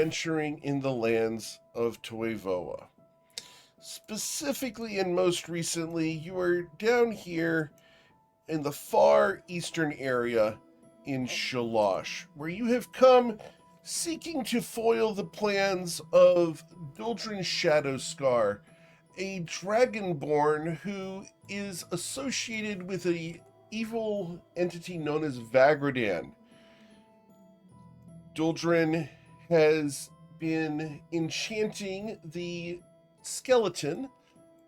adventuring in the lands of Toivoa. Specifically and most recently, you are down here in the far eastern area in Shalosh, where you have come seeking to foil the plans of Duldrin Shadowscar, a dragonborn who is associated with a evil entity known as Vagradan. Duldrin has been enchanting the skeleton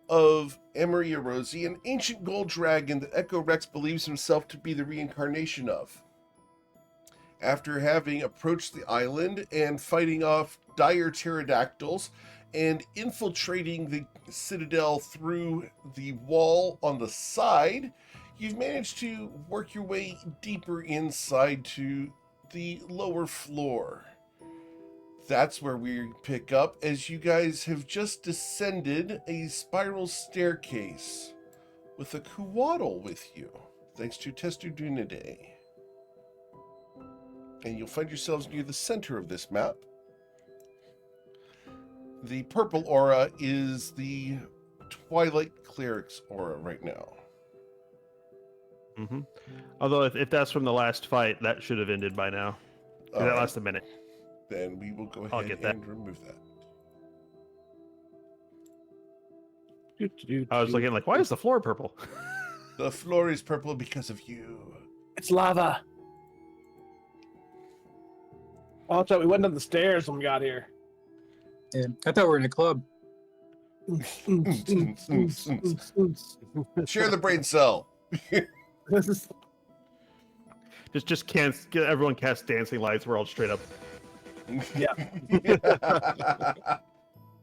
of Emery Erosi, an ancient gold dragon that Echo Rex believes himself to be the reincarnation of. After having approached the island and fighting off dire pterodactyls and infiltrating the citadel through the wall on the side, you've managed to work your way deeper inside to the lower floor. That's where we pick up, as you guys have just descended a spiral staircase with a Kuwaddle with you, thanks to Testudunidae. And you'll find yourselves near the center of this map. The purple aura is the Twilight Cleric's aura right now. Mm-hmm. Although if that's from the last fight, that should have ended by now. That lasts a minute. Then we will go ahead and remove that. I was looking like, why is the floor purple? The floor is purple because of you. It's lava. Oh, we went down the stairs when we got here. Yeah, I thought we were in a club. Share the brain cell. just can't get everyone cast dancing lights. We're all straight up. Yeah.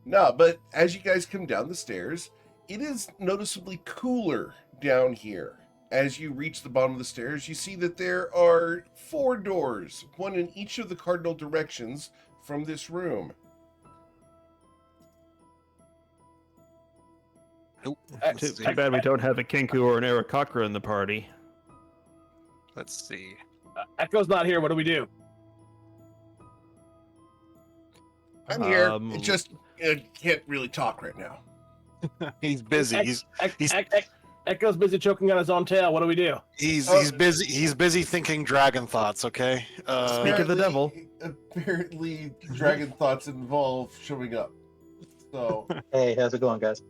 No, but as you guys come down the stairs, it is noticeably cooler down here. As you reach the bottom of the stairs, you see that there are 4 doors, one in each of the cardinal directions from this room. Nope. Too bad we don't have a Kenku or an Arakakra in the party. Let's see. Echo's not here. What do we do? I'm here. It just can't really talk right now. He's busy. Echo's busy choking on his own tail. What do we do? He's busy. He's busy thinking dragon thoughts. Okay. Speak of the devil. Apparently, dragon thoughts involve showing up. So. Hey, how's it going, guys?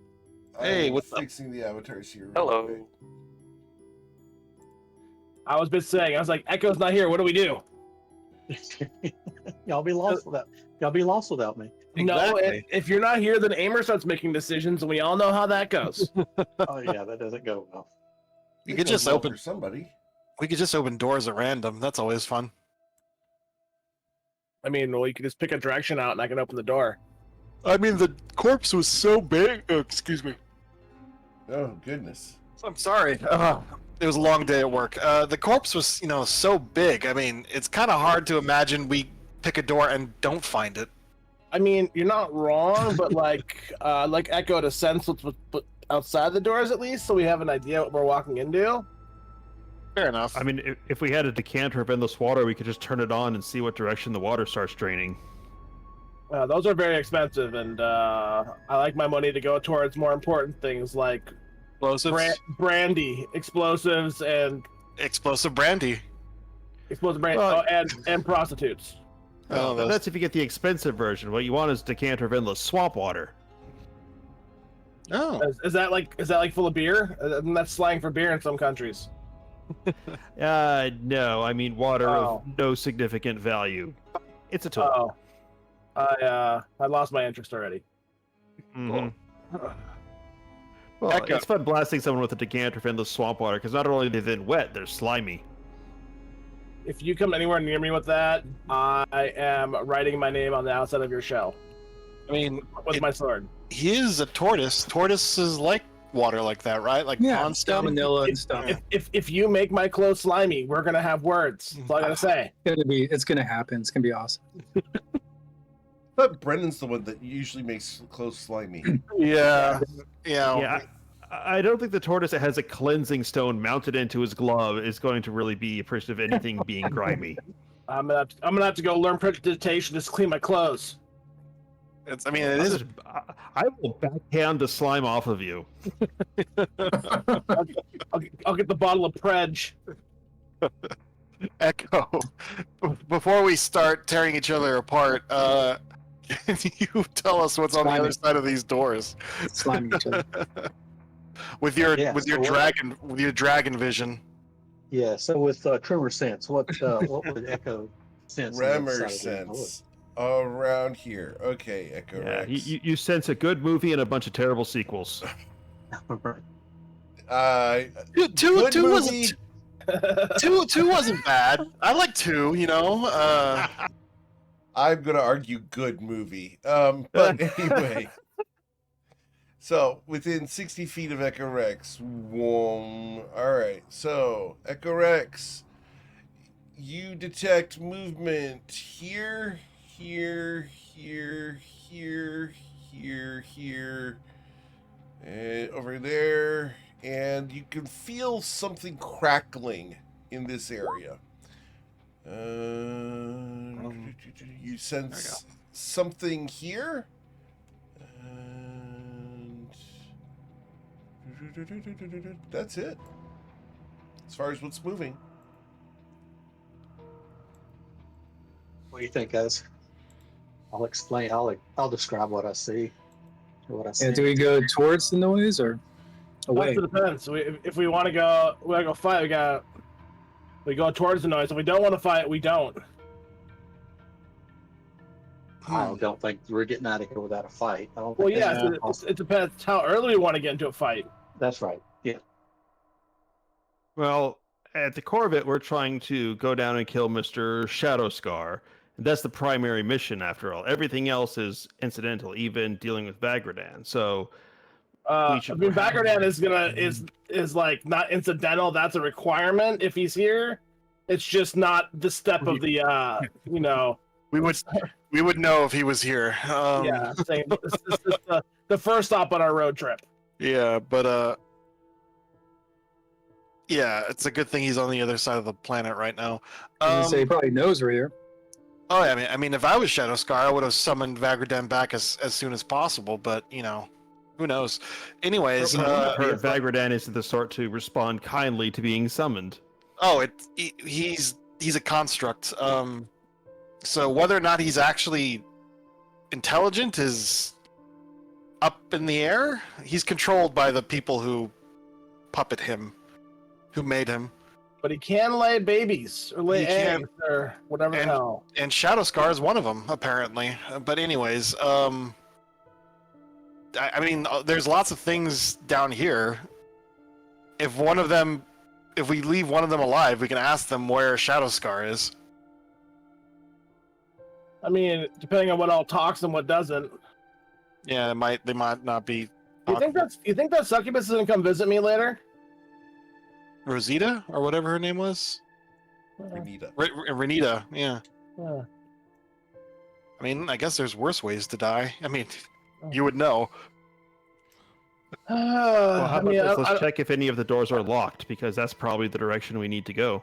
Hey, what's up? Fixing the avatars here. Hello. Right. I was just saying. I was like, Echo's not here. What do we do? Y'all be lost without me. No, Exactly. if you're not here, then Amer starts making decisions, and we all know how that goes. Oh yeah, that doesn't go well. You It could goes just well open. for somebody. We could just open doors at random. That's always fun. I mean, well, you can just pick a direction out, and I can open the door. I mean, the corpse was so big. Excuse me. Oh goodness. I'm sorry. It was a long day at work. The corpse was, so big. I mean, it's kind of hard to imagine we pick a door and don't find it. I mean, you're not wrong, but like Echo to sense what's outside the doors at least, so we have an idea what we're walking into. Fair enough. I mean, if we had a decanter of endless water, we could just turn it on and see what direction the water starts draining. Those are very expensive, and I like my money to go towards more important things like Explosives. brandy, explosives, and Explosive brandy. explosive brandy, Well- and prostitutes. Oh, That's if you get the expensive version. What you want is decanter of endless swamp water. Oh. Is that like full of beer? That's slang for beer in some countries. No, I mean water Oh. of no significant value. It's a tool. Oh, I lost my interest already. Mhm. Well, Echo. it's fun blasting someone with a decanter of endless swamp water, because not only are they then wet, they're slimy. If you come anywhere near me with that, I am writing my name on the outside of your shell I mean, with my sword. he is a tortoise. Tortoises like water like that, right? Like Yeah, pond stuff. vanilla and stuff. If you make my clothes slimy, we're gonna have words. That's all I gotta say. It's gonna happen. It's gonna be awesome. But Brendan's the one that usually makes clothes slimy. Yeah. Yeah, I don't think the tortoise that has a cleansing stone mounted into his glove is going to really be appreciative of anything being grimy. I'm gonna have to go learn predigitation just to clean my clothes. It's, I mean, it is. I will backhand the slime off of you. I'll get the bottle of Predge. Echo. Before we start tearing each other apart, can you tell us what's on the other side of these doors? Slime each other. with your Yeah, so dragon vision. Yeah. So with tremor sense, what would Echo sense? on the other Tremor side of these sense around here. Okay, Echo Yeah, Rex. you sense a good movie and a bunch of terrible sequels. doors? Two good wasn't movie. two wasn't bad. I like two. You know. I'm gonna argue good movie. But anyway. So within 60 feet of Echo Rex. All right. So Echo Rex, you detect movement here, here, here, here, here, and over there, and you can feel something crackling in this area. You sense something here, and that's it. As far as what's moving. What do you think, guys? I'll explain. I'll describe what I see. Or what I see. Yeah, do we go towards the noise or away? It depends. If we want to go fight, we go towards the noise. If we don't want to fight, we don't. I don't think we're getting out of here without a fight. I don't Well, think yeah, that's it depends how early we want to get into a fight. That's right. Yeah. Well, at the core of it, we're trying to go down and kill Mr. Shadowscar. That's the primary mission, after all. Everything else is incidental, even dealing with Bagradan. So, Bagradan is like not incidental. That's a requirement if he's here. It's just not the step of the We would know if he was here. yeah, saying this is the first stop on our road trip. Yeah, but yeah, it's a good thing he's on the other side of the planet right now. He probably knows we're here. Oh, yeah, I mean, if I was Shadowscar, I would have summoned Vagraden back as soon as possible. But you know, who knows? Anyways, heard Bagradan isn't the sort to respond kindly to being summoned. oh, he's a construct. So whether or not he's actually intelligent is up in the air. He's controlled by the people who puppet him, who made him. But he can lay babies or lay He can. eggs or whatever the hell. And Shadowscar is one of them, apparently. But anyways, I mean, there's lots of things down here. If we leave one of them alive, we can ask them where Shadowscar is. I mean, depending on what all talks and what doesn't. Yeah, they might not be. You think that succubus is gonna come visit me later? Rosita or whatever her name was. Renita. Renita, yeah. Yeah. I mean, I guess there's worse ways to die. I mean, you would know. Well, how about this? Let's check if any of the doors are locked, because that's probably the direction we need to go.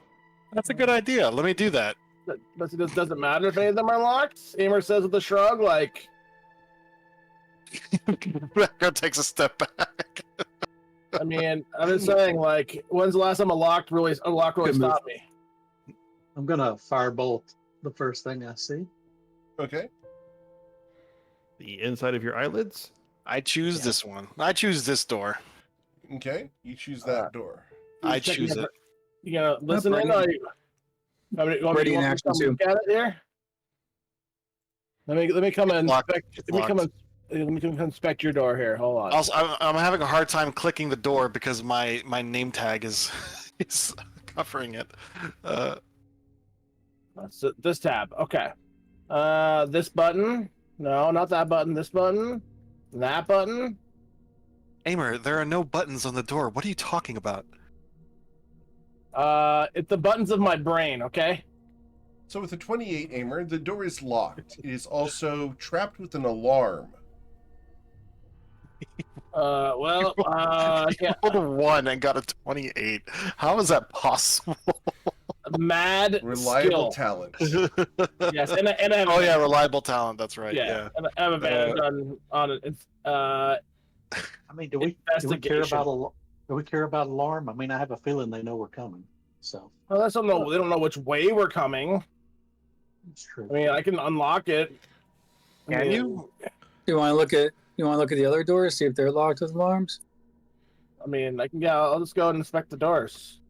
That's a good idea. Let me do that. But it doesn't matter if any of them are locked. Amer says with a shrug, like. Echo takes a step back. I mean, I'm just saying, like, when's the last time a lock really stopped me? I'm gonna firebolt the first thing I see. Okay. The inside of your eyelids? I choose this one. I choose this door. Okay. You choose that door. I Check choose the- it. You gonna listen in? Or you want me Ready in to action, come look at it here? Let me come and locked. inspect. Let me come inspect your door here. Hold on. Also, I'm having a hard time clicking the door because my name tag is covering it. So this tab. Okay. This button. No, not that button. This button. That button. Amer, there are no buttons on the door. What are you talking about? It's the buttons of my brain. Okay. So with the 28 Aimer, the door is locked. It is also trapped with an alarm. I can't. Rolled a 1 and got a 28. How is that possible? mad Reliable skill. talent. Yes, and I have Oh yeah, reliable talent. That's right. Yeah. and I have advantage on it. I mean, do we care Investigation. about alarm? I mean, I have a feeling they know we're coming. So Well, they don't know which way we're coming. it's true. I mean, I can unlock it. Can you? You want to look at the other doors, see if they're locked with alarms? I mean, I'll just go and inspect the doors.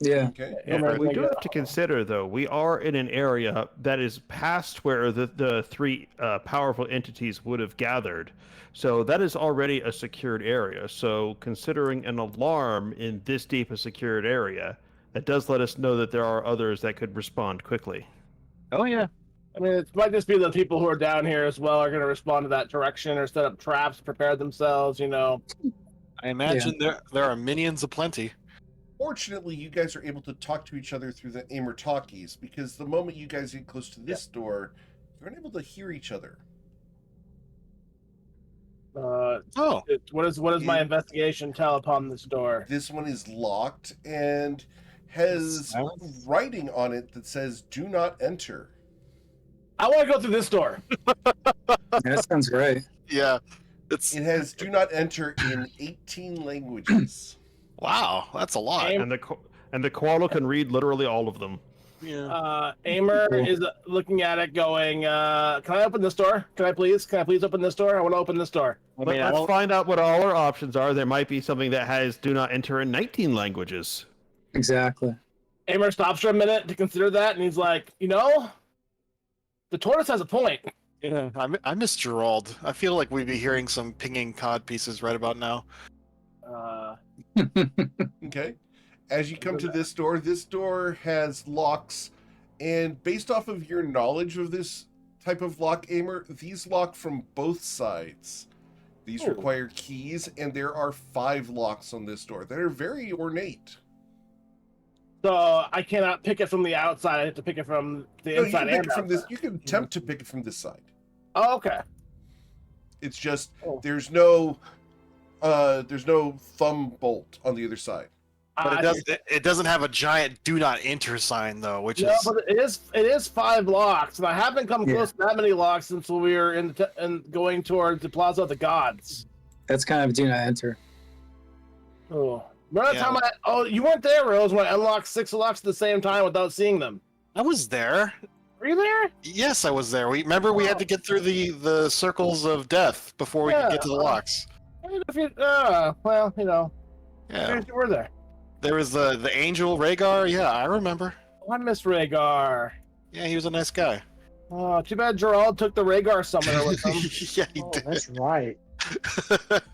Yeah. Okay. Yeah, we do have to consider, though, we are in an area that is past where the three powerful entities would have gathered. So that is already a secured area. So considering an alarm in this deep a secured area, that does let us know that there are others that could respond quickly. Oh yeah. I mean, it might just be the people who are down here as well are going to respond to that direction or set up traps, prepare themselves, you know. I imagine there are minions aplenty. Fortunately, you guys are able to talk to each other through the Aimer talkies, because the moment you guys get close to this door, you're unable to hear each other. What does my investigation tell upon this door? This one is locked and has writing on it that says "Do not enter." I want to go through this door. That sounds great. Yeah. It has "Do not enter" in 18 languages. Wow, that's a lot. And the koala can read literally all of them. Yeah. Aimer is looking at it going, can I open this door? Can I please open this door? I want to open this door. Let's find out what all our options are. There might be something that has "Do not enter" in 19 languages. Exactly. Aimer stops for a minute to consider that, and he's like, the tortoise has a point. Yeah. I miss Gerald. I feel like we'd be hearing some pinging cod pieces right about now. Okay. As you come to this door has locks, and based off of your knowledge of this type of lock, Aimer, these lock from both sides. These require keys, and there are 5 locks on this door that are very ornate. So I cannot pick it from the outside. I have to pick it from the inside. You can pick it from this. You can attempt to pick it from this side. Oh, okay. It's just there's no thumb bolt on the other side. But it doesn't have a giant "Do not enter" sign though, which is. But it is 5 locks, and I haven't come close to that many locks since we were in going towards the Plaza of the Gods. That's kind of "Do not enter." Oh, remember that time you weren't there, Rose, when I unlocked 6 locks at the same time without seeing them. I was there. Were you there? Yes, I was there. We had to get through the circles of death before we could get to the locks. Well, Yeah. you were there. There was the angel Rhaegar. Yeah, I remember. Oh, I miss Rhaegar. Yeah, he was a nice guy. Oh, too bad Gerald took the Rhaegar summoner with him. Yeah, he did. That's right.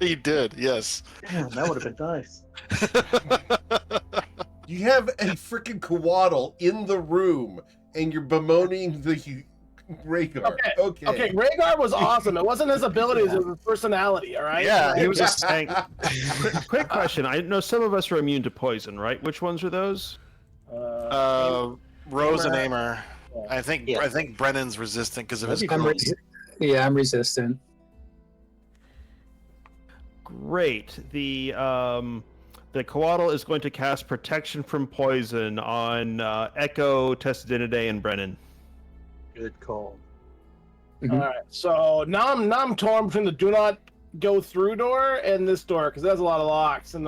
He did. Yes. Damn, that would have been nice. You have a freaking kowaddle in the room, and you're bemoaning the Rhaegar. Okay, Rhaegar was awesome. It wasn't his abilities, it was his personality, all right? Yeah, he was Just saying. Quick question. I know some of us are immune to poison, right? Which ones are those? Rose and Aimer. Yeah. I think Brennan's resistant because of his I'm resistant. Great. The koala is going to cast protection from poison on Echo, Testadinidae, and Brennan. Good call. Mhm. All right, so now I'm torn between the "Do not go through" door and this door because it has a lot of locks and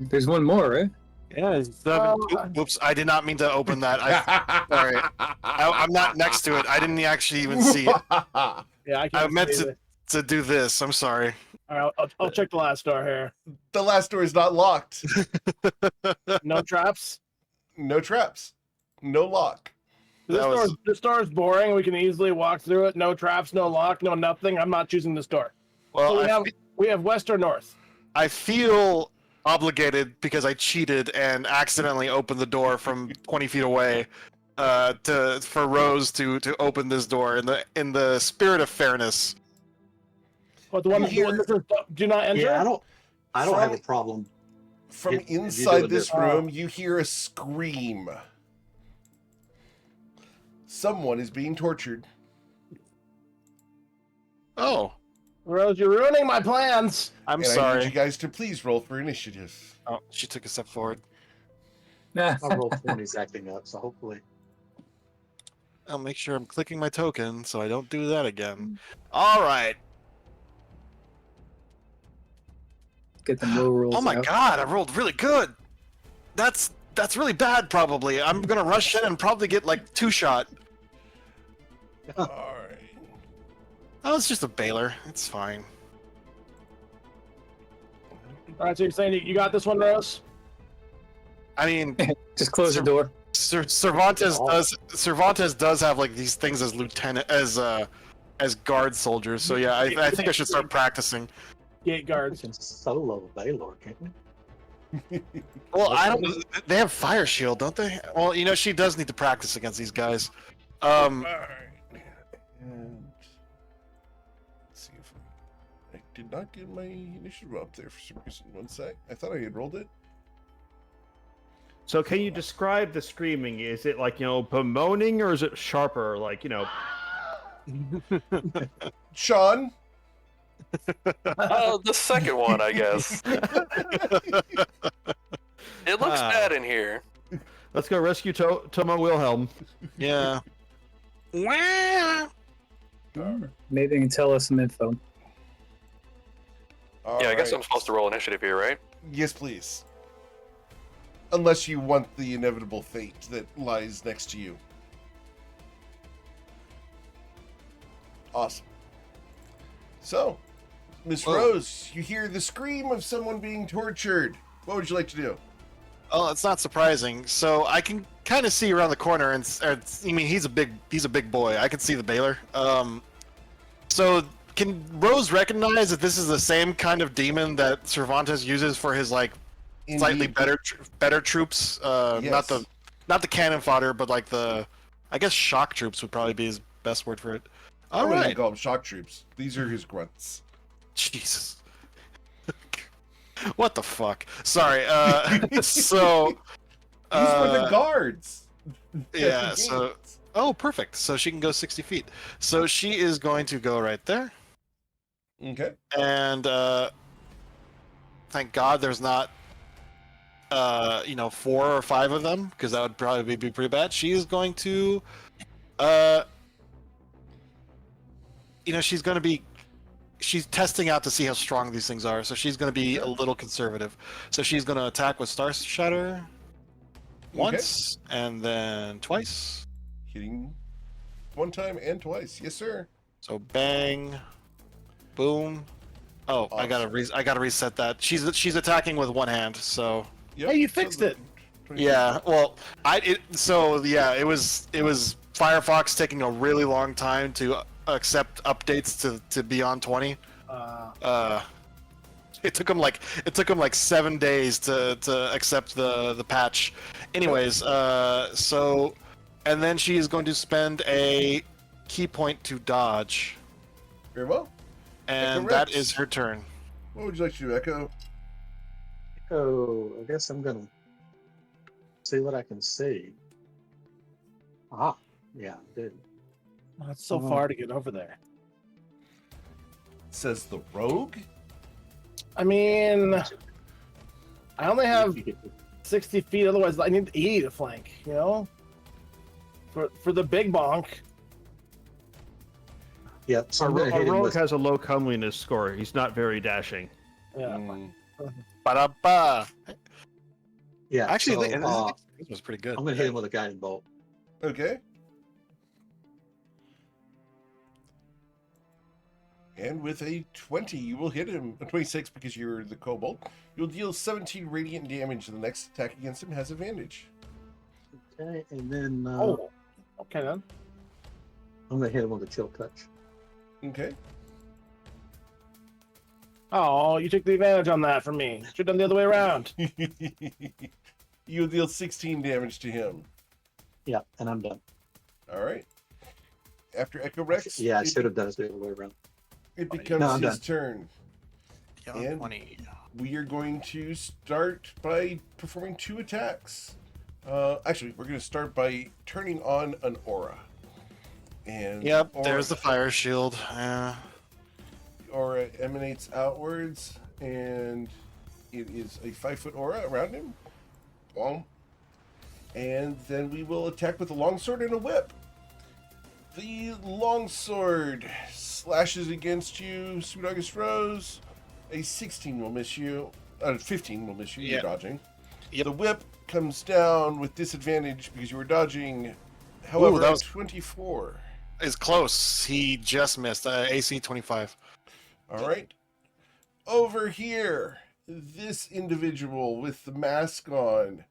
There's one more, right? Yeah, oops, I did not mean to open that. Sorry. I'm not next to it. I didn't actually even see it. yeah, I meant to do this. I'm sorry. All right, I'll check the last door here. The last door is not locked. No traps. No traps. No lock. This door is boring. We can easily walk through it. No traps, no lock, no nothing. I'm not choosing this door. Well, So we have west or north. I feel obligated because I cheated and accidentally opened the door from 20 feet away for Rose to open this door in the spirit of fairness. What the one that says "Do not enter"? Yeah, I don't have a problem. From If you do inside it this this- room, you hear a scream. Someone is being tortured. Oh, Rose, you're ruining my plans. I'm and I need sorry. you guys to please roll for initiative. Oh, she took a step forward. Nah. My roll 20's acting up, so hopefully. I'll make sure I'm clicking my token so I don't do that again. All right. Get them low rolls Oh my out. god, I rolled really good. That's really bad. Probably. I'm gonna rush in and probably get like 2-shot. All right. Oh, it's just a Baylor. It's fine. All right, so you're saying you got this one, Rose? I mean, Just close the door. Cervantes Oh. does have like these things as lieutenant as guard soldiers. So yeah, I think I should start practicing. Gate We guards. can solo Baylor, can't we? Well, I don't. They have fire shield, don't they? Well, you know, she does need to practice against these guys. All right. And let's see if I did not get my initiative up there for some reason. One sec. I thought I had rolled it. So can you describe the screaming? Is it like, bemoaning, or is it sharper? Like, Sean. The second one, I guess. It looks bad in here. let's go rescue Tomo Wilhelm. Yeah. Wah! Maybe you can tell us some info. All Yeah, I guess right. I'm supposed to roll initiative here, right? Yes, please. Unless you want the inevitable fate that lies next to you. Awesome. So, Miss Whoa. Rose, you hear the scream of someone being tortured. What would you like to do? Oh, it's not surprising. So I can kind of see around the corner, and I mean, he's a big boy. I can see the Baylor. So can Rose recognize that this is the same kind of demon that Cervantes uses for his like slightly Indeed. better troops? Yes. Not the cannon fodder, but like I guess shock troops would probably be his best word for it. All I'm gonna right. call them shock troops. These are his grunts. Jesus. What the fuck? Sorry. So. These were the guards. at the Yeah. So. gates. Oh, perfect. So she can go 60 feet. So she is going to go right there. Okay. And thank God there's not, 4 or 5 of them, because that would probably be pretty bad. She is going to, she's testing out to see how strong these things are. So she's going to be a little conservative. So she's going to attack with Star Shatter once and then twice. Hitting one time and twice. Yes, sir. So bang, boom. Oh, I gotta reset that. She's attacking with one hand. So Yep. Hey, you fixed it. yeah. Well, it was Firefox taking a really long time to accept updates to beyond 20. It took them like 7 days to accept the patch. Anyways, so and then she is going to spend a key point to dodge, Very well. and Echo that Rex. is her turn. What would you like to do, Echo? Oh, I guess I'm gonna see what I can see. Ah, yeah, I did. Oh, it's so far to get over there. Says the rogue. I mean, I only have 60 feet. Otherwise, I need 80 to flank. For the big bonk. Yeah, so A I'm gonna hit him rogue with. has a low comeliness score. He's not very dashing. Yeah. Mm. Ba-da-ba. Yeah, Actually, so, this was pretty good. I'm gonna hit him with a guiding bolt. Okay. And with a 20, you will hit him. A 26 because you're the kobold. You'll deal 17 radiant damage. The next attack against him has advantage. Okay, and then Oh. Okay then. I'm gonna hit him with a chill touch. Okay. Oh, you took the advantage on that from me. Should have done the other way around. You'll deal 16 damage to him. Yeah, and I'm done. All right. After Echo Rex, Yeah, I should have done it the other way around. it becomes No, I'm his done. turn. Beyond And- 20. We are going to start by performing 2 attacks. Actually, we're going to start by turning on an aura. And Yep, aura, there's the fire shield. Yeah. aura emanates outwards, and it is a 5-foot aura around him. Boom. And then we will attack with a longsword and a whip. The longsword slashes against you, Sweet August Rose. A 16 will miss you. 15 will miss you. You're Yep. dodging. Yep. The whip comes down with disadvantage because you were dodging. However, that was- 24. Is close. He just missed. AC 25. All right. Over here, this individual with the mask on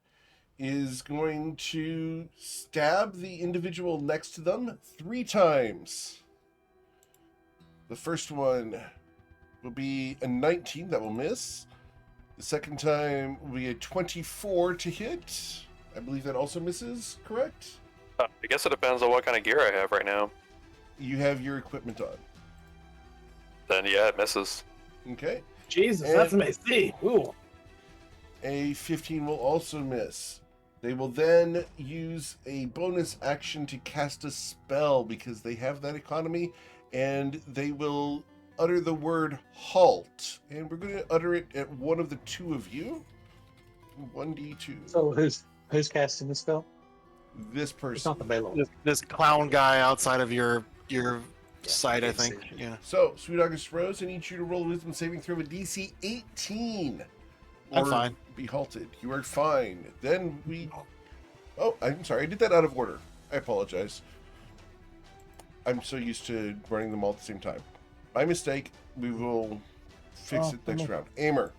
is going to stab the individual next to them 3 times. The first one will be a 19 that will miss. The second time will be a 24 to hit. I believe that also misses, correct? I guess it depends on what kind of gear I have right now. You have your equipment on. Then yeah, it misses. Okay. Jesus, And- that's an AC. Ooh. A 15 will also miss. They will then use a bonus action to cast a spell because they have that economy, and they will utter the word halt. And we're going to utter it at one of the 2 of you. 1d2. So who's casting the spell? This It's person. not the Baylor. This clown guy outside of your sight, I can't think. see it. Yeah. So, Sweet August Rose, I need you to roll a wisdom saving throw of DC 18. I'm or fine. Be halted. You are fine. Then we. Oh, I'm sorry. I did that out of order. I apologize. I'm so used to running them all at the same time. My mistake. We will fix it next round. Aimer.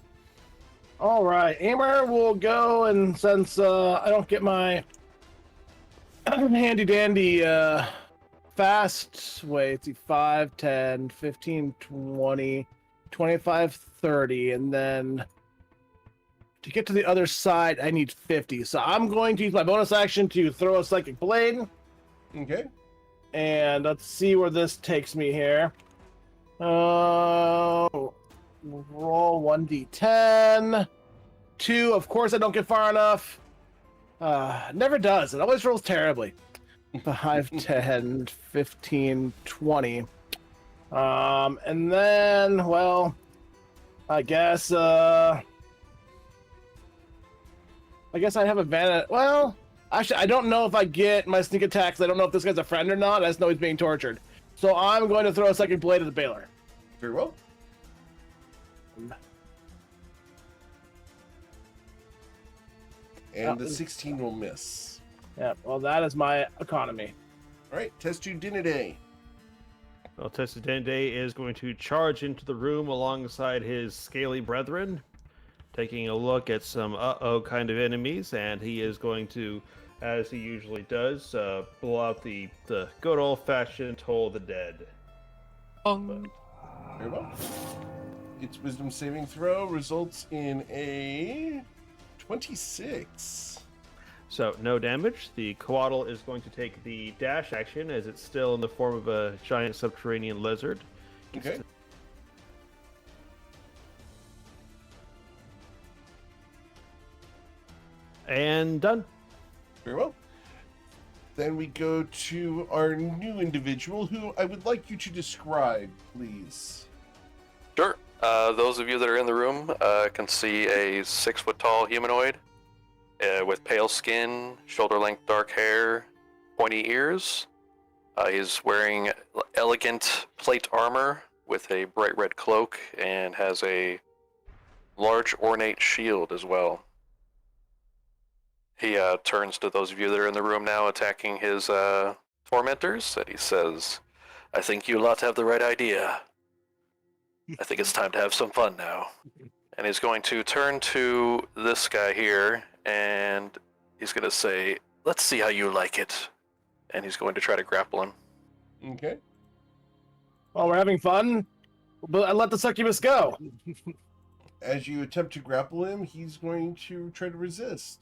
All right, Aimer will go, and since I don't get my handy dandy fast, wait, see, 5, 10, 15, 20, 25, 30, and then to get to the other side, I need 50. So I'm going to use my bonus action to throw a Psychic Blade, Okay. and let's see where this takes me here. Roll 1d10. 2, of course I don't get far enough. Never does. It always rolls terribly. 5, 10, 15, 20. And then, well, I guess I have advantage. Well, actually, I don't know if I get my sneak attacks. I don't know if this guy's a friend or not. I just know he's being tortured. So I'm going to throw a Second Blade at the Baylor. Very well. And the 16 will miss. Yeah, well, that is my economy. All right. Testu Diniday. Well, Testadende is going to charge into the room alongside his scaly brethren, taking a look at some uh-oh kind of enemies, and he is going to, as he usually does, blow out the good old-fashioned Toll of the Dead. Very well. Its wisdom saving throw results in a 26. So, no damage. The Coatl is going to take the dash action, as it's still in the form of a giant subterranean lizard. Okay. And done. Very well. Then we go to our new individual, who I would like you to describe, please. Sure. Those of you that are in the room can see a 6-foot-tall humanoid with pale skin, shoulder-length dark hair, pointy ears. He's wearing elegant plate armor with a bright red cloak and has a large ornate shield as well. He turns to those of you that are in the room now attacking his tormentors, and he says, "I think you lot have the right idea. I think it's time to have some fun now." And he's going to turn to this guy here, and he's going to say, "Let's see how you like it." And he's going to try to grapple him. Okay. Well, we're having fun, but I let the succubus go. As you attempt to grapple him, he's going to try to resist.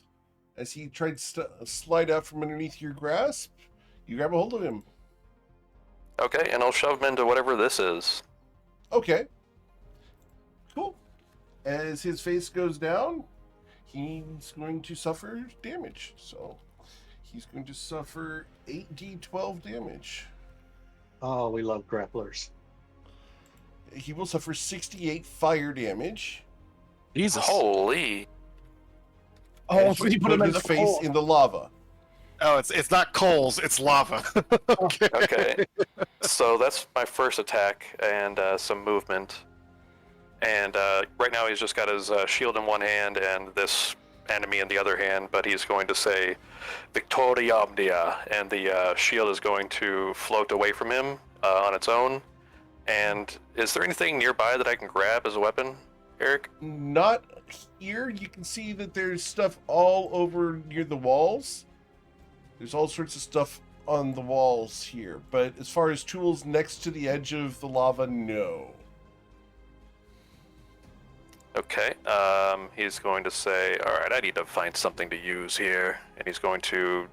As he tried to slide out from underneath your grasp, you grab a hold of him. Okay, and I'll shove him into whatever this is. Okay. Cool. As his face goes down, he's going to suffer damage. So he's going to suffer 8d12 damage. Oh, we love grapplers. He will suffer 68 fire damage. Jesus. Holy. Oh, as so you you put him in his the face hole. in the lava. Oh, it's not coals, it's lava. Okay. So that's my first attack and some movement. And right now he's just got his shield in one hand and this enemy in the other hand, but he's going to say Victoria Omnia, and the shield is going to float away from him on its own. And is there anything nearby that I can grab as a weapon, Eric? Not here. You can see that there's stuff all over near the walls. There's all sorts of stuff on the walls here. But as far as tools next to the edge of the lava, no. Okay, he's going to say, all right, I need to find something to use here. And he's going to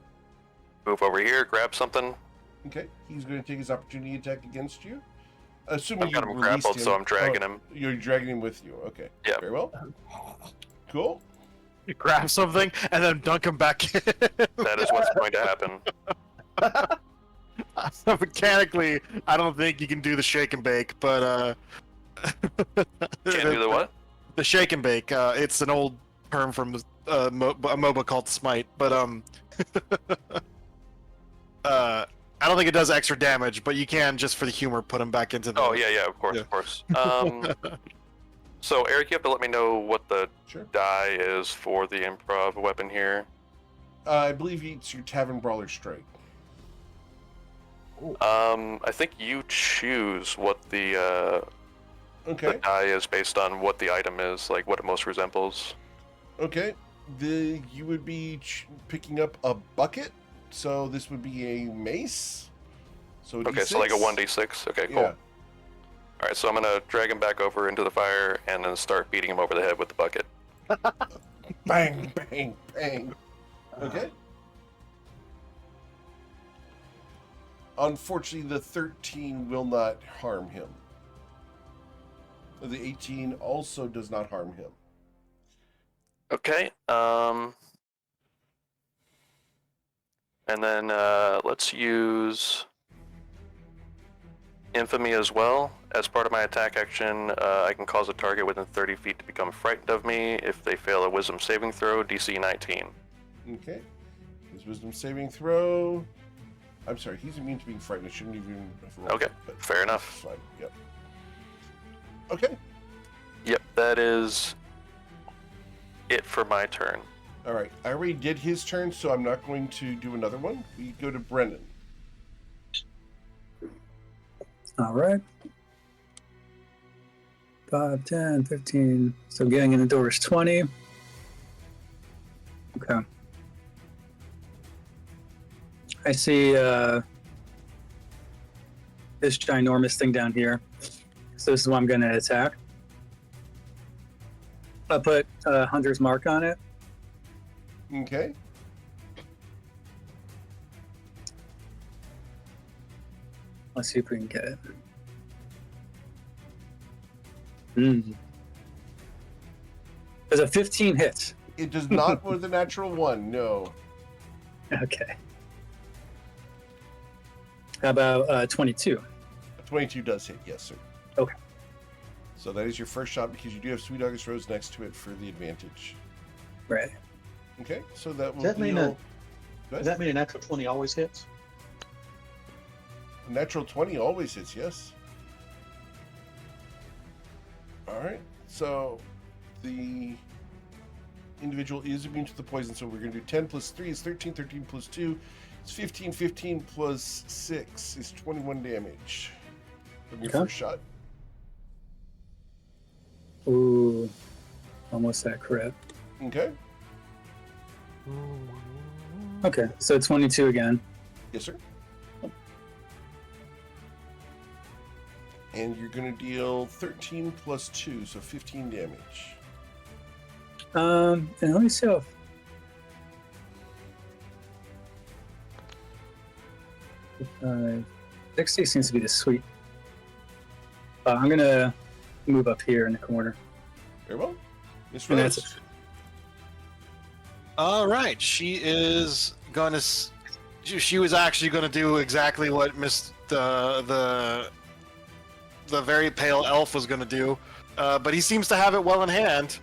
move over here, grab something. Okay, he's going to take his opportunity attack against you. Assuming I've got you him released grappled, so I'm dragging him. You're dragging him with you. Okay. Yeah. Very well. Cool. You grab something and then dunk him back in. That is what's going to happen. Mechanically, I don't think you can do the shake and bake, but Can't do the what? The shake and bake. It's an old term from a MOBA called Smite, but I don't think it does extra damage, but you can, just for the humor, put him back into the... Oh, yeah, of course, Yeah. of course. So, Eric, you have to let me know what the Sure. die is for the improv weapon here. I believe it's your Tavern Brawler Strike. I think you choose what the Okay. die is based on what the item is, like what it most resembles. Okay. You would be picking up a bucket, so this would be a mace. So Okay, so like a 1d6. Okay, cool. Yeah. All right, so I'm gonna drag him back over into the fire and then start beating him over the head with the bucket. Bang, bang, bang. Okay. Unfortunately, the 13 will not harm him. The 18 also does not harm him. Okay. And then let's use Infamy as well. As part of my attack action, I can cause a target within 30 feet to become frightened of me if they fail a Wisdom saving throw, DC 19. Okay. His wisdom saving throw. I'm sorry, he's immune to being frightened. I shouldn't even have rolled Okay, it, but fair enough. it's fine. Yep. Okay. Yep, that is it for my turn. All right. I already did his turn, so I'm not going to do another one. We go to Brennan. All right. 5, 10, 15. So getting in the door is 20. Okay. I see this ginormous thing down here. So this is what I'm going to attack. I'll put Hunter's Mark on it. Okay. Let's see if we can get it. There's a 15 hits. It does not with a natural one. No. Okay. How about 22? 22 does hit. Yes, sir. Okay. So that is your first shot because you do have Sweet August Rose next to it for the advantage. Right. Okay. So that will Does that mean deal... a- Go ahead. Does that mean a natural 20 always hits? Natural 20 always hits, yes. Alright, so the individual is immune to the poison, so we're going to do 10 plus 3 is 13, 13 plus 2 is 15, 15 plus 6 is 21 damage from your Okay. first shot. Ooh. Almost that crit. Okay? Okay, so 22 again. Yes, sir. And you're going to deal 13 plus 2, so 15 damage. And let me see how. 60 seems to be the sweet. I'm gonna move up here in the corner. Very well. Miss And that's Rose. All right, she is going to. She was actually going to do exactly what the very pale elf was going to do, but he seems to have it well in hand.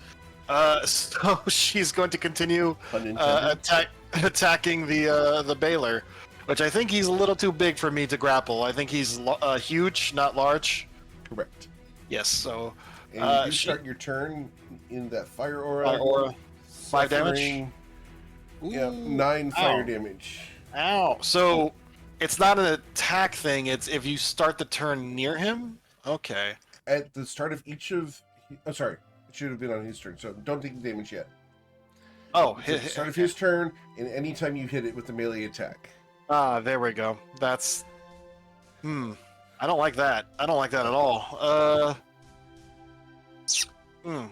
So she's going to continue Pun intended. attacking the Baylor, which I think he's a little too big for me to grapple. I think he's huge, not large. Correct. Yes. So And you she- start your turn in that fire aura. Fire aura. 5 damage? suffering- Yeah, Ooh. 9 fire Ow. damage. Ow. So it's not an attack thing. It's if you start the turn near him. Okay. At the start of each of... Oh, sorry. It should have been on his turn, so don't take the damage yet. Oh, It's at the start of his turn, and anytime you hit it with the melee attack. there we go. That's. I don't like that. I don't like that at all.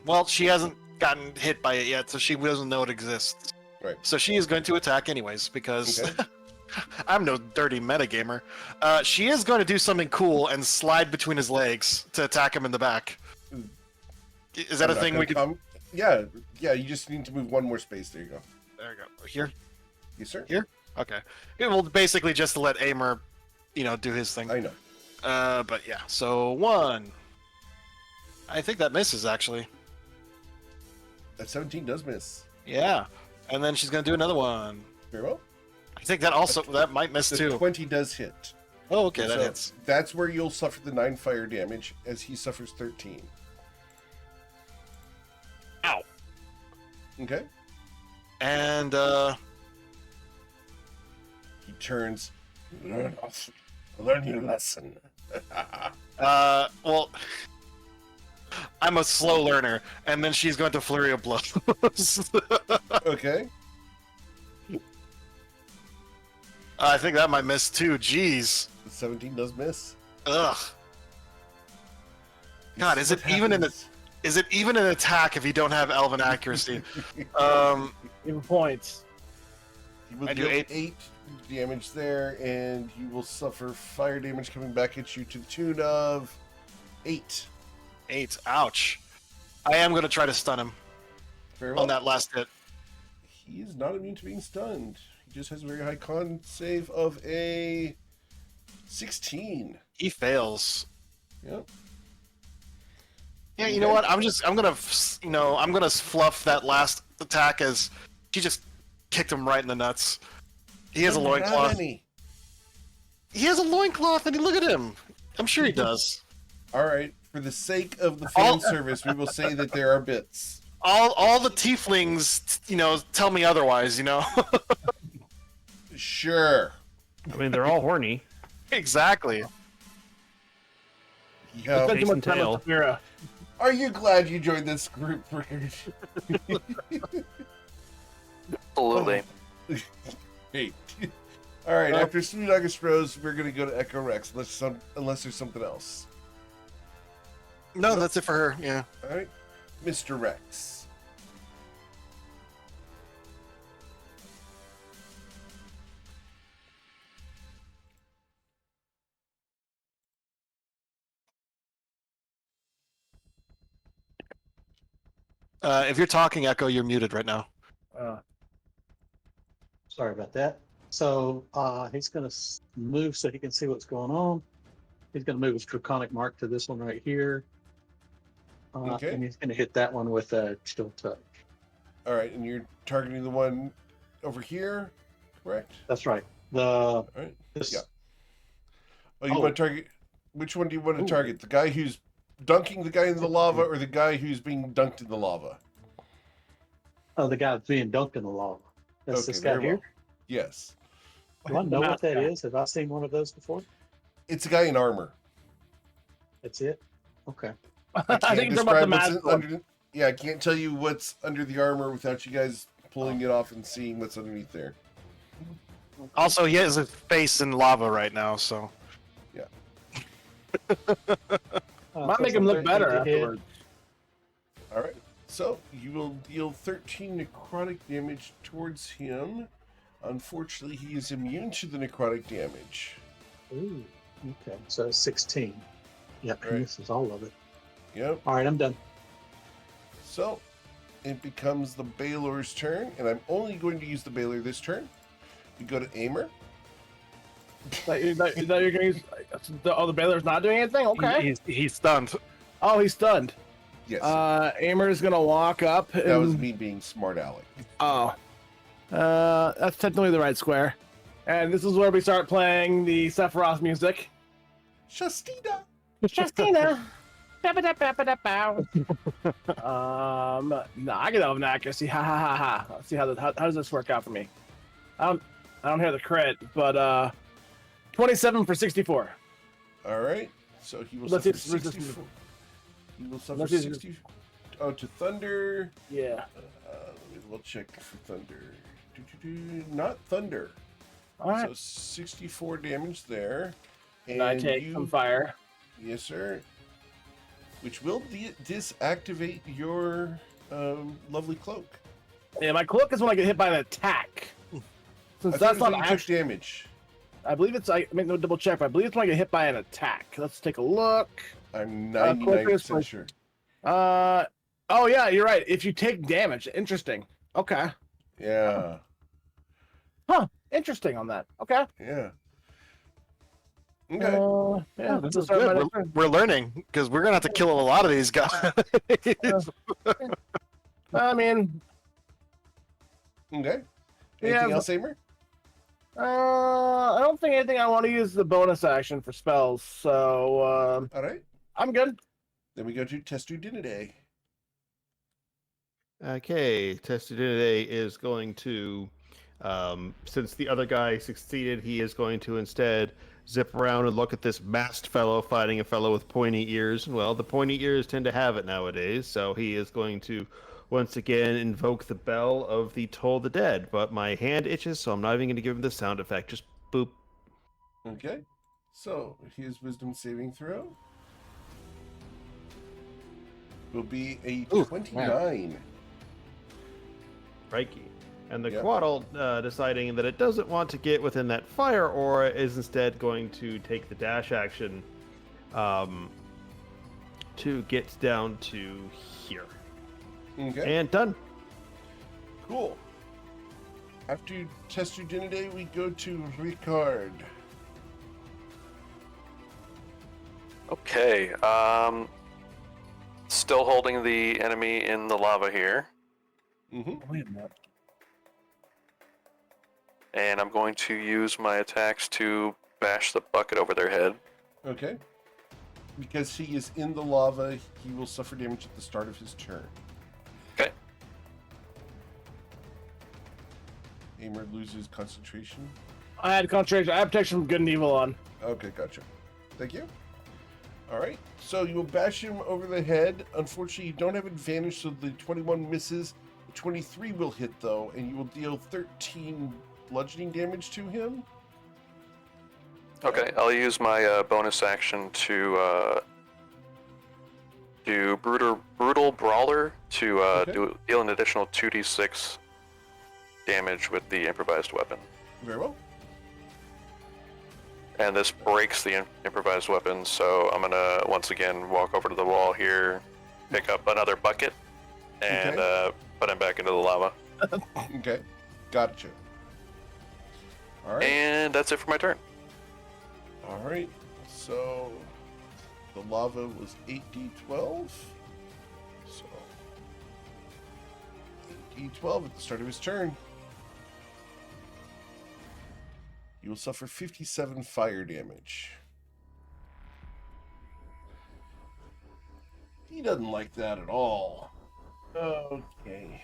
Well, she hasn't gotten hit by it yet, so she doesn't know it exists. Right. So she is going to attack anyways because Okay. I'm no dirty metagamer. She is going to do something cool and slide between his legs to attack him in the back. Is that I'm a not thing gonna we could? come- Yeah, you just need to move one more space. There you go. There we go. Here. Yes, sir. Here? Okay. It will basically just to let Aimer, do his thing. I know. But yeah. So 1. I think that misses actually. That 17 does miss. Yeah. And then she's gonna do another one. Very well. I think that might miss The too. 20 does hit. Oh, okay, that So hits. That's where you'll suffer the 9 fire damage, as he suffers 13. Ow. Okay. And He turns. Learn your lesson. well, I'm a slow learner, and then she's going to flurry of blows. Okay. I think that might miss too. Jeez. The 17 does miss. Ugh. God, is it even an attack if you don't have elven accuracy? Even points. He will I do deal 8. 8 damage there, and you will suffer fire damage coming back at you to the tune of 8. 8. Ouch. I am going to try to stun him Very well. on that last hit. He is not immune to being stunned. He just has a very high con save of a 16. He fails. Yep. Yeah, you know what? I'm gonna fluff that last attack as she just kicked him right in the nuts. He has a Doesn't have loincloth. any. He has a loincloth, and look at him. I'm sure he does. All right. For the sake of the fan service, we will say that there are bits. All the tieflings, tell me otherwise. Sure. I mean, they're all horny. Exactly. Yeah. Spend too much and time tail. with Samira. Are you glad you joined this group, Rickard? Absolutely. Hey. All right. After Smooth August Rose, we're gonna go to Echo Rex, unless there's something else. No, that's it for her. Yeah. All right, Mr. Rex. If you're talking, Echo, you're muted right now. Sorry about that. So he's going to move so he can see what's going on. He's going to move his Draconic Mark to this one right here. Okay. And he's going to hit that one with a Chill Touch. All right, and you're targeting the one over here, correct? That's right. All right. This, Yeah. Oh, you Oh. want to target? Which one do you want to Ooh. target? The guy who's dunking the guy in the lava, or the guy who's being dunked in the lava? Oh, the guy that's being dunked in the lava. That's Okay, this guy very here. well. Yes, Do I know Mouse what that guy. is? Have I seen one of those before? it's a guy in armor. That's it. Okay. I Can't think you're about the describe what's mask. under. Yeah, I can't tell you what's under the armor without you guys pulling it off and seeing what's underneath there. Also, he has his face in lava right now, so. Might make him look better afterwards. All right. So you will deal 13 necrotic damage towards him. Unfortunately, he is immune to the necrotic damage. Ooh, okay. So 16. Yep, Right. this is all of it. Yep. All right, I'm done. So it becomes the Baylor's turn, and I'm only going to use the Baylor this turn. We go to Aimer. That you're going to use. The Baylor's not doing anything? Okay. He's stunned. Oh, he's stunned. Yes. Aimer's gonna walk up. And... That was me being smart aleck. Oh. That's technically the right square. And this is where we start playing the Sephiroth music. Shastina. Justina. No, I get over accuracy. Ha ha ha ha. Let's see how does this work out for me. I don't hear the crit, but 27 for 64. All right. So he will Let's suffer see- 64. He will suffer Let's see- 60. Oh, to thunder. Yeah. We'll check for thunder. Not thunder. All right. So 64 damage there. And I take some fire. Yes, sir. Which will disactivate your lovely cloak. Yeah, my cloak is when I get hit by an attack. Since that's not actual damage. I believe it's. I mean, no double check. But I believe it's when I get hit by an attack. Let's take a look. I'm 99% sure. Oh yeah, you're right. If you take damage, interesting. Okay. Yeah. Huh. Interesting on that. Okay. Yeah. Okay. Yeah. This is good. We're learning because we're gonna have to kill a lot of these guys. I mean, Okay. Yeah, Anything else, Amer? I don't think anything. I want to use the bonus action for spells, so All right. I'm good. Then we go to Testudinidae. Okay, Testudinidae is going to, since the other guy succeeded, he is going to instead zip around and look at this masked fellow fighting a fellow with pointy ears. Well, the pointy ears tend to have it nowadays, so he is going to once again invoke the bell of the Toll the Dead. But my hand itches, so I'm not even going to give him the sound effect. Just boop. Okay. So his wisdom saving throw will be a 29. Crikey. And the Yep. Quaddle, deciding that it doesn't want to get within that fire aura, is instead going to take the dash action to get down to here. Okay. And done. Cool. After Testudinidae, we go to Ricard. Okay. Still holding the enemy in the lava here. Mm-hmm. Wait a minute. And I'm going to use my attacks to bash the bucket over their head. Okay. Because he is in the lava, he will suffer damage at the start of his turn. Okay. Amer loses concentration. I had concentration. I have protection from good and evil on. Okay, gotcha. Thank you. All right. So you will bash him over the head. Unfortunately, you don't have advantage, so the 21 misses. The 23 will hit, though, and you will deal 13 bludgeoning damage to him. Okay, I'll use my bonus action to do brutal brawler to Okay. deal an additional 2d6 damage with the improvised weapon. Very well. And this breaks the improvised weapon, so I'm gonna once again walk over to the wall here, pick up another bucket, and put him back into the lava. Okay. Gotcha. All right. And that's it for my turn. All right. So the lava was 8d12. So 8d12 at the start of his turn. You will suffer 57 fire damage. He doesn't like that at all. Okay.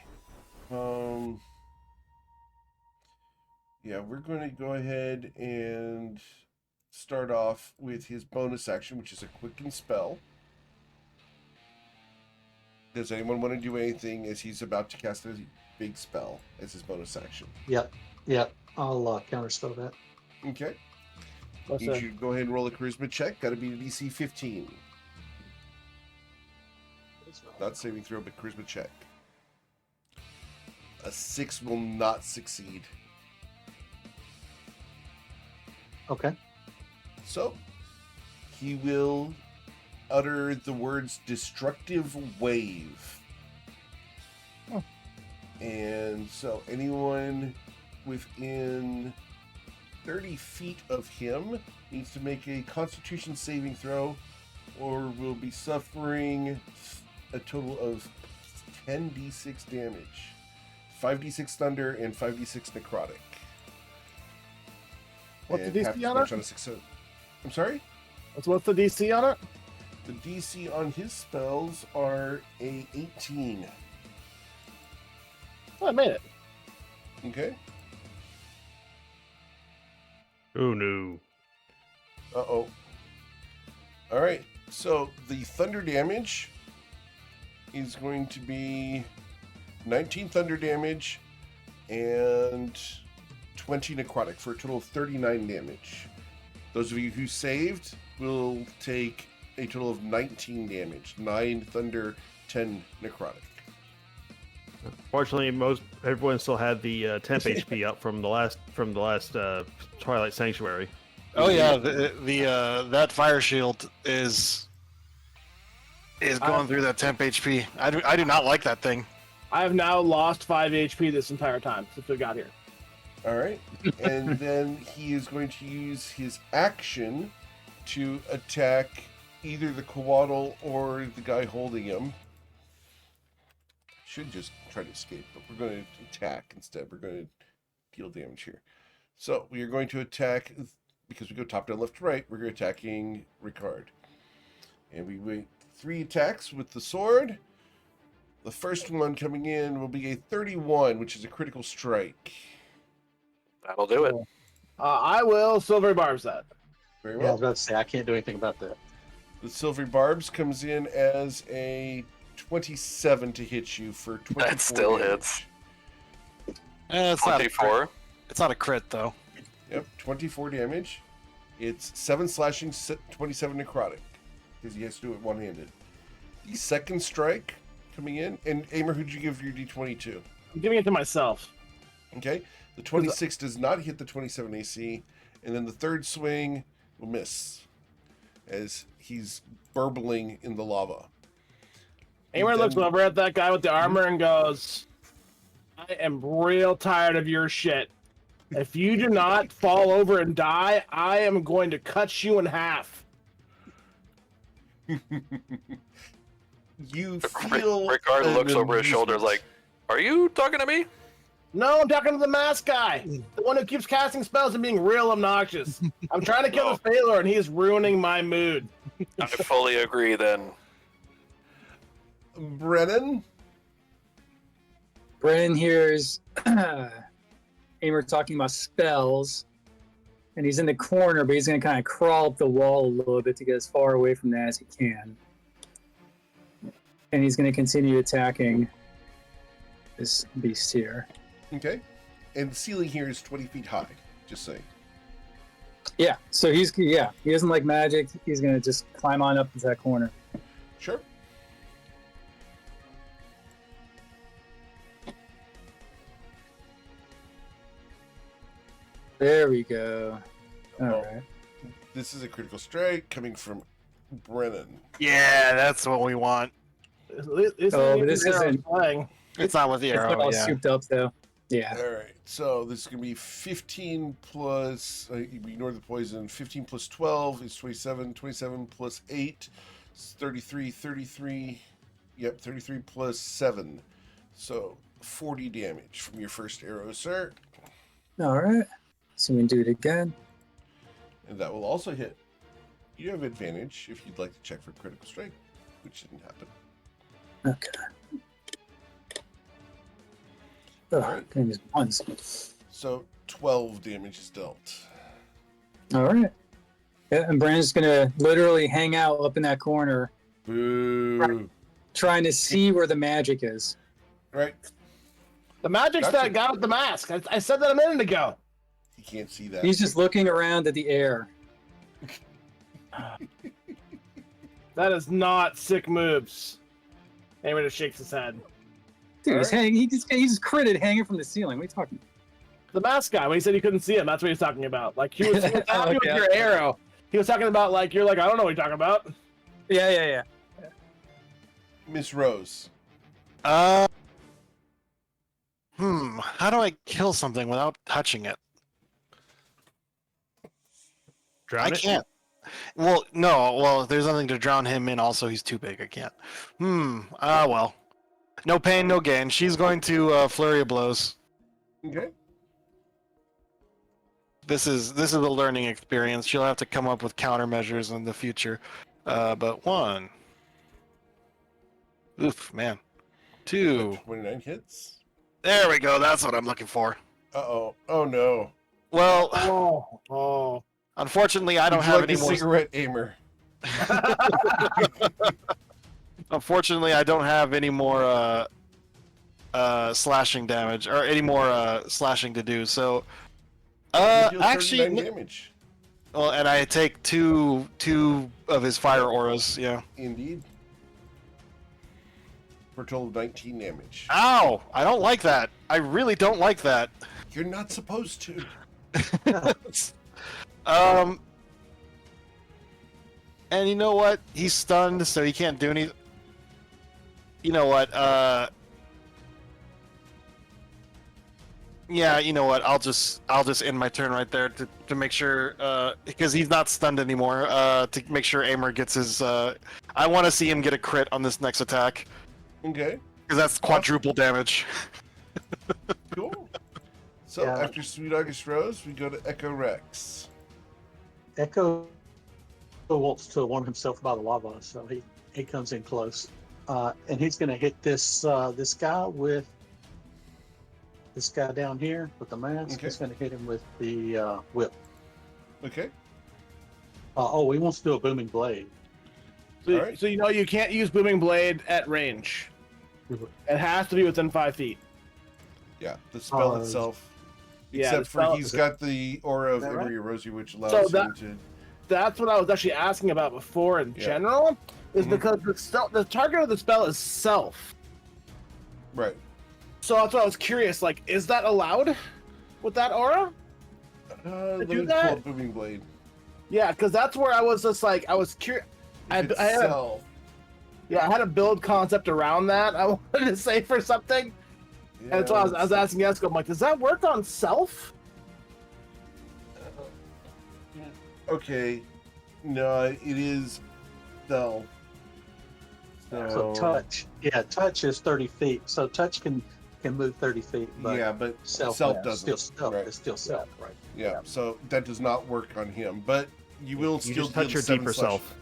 Yeah, we're going to go ahead and start off with his bonus action, which is a quicken spell. Does anyone want to do anything as he's about to cast a big spell as his bonus action? Yep. I'll counterspell that. Okay. What's You that? should go ahead and roll a charisma check. Got to be a DC 15. Not saving throw, but charisma check. A 6 will not succeed. Okay. So, he will utter the words destructive wave. Oh. And so, anyone within 30 feet of him needs to make a constitution saving throw or will be suffering a total of 10d6 damage. 5d6 thunder and 5d6 necrotic. What's And the half DC as on much it? on a success. I'm sorry? What's the DC on it? The DC on his spells are a 18. Oh, I made it. Okay. Oh no. Uh-oh. All right. So the thunder damage is going to be 19 thunder damage and 20 necrotic for a total of 39 damage. Those of you who saved will take a total of 19 damage. 9 thunder, 10 necrotic. Fortunately, everyone still had the temp HP up from the last Twilight Sanctuary. Oh yeah, the that fire shield is going through that temp HP. I do not like that thing. I have now lost 5 HP this entire time since we got here. All right. And then he is going to use his action to attack either the Coatl or the guy holding him. Should just try to escape, but we're going to attack instead. We're going to deal damage here. So we are going to attack, because we go top down, left to right, we're attacking Ricard. And we wait 3 attacks with the sword. The first one coming in will be a 31, which is a critical strike. That'll do it. I will silver barbs that. Very Yeah, I well. was about to say I can't do anything about that. The Silvery Barbs comes in as a 27 to hit you for 24 That still damage. hits. It's not a crit. 24. It's not a crit though. Yep, 24 damage. It's 7 slashing, 27 necrotic. Because he has to do it one-handed. The second strike coming in. And Aimer, who'd you give your D20 to? I'm giving it to myself. Okay. The 26 does not hit the 27 AC. And then the third swing will miss. As he's burbling in the lava. Amor looks Then- over at that guy with the armor and goes, I am real tired of your shit. If you do not fall over and die, I am going to cut you in half. You feel... Ricard an looks over his shoulder amusement. like, "Are you talking to me?" No, I'm talking to the mask guy. The one who keeps casting spells and being real obnoxious. I'm trying to kill Oh. this Baylor and he is ruining my mood. I fully agree. Then Brennan? Brennan hears Amer talking about spells, and he's in the corner, but he's going to kind of crawl up the wall a little bit to get as far away from that as he can. And he's going to continue attacking this beast here. Okay. And the ceiling here is 20 feet high. Just saying. Yeah, so he doesn't like magic. He's going to just climb on up into that corner. Sure. There we go. All Oh. right. This is a critical strike coming from Brennan. Yeah, that's what we want. Oh, but this isn't- playing. It's not with the It's arrow. all Yeah. souped up, though. Yeah. All right. So this is going to be 15 plus, ignore the poison, 15 plus 12 is 27. 27 plus 8 is 33. 33, yep, 33 plus 7. So 40 damage from your first arrow, sir. All right. So we can do it again. And that will also hit. You have advantage if you'd like to check for critical strike, which didn't happen. Okay. Oh, Alright. can use ones. So 12 damage is dealt. All right. Yeah, and Brandon's gonna literally hang out up in that corner, Boo. trying to see where the magic is. Right. The magic's Gotcha. that guy with the mask. I said that a minute ago. He can't see that. He's just looking around at the air. That is not sick moves. Amor just shakes his head. Dude, he's Alright. hanging. He just critted hanging from the ceiling. What are you talking? The mask guy, when he said he couldn't see him, that's what he's talking about. Like, he was happy Okay. with your arrow. He was talking about, like, you're like, I don't know what you're talking about. Yeah. Miss Rose. How do I kill something without touching it? Drown I it? can't. Well, no. Well, there's nothing to drown him in. Also, he's too big. I can't. Well. No pain, no gain. She's going to flurry of blows. Okay. This is a learning experience. She'll have to come up with countermeasures in the future. But 1. Oof, man. 2. 29 hits. There we go. That's what I'm looking for. Uh-oh. Oh, no. Well, Oh. unfortunately, I don't Would you have like any a more. cigarette, Aimer? Unfortunately, I don't have any more slashing damage or any more slashing to do. So, You deal actually, 39 damage. well, and I take two of his fire auras. Yeah. Indeed. For a total of 19 damage. Ow! I don't like that. I really don't like that. You're not supposed to. And you know what? He's stunned, so he can't do anything. You know what? Yeah, you know what? I'll just end my turn right there to make sure because he's not stunned anymore. To make sure Aimer gets his. I want to see him get a crit on this next attack Okay. because that's quadruple damage. Cool. So Yeah. after Sweet August Rose, we go to Echo Rex. Echo wants to warm himself by the lava, so he comes in close, and he's going to hit this guy down here with the mask. Okay. He's going to hit him with the whip. Okay. He wants to do a booming blade. So, Alright. so you know you can't use booming blade at range. It has to be within 5 feet. Yeah, the spell Oh, itself. yeah, Except the for spell- he's got the aura of Is that right? Emery Rosie, which allows So him to. That's what I was actually asking about before in Yeah. general, is Mhm. because the target of the spell is self. Right. So that's why I was curious, like, is that allowed with that aura? Let do me that? pull up Booming Blade. Yeah, because that's where I was just like, I was curious. I had a, Itself. yeah, I had a build concept around that. I wanted to say for something, and that's why I was asking Esco. I'm like, does that work on self? Okay. No, it is spell. So touch is 30 feet. So touch can move 30 feet. But yeah, but self, doesn't. Still self. Right. It's still self, right? Yeah, so that does not work on him. But you will You still just touch deal your 7 deeper slash- self.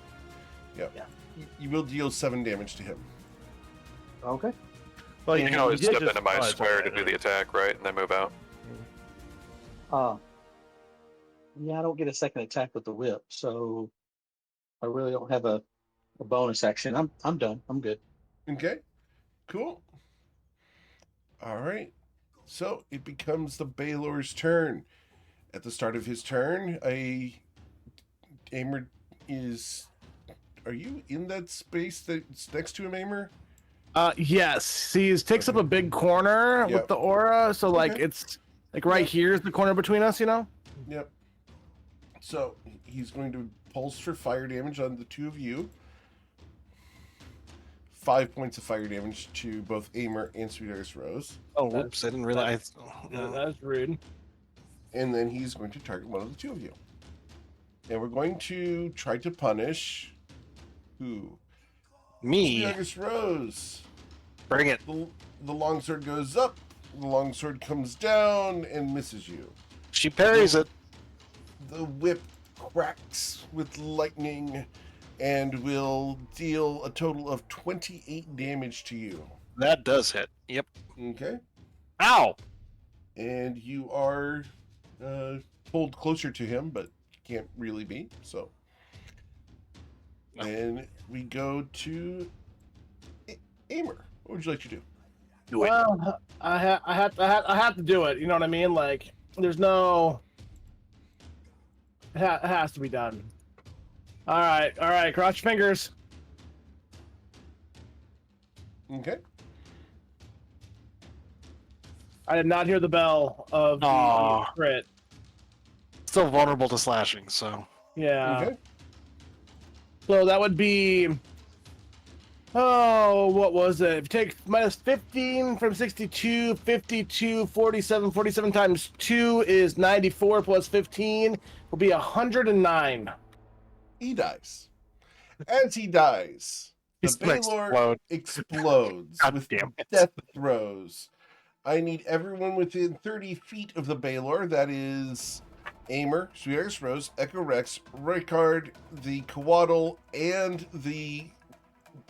You will deal 7 damage to him. Okay. Well, You can always did step just- into my oh, it's square to alright. do the attack, right, and then move out. Yeah, I don't get a second attack with the whip, so I really don't have a bonus action. I'm done. I'm good. Okay, cool. All right. So it becomes the Baylor's turn. At the start of his turn, Aimer is. Are you in that space that's next to him, Aimer? Yes. He takes up a big corner Yep. with the aura, so like Okay. it's like right here is the corner between us, you know? Yep. So he's going to pulse for fire damage on the two of you. 5 points of fire damage to both Aimer and Sweet Iris Rose. Oh, whoops! I didn't realize. That's rude. And then he's going to target one of the two of you. And we're going to try to punish who? Me. Sweet Iris Rose. Bring it. The longsword goes up, the longsword comes down and misses you. She parries it. The whip cracks with lightning and will deal a total of 28 damage to you. That does hit. Yep. Okay? Ow! And you are pulled closer to him, but can't really be, so. No. And we go to Aimer. What would you like to do? Do it. Well, I have to do it. You know what I mean? Like, there's no. It has to be done. All right. Cross your fingers. Okay. I did not hear the bell of the Aw. crit. Still vulnerable to slashing, so. Yeah. Okay. So that would be. Oh, what was it? If you take minus 15 from 62, 52, 47. 47 times 2 is 94 plus 15 will be 109. He dies. As he dies, the He's gonna Baylor explode. explodes God with damn it. death throws. I need everyone within 30 feet of the Baylor. That is Aimer, Sweeters Rose, Echo Rex, Ricard, the Coatl, and the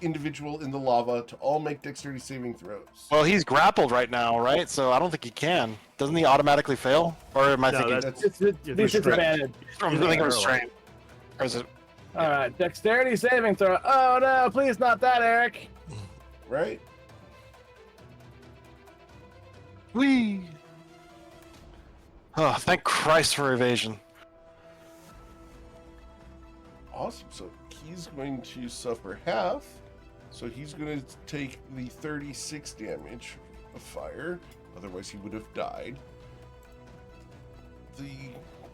individual in the lava to all make dexterity saving throws. Well, he's grappled right now, right? So I don't think he can. Doesn't he automatically fail? Or am I No, thinking that's It's You're disadvantage. from he's thinking paralyzed. restraint? Or is it? All right, dexterity saving throw. Oh no, please not that, Eric. Right? Whee! Oh, thank Christ for evasion. Awesome. So he's going to suffer half. So he's going to take the 36 damage of fire. Otherwise, he would have died. The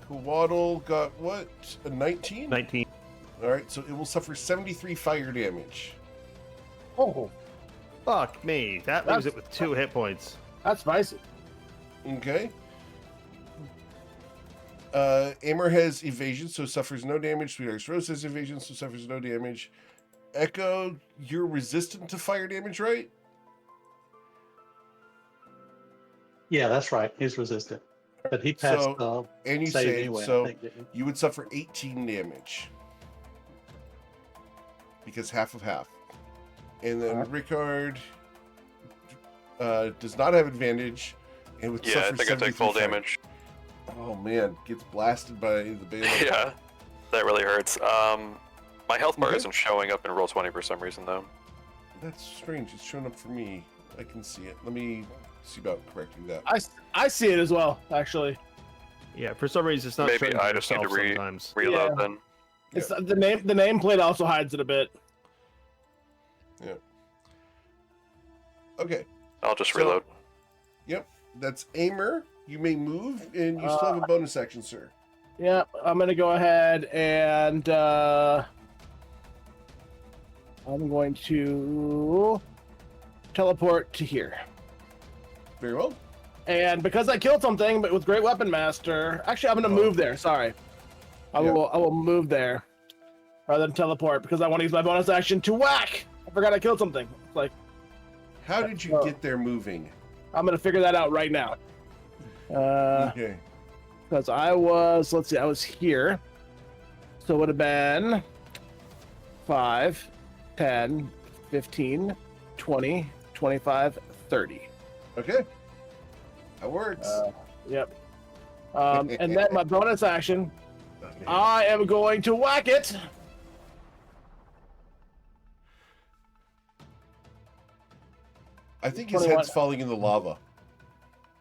Coatl got what? A 19? 19. All right. So it will suffer 73 fire damage. Oh, Fuck me. That leaves it with 2 hit points. that's spicy. Okay. Aimer has evasion, so suffers no damage. Sweetheart Rose has evasion, so suffers no damage. Echo, you're resistant to fire damage, right? Yeah, that's right. He's resistant, but he passed. So, and you save saved, anyway. I so think, didn't he? you would suffer 18 damage. Because half of half. And then Alright. Ricard does not have advantage. And would Yeah, I suffer think I take 73 full fire. damage. Oh man, gets blasted by the Baylor. Yeah, that really hurts. My health bar Okay. isn't showing up in roll 20 for some reason though. That's strange. It's showing up for me. I can see it. Let me see about correcting that. I see it as well, actually. Yeah, for some reason it's not Maybe showing I by just need to itself sometimes. Reload Yeah. then. It's the nameplate also hides it a bit. Okay. I'll just So- reload. Yep. That's Aimer. You may move, and you still have a bonus action, sir. Yeah, I'm gonna go ahead and I'm going to teleport to here. Very well. And because I killed something, but with Great Weapon Master, actually I'm gonna move there. Sorry, I Yeah. will move there rather than teleport because I want to use my bonus action to whack. I forgot I killed something. It's like How did you get there moving? I'm gonna figure that out right now. Okay. Because I was, let's see, I was here. So it would have been 5, 10, 15, 20, 25, 30. Okay. That works. Yep. And then my bonus action, Okay. I am going to whack it. I think his 21. head's falling in the lava.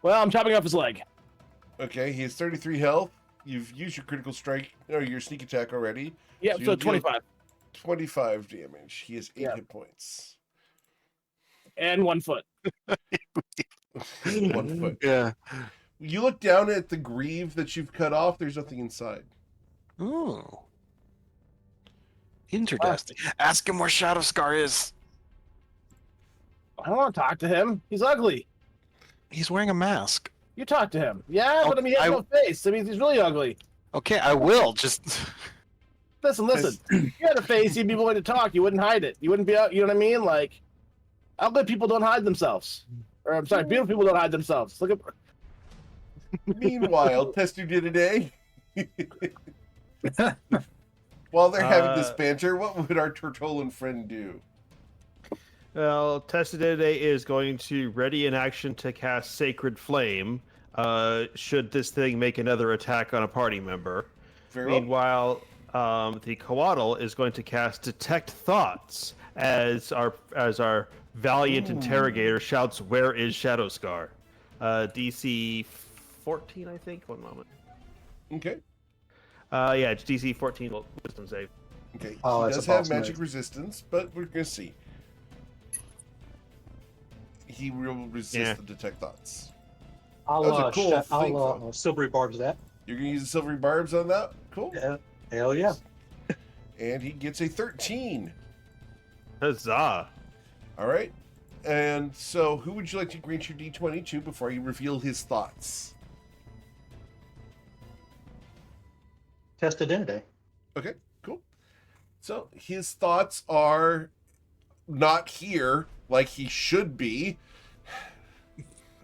Well, I'm chopping off his leg. Okay, he has 33 health. You've used your critical strike or your sneak attack already. Yep, So so you'll deal- 25. 25 damage. He has 8 Yeah. hit points. And 1 foot. 1 foot. Yeah. You look down at the greave that you've cut off. There's nothing inside. Oh. Interesting. Ask him where Shadow Scar is. I don't want to talk to him. He's ugly. He's wearing a mask. You talk to him. Yeah, Oh, but I mean, he has no face. I mean, he's really ugly. Okay, I will. Just Listen. You had a face, you'd be willing to talk. You wouldn't hide it. You wouldn't be out. You know what I mean? Like, ugly people don't hide themselves. Or I'm sorry, beautiful people don't hide themselves. Look at. Meanwhile, Tester did a day. While they're having this banter, what would our Tortolan friend do? Well, Testadede is going to ready in action to cast Sacred Flame, should this thing make another attack on a party member. Very well. Meanwhile, the Coatl is going to cast Detect Thoughts as our valiant interrogator shouts, "Where is Shadow Scar?" DC 14, I think. One moment. Okay. Yeah, it's DC 14 wisdom save. Okay. Oh, he that's does a have boss magic move. resistance, but we're gonna see. He will resist Yeah. the detect thoughts. I'll That was a cool thing, though. silvery barbs that. You're gonna use the silvery barbs on that? Cool. Yeah. Hell yeah. And he gets a 13. Huzzah! All right. And so, who would you like to grant your D20 to before you reveal his thoughts? Test identity. Okay, cool. So his thoughts are not here like he should be.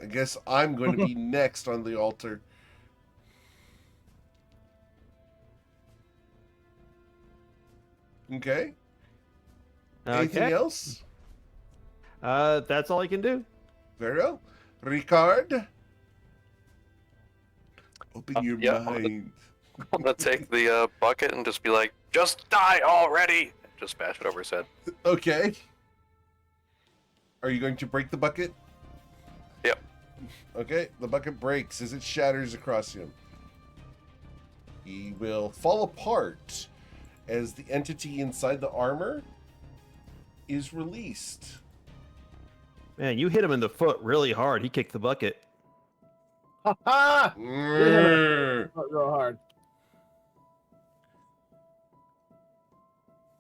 I guess I'm going to be next on the altar. Okay. Anything Okay. else? That's all I can do. Very well. Ricard? Open your yeah, mind. I'm gonna take the bucket and just be like, "Just die already!" Just smash it over his head. Okay. Are you going to break the bucket? Yep. Okay, the bucket breaks as it shatters across him. He will fall apart as the entity inside the armor is released. Man, you hit him in the foot really hard. He kicked the bucket. Ha ha! Grrr. Not real hard.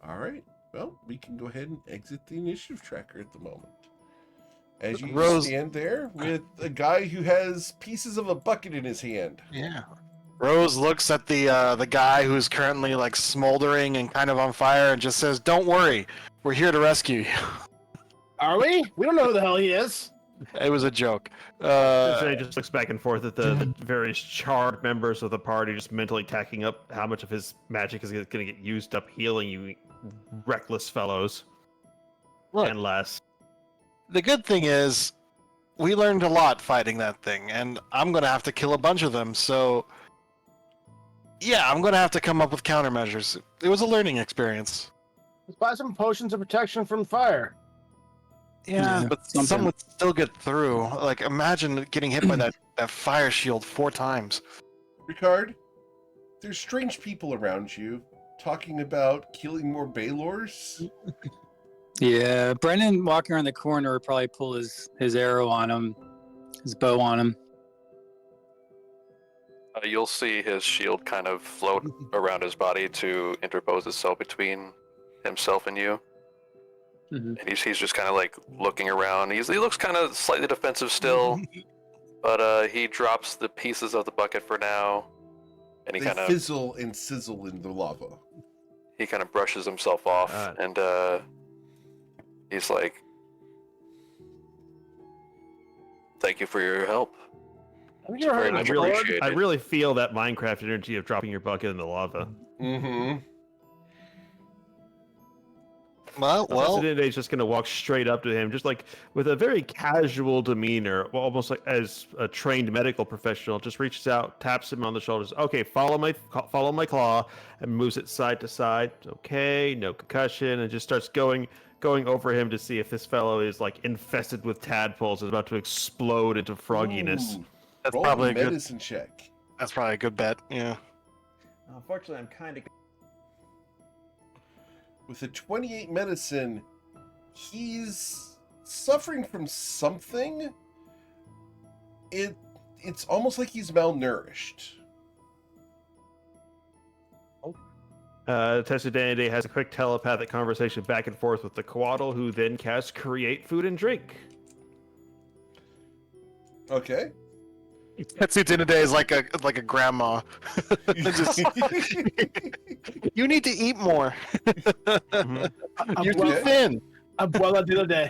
All right. Well, we can go ahead and exit the initiative tracker at the moment. As you Rose- stand there with a guy who has pieces of a bucket in his hand. Yeah. Rose looks at the guy who's currently like smoldering and kind of on fire and just says, "Don't worry, we're here to rescue you." Are we? We don't know who the hell he is. It was a joke. So he just looks back and forth at the various charred members of the party, just mentally tacking up how much of his magic is going to get used up healing you reckless fellows. Look. And less. The good thing is, we learned a lot fighting that thing, and I'm gonna have to kill a bunch of them. So, yeah, I'm gonna have to come up with countermeasures. It was a learning experience. Let's buy some potions of protection from fire. Yeah, Yeah, but something. some would still get through. Like, imagine getting hit by that fire shield 4 times. Ricard, there's strange people around you talking about killing more Baylors. Yeah, Brendan walking around the corner would probably pull his arrow on him, his bow on him. You'll see his shield kind of float around his body to interpose itself between himself and you. Mhm. And he's just kind of like looking around. He looks kind of slightly defensive still, but he drops the pieces of the bucket for now, and he They kind of fizzle and sizzle in the lava. brushes himself off, Uh. and he's like, "Thank you for your help." I think you're Very hurting much the Lord. appreciated. I really feel that Minecraft energy of dropping your bucket in the lava. Mm-hmm. Well, Is just going to walk straight up to him, just like with a very casual demeanor, well, almost like as a trained medical professional. Just reaches out, taps him on the shoulders. Okay, follow my claw, and moves it side to side. Okay, no concussion, and just starts going over him to see if this fellow is like infested with tadpoles and about to explode into frogginess. Ooh, that's roll probably a a good. medicine check. That's probably a good bet. Yeah. Unfortunately, I'm kind of. With a 28 medicine, he's suffering from something. It's almost like he's malnourished. Tessadane has a quick telepathic conversation back and forth with the Coatl, who then casts Create Food and Drink. Okay. Tetsu Dinade is like a grandma. Just, you need to eat more. You're too Okay. thin. Abuela de la day.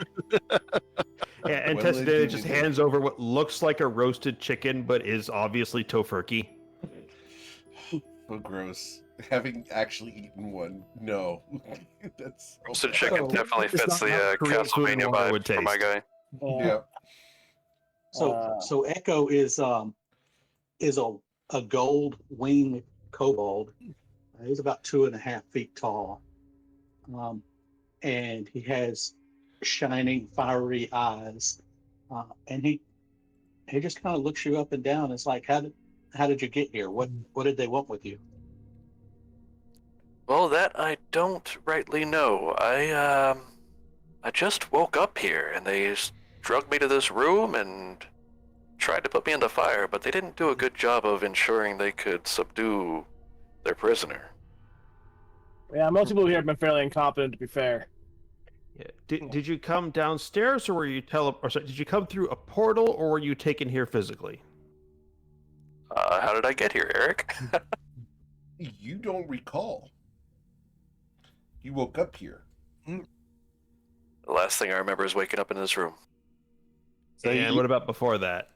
Yeah, and Well, Tessadane indeed. just hands over what looks like a roasted chicken, but is obviously tofurkey. So gross. Having actually eaten one, no. That's Roasted chicken Oh, definitely it's fits not the how Korean food and Castlevania water vibe would for my taste. guy. yeah. So Echo is a gold winged kobold. He's about 2.5 feet tall, and he has shining, fiery eyes, and he just kind of looks you up and down. It's like, how did you get here? What did they want with you? Well, that I don't rightly know. I just woke up here, and they drugged me to this room and tried to put me in the fire, but they didn't do a good job of ensuring they could subdue their prisoner. Yeah, most people here have been fairly incompetent, to be fair. Yeah. Did you come downstairs, or were you did you come through a portal, or were you taken here physically? How did I get here, Eric? You don't recall. You woke up here. The last thing I remember is waking up in this room. And what about before that?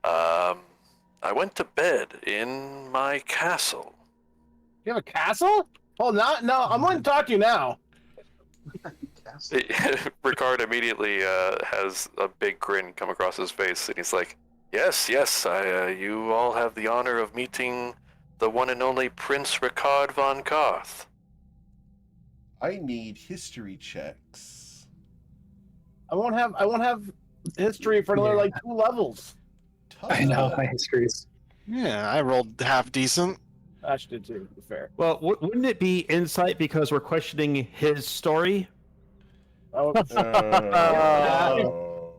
I went to bed in my castle. You have a castle? Oh, no, I'm going to talk to you now. Ricard immediately has a big grin come across his face, and he's like, yes, you all have the honor of meeting the one and only Prince Ricard von Koth. I need history checks. I won't have history for another like 2 levels. Tough I know one. my histories. Yeah, I rolled half decent. I should do too. To be fair. Well, wouldn't it be insight because we're questioning his story? Oh, Oh.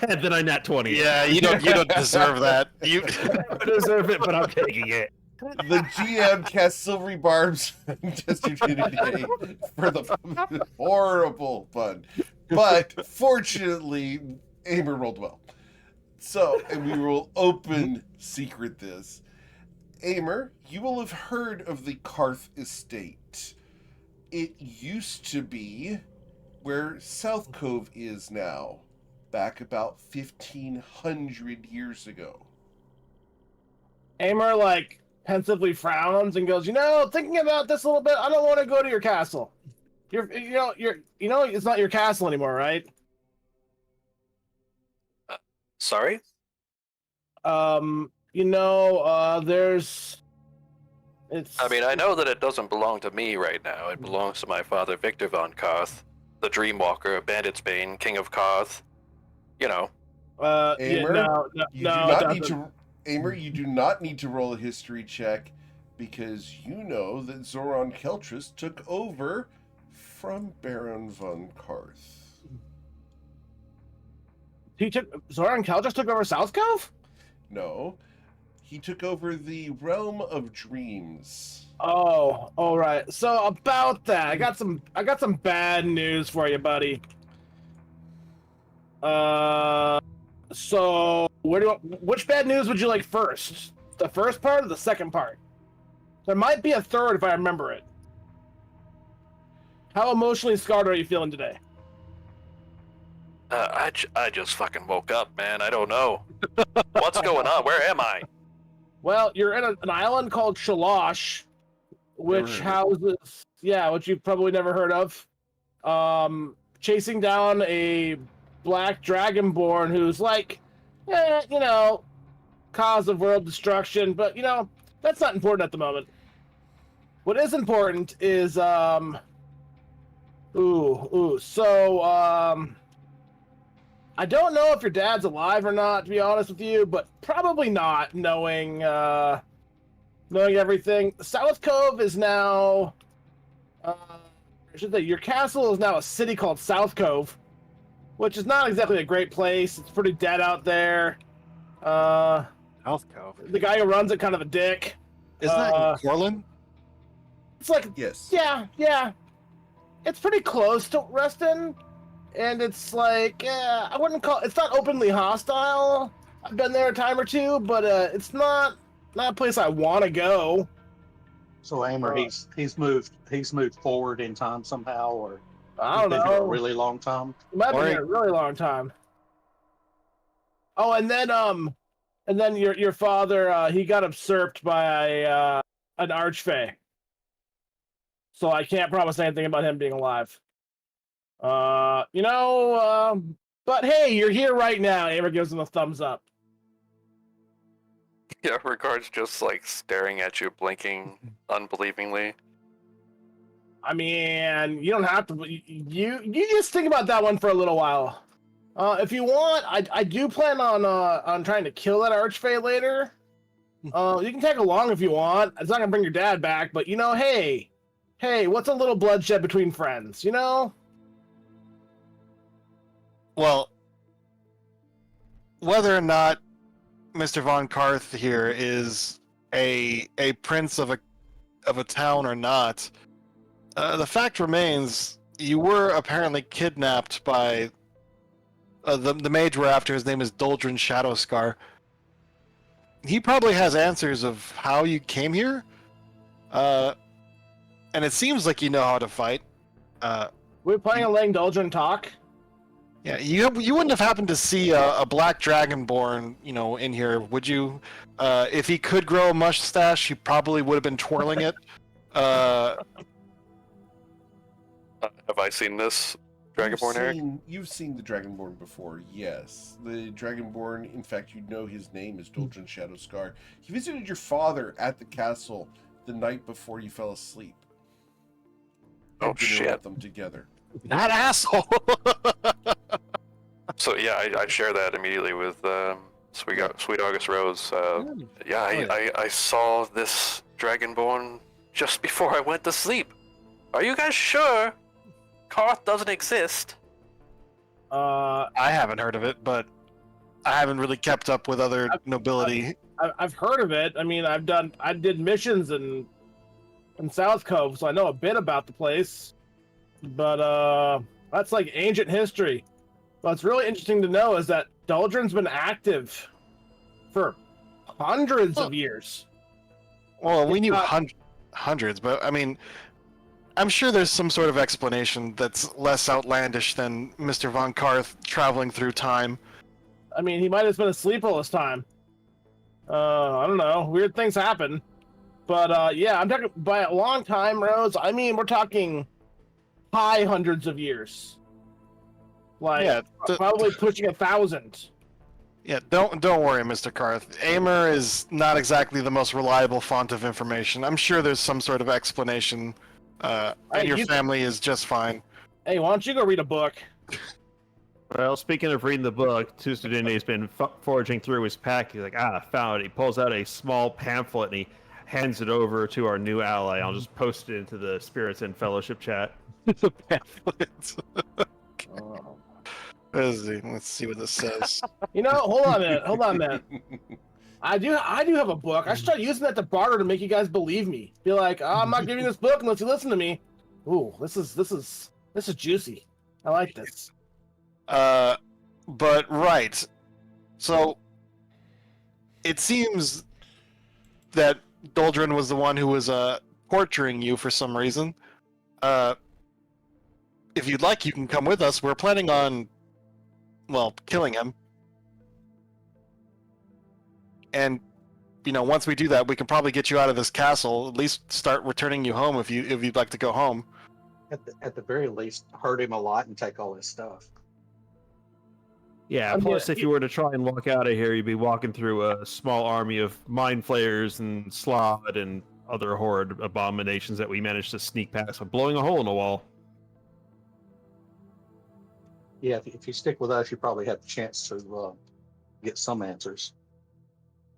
And then I nat 20. Yeah, you don't deserve that. You I deserve it, but I'm taking it. The GM cast silvery barbs yesterday for the horrible fun. But fortunately, Amer rolled well. So, and we will open secret this. Amer, you will have heard of the Karth estate. It used to be where South Cove is now, back about 1,500 years ago. Amer like pensively frowns and goes, thinking about this a little bit, I don't want to go to your castle. It's not your castle anymore, right? Sorry? It's. I mean, I know that it doesn't belong to me right now. It belongs to my father, Victor von Koth, the Dreamwalker, Bandit's Bane, King of Koth. You know. Amer, no, Amer, you do not need to roll a history check because you know that Zoran Keltris took over from Baron von Karth. Zoran Keltris took over South Cove? No, he took over the realm of dreams. Oh, all right. So about that, I got some bad news for you, buddy. So which bad news would you like first? The first part or the second part? There might be a third if I remember it. How emotionally scarred are you feeling today? I just fucking woke up, man. I don't know. What's going on? Where am I? Well, you're in an island called Shalosh, which houses, which you've probably never heard of. Chasing down a black dragonborn who's like, cause of world destruction, but that's not important at the moment. What is important is I don't know if your dad's alive or not, to be honest with you, but probably not, knowing everything. South Cove is now your castle is now a city called South Cove, which is not exactly a great place. It's pretty dead out there. South Cove. The guy who runs it kind of a dick. Isn't that in Corlin? It's like, Yes. yeah. It's pretty close to Reston, and it's like, I wouldn't call it's not openly hostile. I've been there a time or two, but it's not a place I want to go. So Amer, he's moved forward in time somehow, or I don't he's been here know. a really long time. It might be a really long time. Oh, and then your father, he got usurped by an archfey. So I can't promise anything about him being alive. But hey, you're here right now. Amer gives him a thumbs up. Yeah, Ricard's just like staring at you, blinking unbelievingly. I mean, you don't have to. You just think about that one for a little while. If you want, I do plan on trying to kill that archfey later. You can tag along if you want. It's not gonna bring your dad back, but hey, what's a little bloodshed between friends? Well, whether or not Mr. von Karth here is a prince of a town or not, the fact remains you were apparently kidnapped by the mage we're after. His name is Doldrin Shadowscar. He probably has answers of how you came here. and it seems like you know how to fight. We're playing a letting Doldrin talk. Yeah, you wouldn't have happened to see a black dragonborn, in here, would you? If he could grow a mustache, he probably would have been twirling it. Have I seen this Dragonborn, Eric? You've seen the Dragonborn before, yes. The Dragonborn, in fact, you know his name is Doldrin Shadowscar. He visited your father at the castle the night before you fell asleep. Oh, Had dinner shit. with them together. That asshole! So yeah, I share that immediately with Sweet August Rose. I saw this Dragonborn just before I went to sleep. Are you guys sure Karth doesn't exist? I haven't heard of it, but I haven't really kept up with other nobility. I've heard of it. I mean, I did missions in South Cove, so I know a bit about the place. But that's like ancient history. What's really interesting to know is that Doldrin's been active for hundreds of years. Well, we knew hundreds, but I mean, I'm sure there's some sort of explanation that's less outlandish than Mr. Von Karth traveling through time. I mean, he might have been asleep all this time. I don't know. Weird things happen. But yeah, I'm talking by a long time, Rose. I mean, we're talking high hundreds of years. Like, Yeah, probably pushing 1,000. Yeah, don't worry, Mr. Karth. Aimer is not exactly the most reliable font of information. I'm sure there's some sort of explanation, and your family is just fine. Hey, why don't you go read a book? Well, speaking of reading the book, Tusudini's been foraging through his pack. He's like, found it. He pulls out a small pamphlet and he hands it over to our new ally. I'll just post it into the Spirits and Fellowship chat. The pamphlet. Let's see what this says. You know, hold on a minute. I do have a book. I should start using that to barter to make you guys believe me. Be like, I'm not giving you this book unless you listen to me. Ooh, this is juicy. I like this. But right. So it seems that Doldrin was the one who was torturing you for some reason. If you'd like, you can come with us. We're planning on, killing him. And, once we do that, we can probably get you out of this castle. At least start returning you home if you'd like to go home. At the very least, hurt him a lot and take all his stuff. Yeah, plus if you were to try and walk out of here, you'd be walking through a small army of mind flayers and slod and other horrid abominations that we managed to sneak past by blowing a hole in the wall. Yeah, if you stick with us, you probably have the chance to get some answers.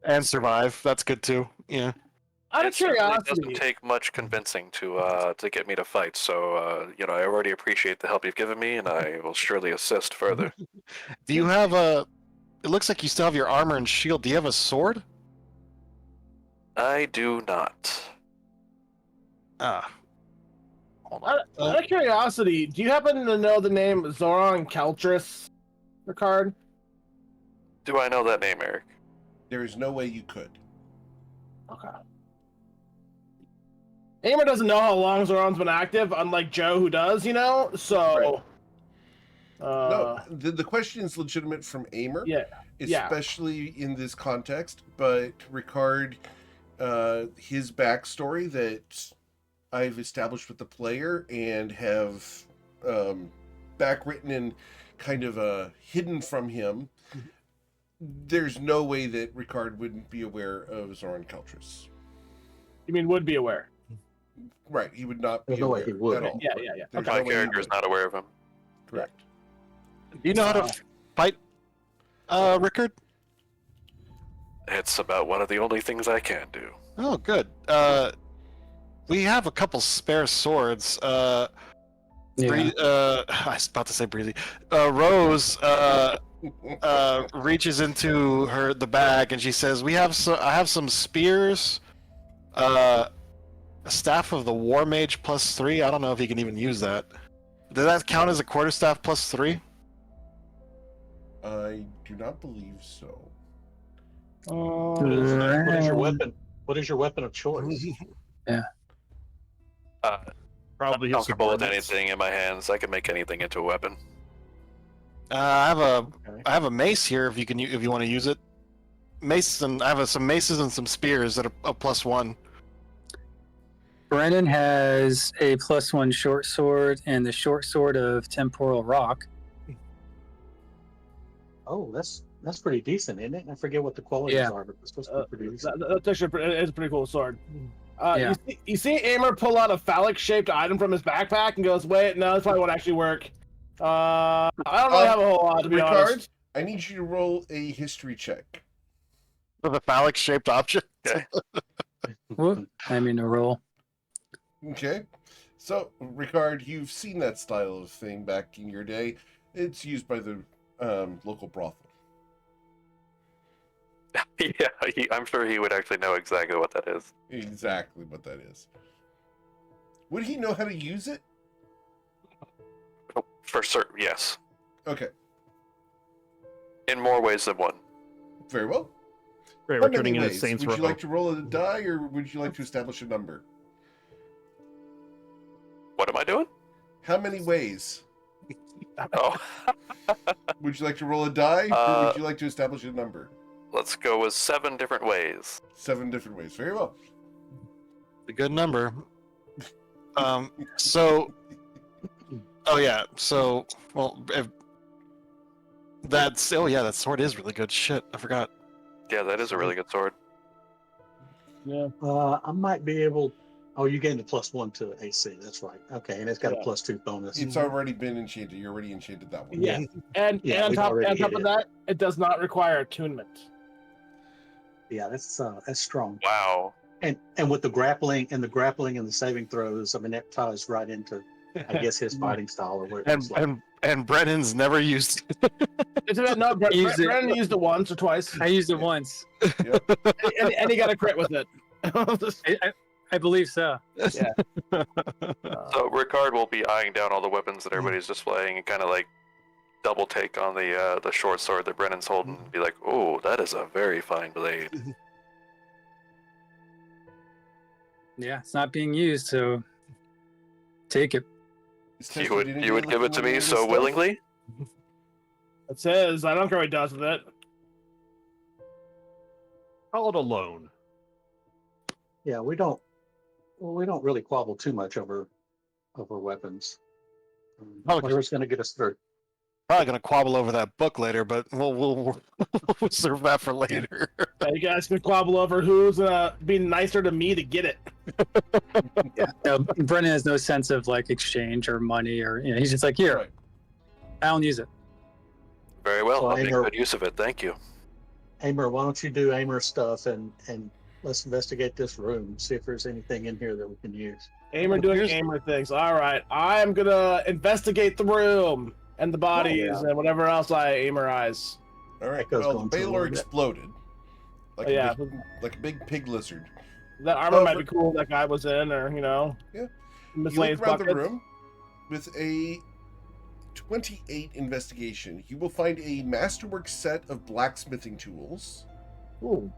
And survive. That's good too. Yeah. Out of It certainly curiosity, doesn't take much convincing to get me to fight. So I already appreciate the help you've given me, and I will surely assist further. Do you have a? It looks like you still have your armor and shield. Do you have a sword? I do not. Hold on. out of curiosity, do you happen to know the name Zoran Keltris, Ricard? Do I know that name, Eric? There is no way you could. Okay. Aimer doesn't know how long Zoran's been active, unlike Joe, who does, So, No, the question is legitimate from Aimer, yeah, especially in this context. But Ricard, his backstory that I've established with the player and have backwritten and kind of hidden from him. There's no way that Ricard wouldn't be aware of Zoran Keltris. You mean would be aware? Right, he would not be There's no way aware he would. at all. Yeah. There's My no way he character is would. not aware of him. Correct. Do you know how to fight, Rickard? It's about one of the only things I can do. Oh, good. We have a couple spare swords. I was about to say Breezy. Rose reaches into the bag and she says, I have some spears, a staff of the War Mage +3. I don't know if you can even use that. Does that count as a quarterstaff +3? I do not believe so. What is your weapon? What is your weapon of choice? Probably I'm his comfortable with subordinates. anything in my hands. I can make anything into a weapon. I Okay. have a mace here if you want to use it. Mace and I have some maces and some spears that are a +1. Brennan has a +1 short sword and the short sword of temporal rock. Oh, that's pretty decent, isn't it? I forget what the qualities Yeah. are, but it's supposed to be pretty decent. That's actually it's a pretty cool sword. Yeah. You see Aimer pull out a phallic-shaped item from his backpack and goes, "Wait, no, this probably won't actually work." I don't really have a whole lot, to be Ricard, honest. I need you to roll a history check. With a phallic-shaped object. Okay. Whoop. I mean to roll. Okay. So, Ricard, you've seen that style of thing back in your day. It's used by the local brothel. Yeah, I'm sure he would actually know exactly what that is. Exactly what that is. Would he know how to use it? Oh, for certain, yes. Okay. In more ways than one. Very well. Great, How we're turning many into ways? Saints Would Row. you like to roll a die, or would you like to establish a number? What am I doing? How many ways? Oh, Would you like to roll a die, or Uh, would you like to establish a number? let's go with 7 different ways. 7 different ways. Very well. A good number. So. Oh yeah. So well, that sword is really good. Shit, I forgot. Yeah, that is a really good sword. Yeah. I might be able. Oh, you gained a +1 to AC. That's right. Okay, and it's got Yeah. a +2 bonus. It's already been enchanted. You already enchanted that one. Yeah. And Yeah, on we've top already on top hit of it. that, it does not require attunement. Yeah, that's strong. Wow. And with the grappling and the saving throws, I mean that ties right into, I guess, his fighting style or what it looks like. And Brennan's never used. No, Use it. Brandon used it once or twice, I used it once. and he got a crit with it. I believe so. So Ricard will be eyeing down all the weapons that everybody's displaying and kind of like double take on the short sword that Brennan's holding and be like, "Oh, that is a very fine blade." Yeah, it's not being used, so take it. You would give it to me so willingly? It says, I don't care what he does with it. Call it a loan. Yeah, we don't really quabble too much over weapons. Whatever's going to get us through. Probably gonna quabble over that book later, but we'll reserve that for later. Yeah, you guys can quabble over who's being nicer to me to get it. Yeah. No, Brennan has no sense of like exchange or money or he's just like, here, Right. I don't use it. Very well. So I'll make Aimer- good use of it. Thank you. Aimer, why don't you do Aimer stuff and let's investigate this room, see if there's anything in here that we can use. Aimer doing Aimer things. All right, I'm gonna investigate the room and the bodies yeah. and whatever else I Aimerize. All right. Echo's Well, going the to a Baylor little bit. exploded. Like, Yeah. like a big pig lizard. That armor Oh, might be cool. That guy was in, or Yeah. You miscellaneous look around the buckets. room with a 28 investigation. You will find a masterwork set of blacksmithing tools. Ooh.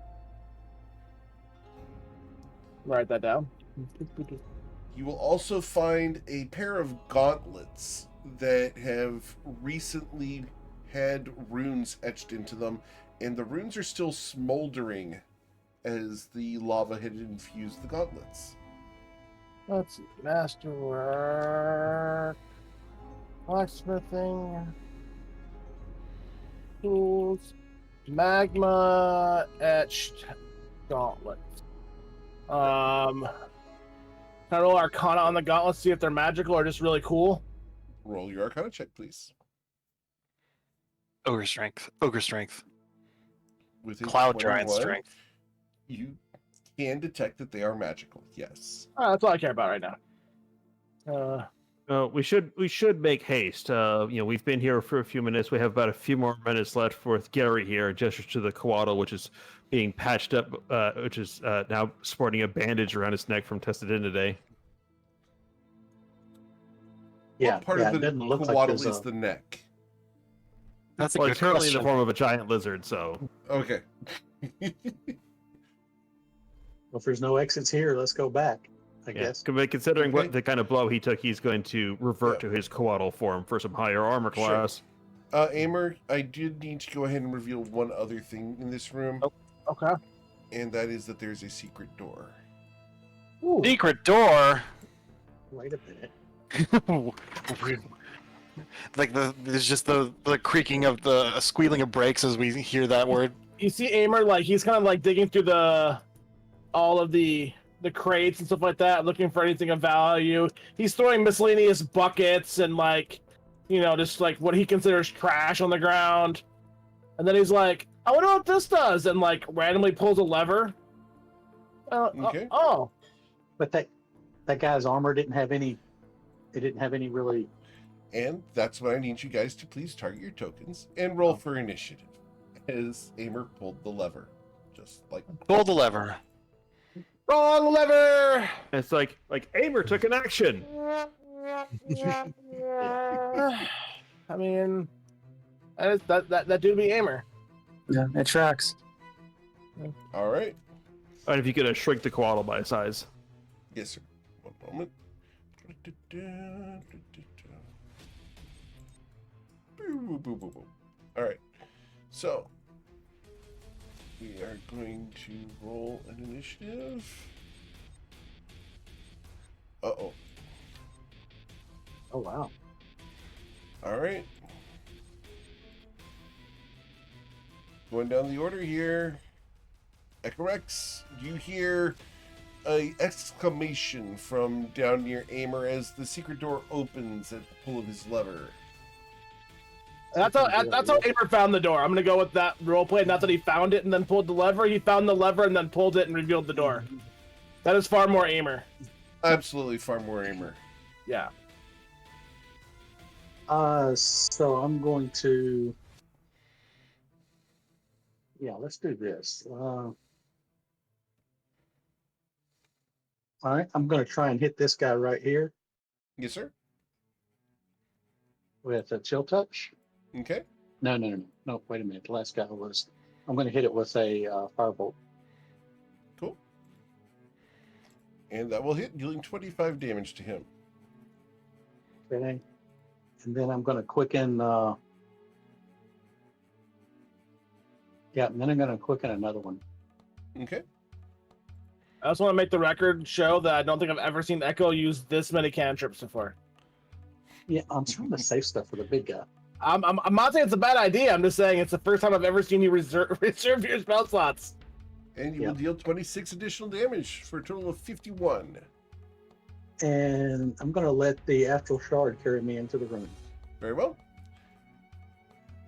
Write that down. You will also find a pair of gauntlets that have recently had runes etched into them, and the runes are still smoldering as the lava had infused the gauntlets. Let's see. Masterwork. Blacksmithing. Tools. Magma etched gauntlets. Can I roll Arcana on the gauntlets, see if they're magical or just really cool? Roll your Arcana check, please. Ogre strength. With a Cloud giant 21, strength. You can detect that they are magical. Yes. That's all I care about right now. We should make haste. We've been here for a few minutes. We have about a few more minutes left with Gary here. Gestures to the Coatl, which is being patched up, which is now sporting a bandage around its neck from tested in today. Yeah, What part yeah, of it the doesn't look like Coatl there's is a- the neck? That's a Well, good it's currently in the question. form of a giant lizard, so Okay. Well, if there's no exits here, let's go back. I Yeah, guess. but considering Okay. what the kind of blow he took, he's going to revert to his coatl form for some higher armor Sure. class. Amer, I did need to go ahead and reveal one other thing in this room, Okay. and that is that there's a secret door. Ooh. Secret door. Wait a minute. Like there's just the creaking of the squealing of brakes as we hear that word. You see Amer, like, he's kind of like digging through all of the crates and stuff like that, looking for anything of value. He's throwing miscellaneous buckets and, like, you know, just like what he considers trash on the ground. And then he's like, I wonder what this does, and like randomly pulls a lever. Okay. Oh. But that guy's armor didn't have any. It didn't have any really. And that's when I need you guys to please target your tokens and roll for initiative. As Amer pulled the lever. Just like Pull the lever. Wrong lever! It's like Amer took an action. I mean, that dude be Amer. Yeah, it tracks. all right. And if you could shrink the coatl by size. Yes, sir. One moment. All right. So we are going to roll an initiative. Uh-oh. Oh wow. All right. Going down the order here. Echorex, you hear a exclamation from down near Amer as the secret door opens at the pull of his lever. That's how Amer found the door. I'm gonna go with that roleplay. Not that he found it and then pulled the lever. He found the lever and then pulled it and revealed the door. That is far more Amer. Absolutely far more Amer. Yeah. So I'm going to. Yeah, let's do this. All right, I'm going to try and hit this guy right here Yes, sir. with a chill touch. Okay. No. Wait a minute. The last guy was. I'm going to hit it with a firebolt. Cool. And that will hit, dealing 25 damage to him. Okay. And then I'm going to quicken. Yeah, and then I'm going to quicken another one. Okay. I just want to make the record show that I don't think I've ever seen Echo use this many cantrips before. Yeah, I'm trying to save stuff for the big guy. I'm not saying it's a bad idea. I'm just saying it's the first time I've ever seen you reserve your spell slots. And you will deal 26 additional damage for a total of 51. And I'm going to let the astral shard carry me into the room. Very well.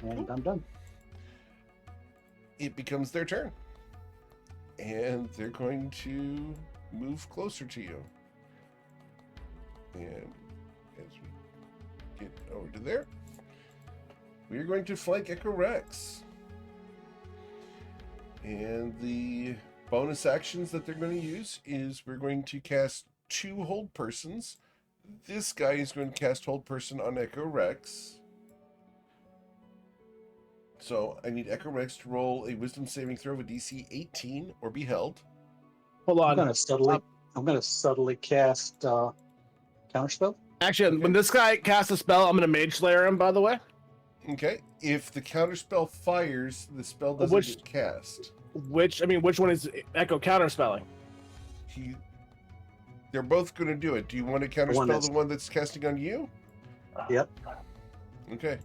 And I'm done. It becomes their turn. And they're going to move closer to you. And as we get over to there, we are going to flank Echo Rex. And the bonus actions that they're going to use is we're going to cast 2 hold persons. This guy is going to cast hold person on Echo Rex. So I need Echo Rex to roll a wisdom saving throw of a DC 18 or be held. Hold I'm on. going to subtly cast counterspell. Actually, Okay. when this guy casts a spell, I'm gonna Mage Slayer him, by the way. Okay. If the counterspell fires, the spell doesn't Which- get cast. Which one is Echo counterspelling? They're both going to do it. Do you want to one counterspell that's- the one that's casting on you? Yep. Okay.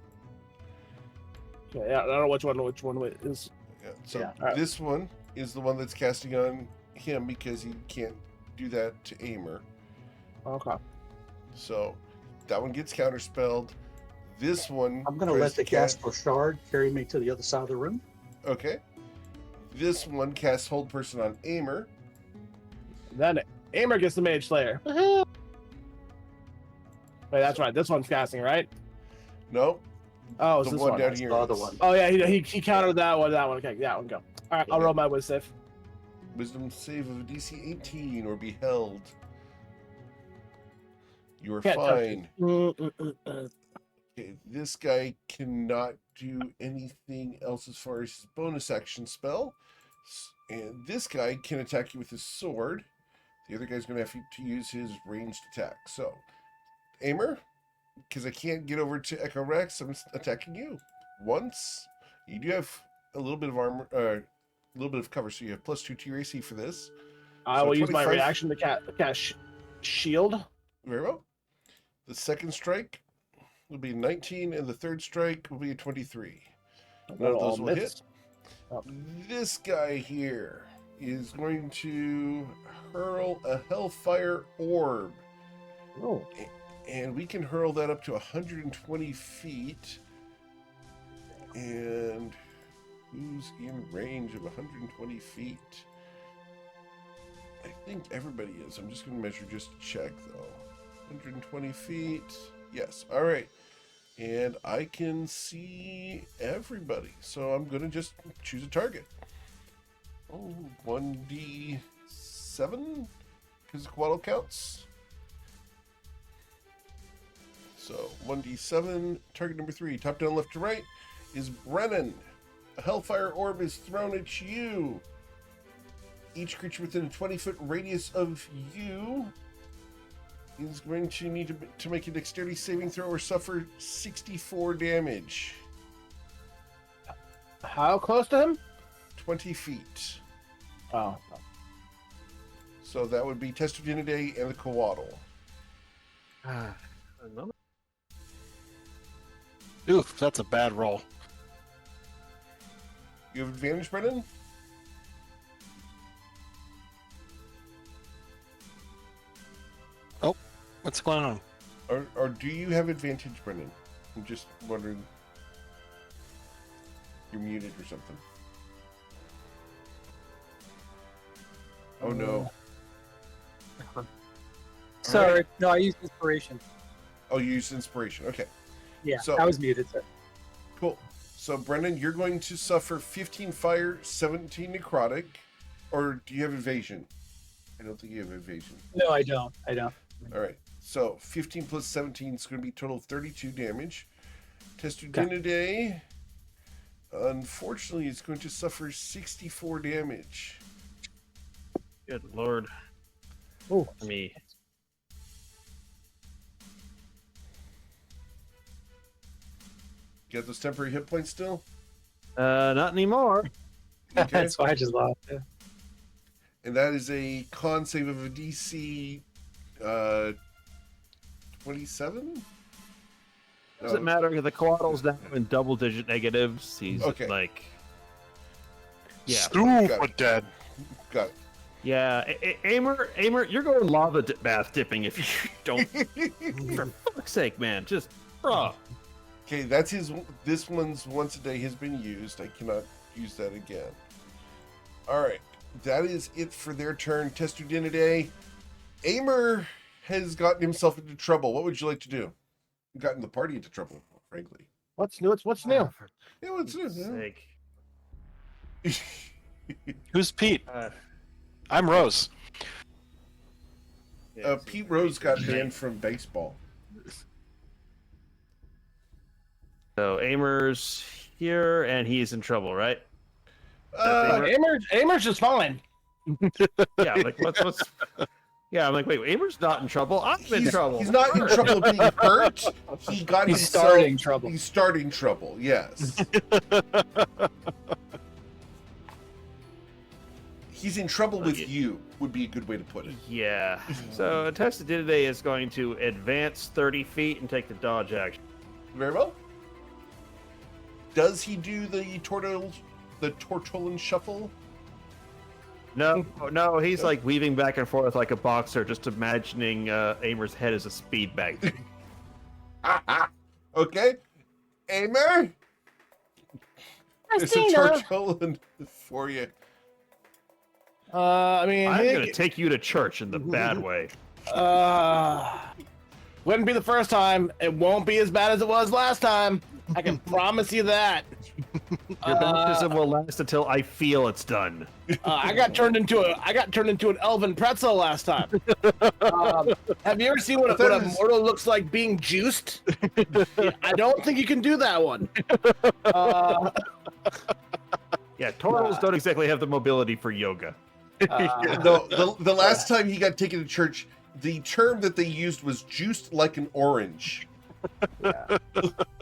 Okay, yeah, I don't know which one it is. Yeah. So Yeah, alright. this one is the one that's casting on him because he can't do that to Amer. Okay. So that one gets counterspelled. This one. I'm going to tries let the astral shard carry me to the other side of the room. Okay. This one casts hold person on Amer. Then Amer gets the Mage Slayer. Wait, that's right. This one's casting, right? No, Oh, it's the this one one. down That's here. the other is one. Oh yeah, he countered that one. That one. Okay, that one go. All right, I'll Okay. roll my wisdom. Wisdom save of a DC 18 or be held. You are Can't touch fine. Okay, this guy cannot do anything else as far as his bonus action spell. And this guy can attack you with his sword. The other guy's going to have to use his ranged attack. So, Aimer, because I can't get over to Echo Rex, I'm attacking you. Once. You do have a little bit of armor, a little bit of cover, so you have +2 to your AC for this. I So will use my 25. reaction to cast shield. Very well. The second strike will be 19, and the third strike will be a 23. None of those will hit. Oh. This guy here is going to hurl a Hellfire Orb. Oh. And we can hurl that up to 120 feet. And who's in range of 120 feet? I think everybody is. I'm just going to measure just to check, though. 120 feet. Yes. All right. And I can see everybody. So I'm going to just choose a target. Oh, 1d7? Because Quaddle counts. So 1d7, target number 3, top down, left to right, is Brennan. A Hellfire Orb is thrown at you. Each creature within a 20-foot radius of you is going to need to make a dexterity saving throw or suffer 64 damage. How close to him? 20 feet. Oh. So that would be Testudinidae and the Coatl. Another. Oof, that's a bad roll. You have advantage, Brennan? What's going on? Or do you have advantage, Brennan? I'm just wondering. You're muted or something. Oh no. Sorry, no, I used inspiration. Oh, you used inspiration. Okay. Yeah, So- I was muted, sir. Cool. So, Brennan, you're going to suffer 15 fire, 17 necrotic. Or do you have evasion? I don't think you have evasion. No, I don't. All right. So, 15 plus 17 is going to be total 32 damage. Testudinidae, unfortunately, is going to suffer 64 damage. Good lord. Oh. Me. You got those temporary hit points still? Not anymore. Okay. That's why I just lost. Yeah. And that is a con save of a DC 27? Doesn't matter. The Coatl's now in double-digit negatives. He's Okay. like, yeah, Super dead. Got it. yeah. Aimer, you're going lava bath dipping if you don't. For fuck's sake, man, just bruh. Okay, that's his. This one's once a day has been used. I cannot use that again. All right, that is it for their turn. Testudinidae. Aimer has gotten himself into trouble. What would you like to do? Gotten the party into trouble, frankly. What's new? What's new? Yeah, what's For this? sake. Who's Pete? I'm Rose. Pete Rose got banned from baseball. So Aimer's here, and he's in trouble, right? Aimer's just fine. Yeah, like what's? Yeah, I'm like, wait, Aimer's not in trouble. I'm in trouble. He's not in trouble of being hurt. He got He's himself- starting trouble. He's starting trouble. Yes. He's in trouble with you. Would be a good way to put it. Yeah. So Testudinidae is going to advance 30 feet and take the dodge action. Very well. Does he do the Tortolan shuffle? No, he's like weaving back and forth like a boxer, just imagining Aimer's head as a speed bag. Okay. Aimer? There's a Tortolan for you. I mean, I'm gonna take you to church in the bad way. Wouldn't be the first time. It won't be as bad as it was last time. I can promise you that. Your baptism will last until I feel it's done. I got turned into an elven pretzel last time. Have you ever seen what a mortal looks like being juiced? I don't think you can do that one. Yeah, turtles don't exactly have the mobility for yoga. No, the last time he got taken to church, the term that they used was juiced like an orange.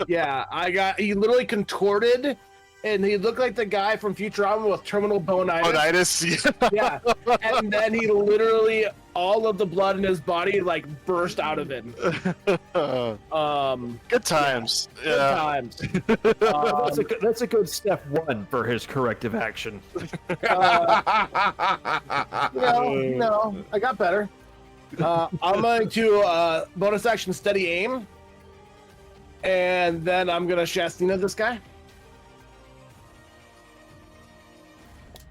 Yeah, he literally contorted, and he looked like the guy from Futurama with terminal bonitis. Bonitis. Yeah, and then he literally, all of the blood in his body like burst out of him. Good times. Good Yeah. times. That's a good step one for his corrective action. I got better. I'm going to bonus action steady aim, and then I'm gonna Shastina this guy.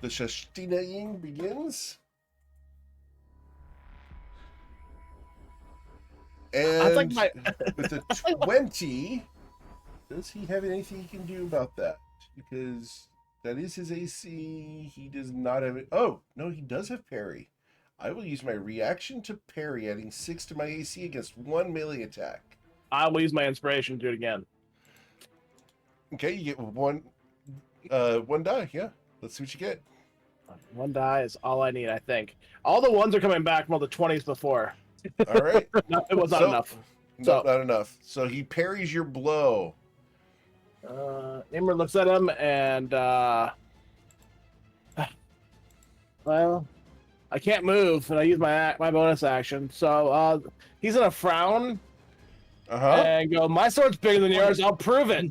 The Shastinaing begins. That's like And my with a 20, does he have anything he can do about that? Because that is his AC. He does not have it. Oh, no, he does have parry. I will use my reaction to parry, adding 6 to my AC against 1 melee attack. I will use my inspiration to do it again. Okay, you get one die, yeah. Let's see what you get. One die is all I need, I think. All the ones are coming back from all the 20s before. All right. No, it was not enough. No, not enough. So he parries your blow. Imra looks at him and well, I can't move, and I use my bonus action. So he's gonna frown and go, "My sword's bigger than yours. I'll prove it."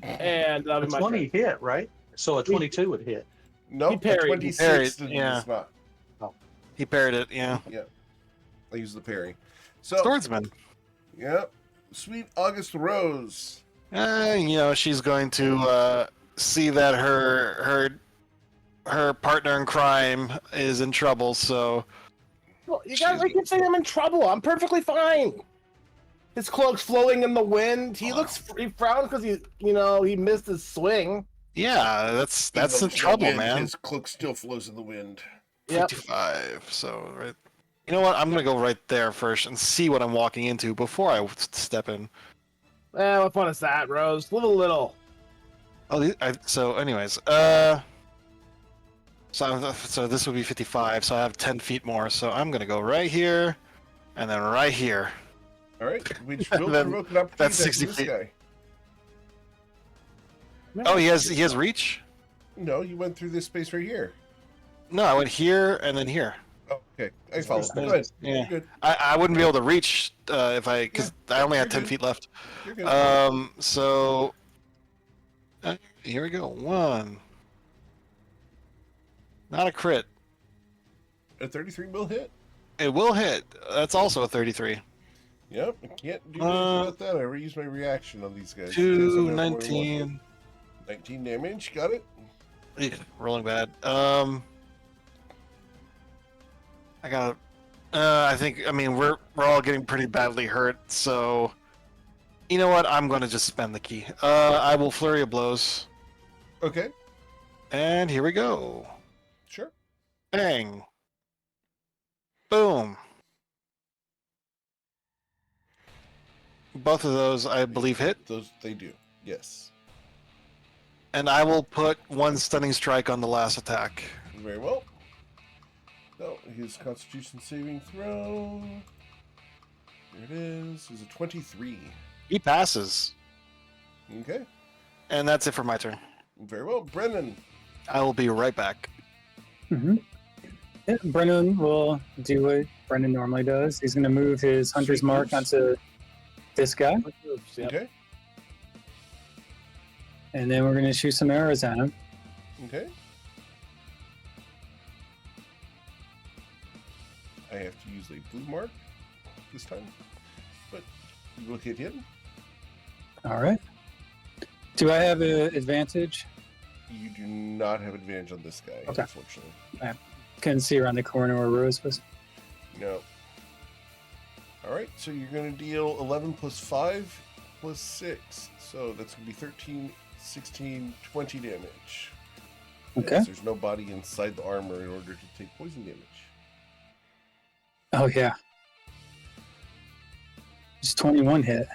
And that'll be A my 20 turn. hit, right? So a 22 would hit. No, He parried. 26 He parried, does not. He parried it. Yeah. I use the parry. So, Swordsman. yeah. Sweet August Rose. She's going to see that her partner in crime is in trouble. So Well, you guys keep saying I'm in trouble. I'm perfectly fine. His cloak's flowing in the wind. He frowned because he missed his swing. yeah, that's Even the though trouble, wind, man. His cloak still flows in the wind. Yep. 55. So right. You know what? I'm gonna go right there first and see what I'm walking into before I step in. What fun is that, Rose? Live a little. Oh, so anyways, so this would be 55. So I have 10 feet more. So I'm gonna go right here, and then right here. All right, which will Then provoke an opportunity that's attack 60 from this feet. guy. Oh, he has reach. No, you went through this space right here. No, I went here and then here. Oh, okay, I follow. Go ahead. Yeah. You're good. I wouldn't be able to reach because I only had you're 10 good. feet left. You're good. So here we go. 1. Not a crit. A 33 will hit. It will hit. That's also a 33. Yep, I can't do anything about that. I reuse my reaction on these guys. 2, These guys have 19. 19 damage. Got it. Rolling bad. I got. We're all getting pretty badly hurt. So, you know what? I'm gonna just spend the key. I will flurry of blows, Okay, and here we go. sure. Bang. Boom. Both of those, I believe, hit, Those they do. Yes. and I will put 1 stunning strike on the last attack. Very well. So his Constitution saving throw. There it is. Is a 23. He passes, Okay. and that's it for my turn. Very well, Brennan. I will be right back. Mm-hmm. Yeah, Brennan will do what Brennan normally does. He's going to move his hunter's Sweet mark moves. onto this guy, Yep. Okay. and then we're going to shoot some arrows at him. Okay. I have to use a blue mark this time, but we will hit him. All right. Do I have an advantage? You do not have advantage on this guy, Okay. unfortunately. Couldn't see around the corner where Rose was. No. All right, so you're going to deal 11 plus 5 plus 6. So that's going to be 13, 16, 20 damage. Okay. Yes, there's no body inside the armor in order to take poison damage. Oh, yeah. Just 21 hit.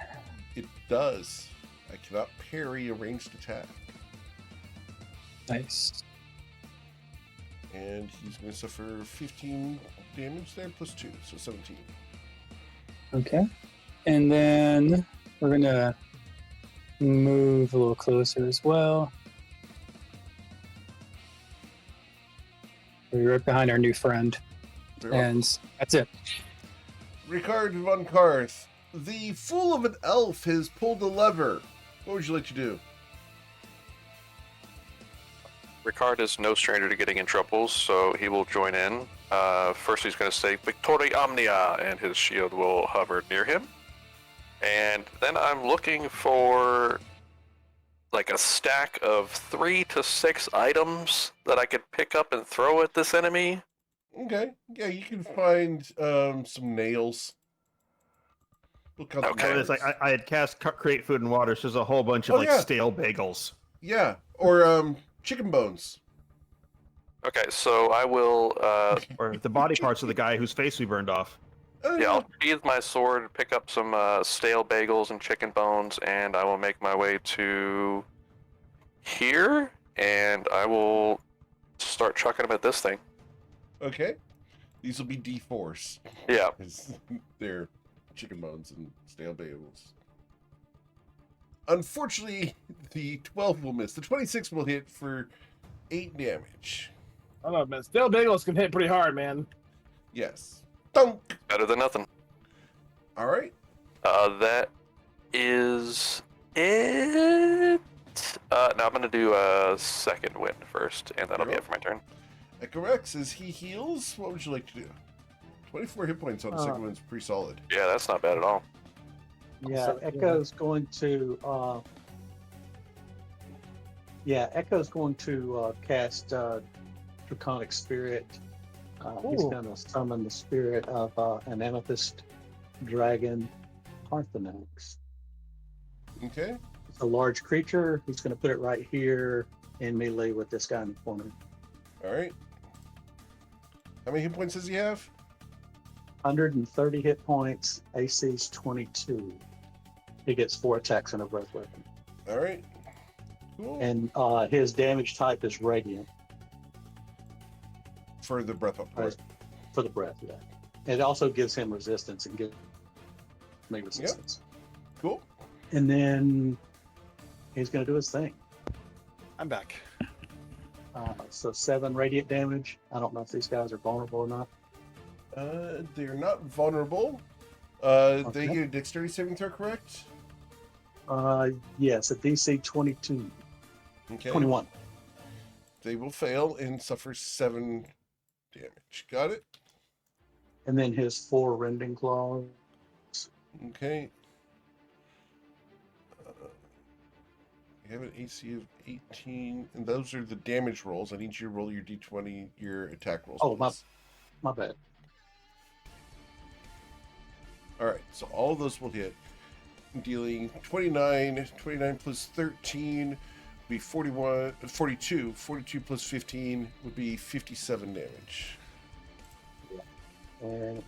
It does. I cannot parry a ranged attack. Nice. And he's going to suffer 15 damage there, plus 2, so 17. Okay. And then we're going to move a little closer as well. We're right behind our new friend. Very well. And that's it. Ricard von Karth, the fool of an elf has pulled a lever. What would you like to do? Ricard is no stranger to getting in trouble, so he will join in. First, he's going to say Victoria Omnia, and his shield will hover near him. And then I'm looking for like a stack of 3 to 6 items that I could pick up and throw at this enemy. Okay. Yeah, you can find some nails. We'll count the Okay. It's nails. like I had cast create food and water, so there's a whole bunch of Oh, like yeah. stale bagels. Yeah, or chicken bones. Okay, so I will, Or the body parts of the guy whose face we burned off. yeah, I'll sheathe my sword, pick up some stale bagels and chicken bones, and I will make my way to here, and I will start chucking them at this thing. Okay. These will be D4s. Yeah. They're chicken bones and stale bagels. Unfortunately, the 12 will miss. The 26 will hit for 8 damage. I don't know, man. Stale bagels can hit pretty hard, man. Yes. Dunk! Better than nothing. All right. That is it. Now I'm gonna do a second wind first, and that'll be it for my turn. Echorex, as he heals, what would you like to do? 24 hit points on the second one's pretty solid. Yeah, that's not bad at all. Yeah, So- Echo's going to. Echo's going to cast Draconic Spirit. He's Ooh. going to summon the spirit of an amethyst dragon, Parthenax. Okay. It's a large creature. He's going to put it right here in melee with this guy in the corner. All right. How many hit points does he have? 130 hit points. AC's 22. He gets 4 attacks and a breath weapon. All right. Cool. And his damage type is radiant For the breath up. Right. for the breath. Yeah. It also gives him resistance and gives me resistance. Cool. And then he's going to do his thing. I'm back. So 7 radiant damage. I don't know if these guys are vulnerable or not. They're not vulnerable. They Okay. get a dexterity saving throw, correct? Yes, a DC 22, Okay. 21. They will fail and suffer 7 damage. Got it? And then his 4 rending claws. Okay. You have an AC of 18, and those are the damage rolls. I need you to roll your d20, your attack rolls. Oh, please. My bad. All right, so all of those will hit. Dealing 29 plus 13 would be 42 plus 15 would be 57 damage. And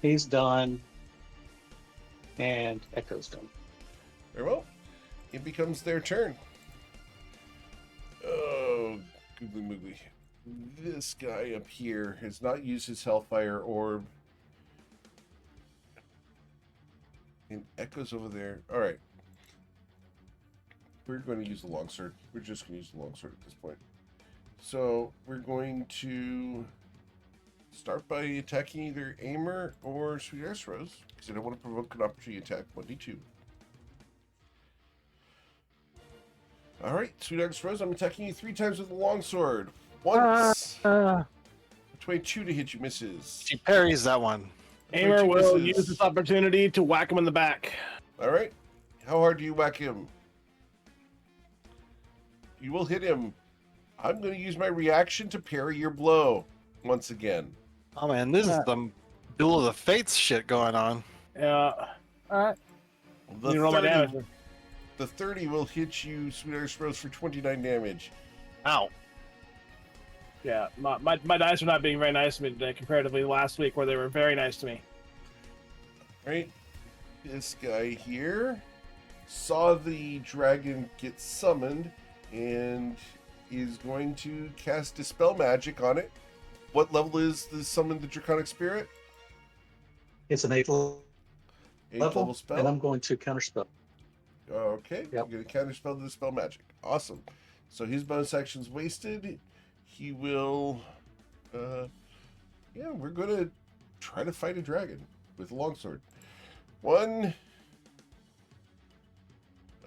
he's done. And Echo's done. Very well. It becomes their turn. Oh, googly moogly. This guy up here has not used his Hellfire Orb. And Echo's over there. All right. We're going to use the longsword. We're just going to use the longsword at this point. So we're going to start by attacking either Aimer or Sweet Ice Rose, because I don't want to provoke an opportunity attack. 1d2. All right, Sweet Ice Rose, I'm attacking you 3 times with the longsword. Once. 22 to hit you, misses. She parries that one. Aimer 22 will misses. use this opportunity to whack him in the back. All right. How hard do you whack him? You will hit him. I'm going to use my reaction to parry your blow once again. Oh man, this is the Duel of the Fates shit going on. Yeah. All right. The You roll my 30, damage. the 30 will hit you, Sweet Ice Rose, for 29 damage. Ow. Yeah, my dice are not being very nice to me today, comparatively to last week, where they were very nice to me. All right. This guy here saw the dragon get summoned, and is going to cast Dispel Magic on it. What level is the Summon the Draconic Spirit? It's an 8th level spell. and I'm going to counterspell. Okay, Yep. I'm going to counterspell the Dispel Magic. Awesome. So his bonus action's wasted. He will... yeah, we're going to try to fight a dragon with a longsword. 1...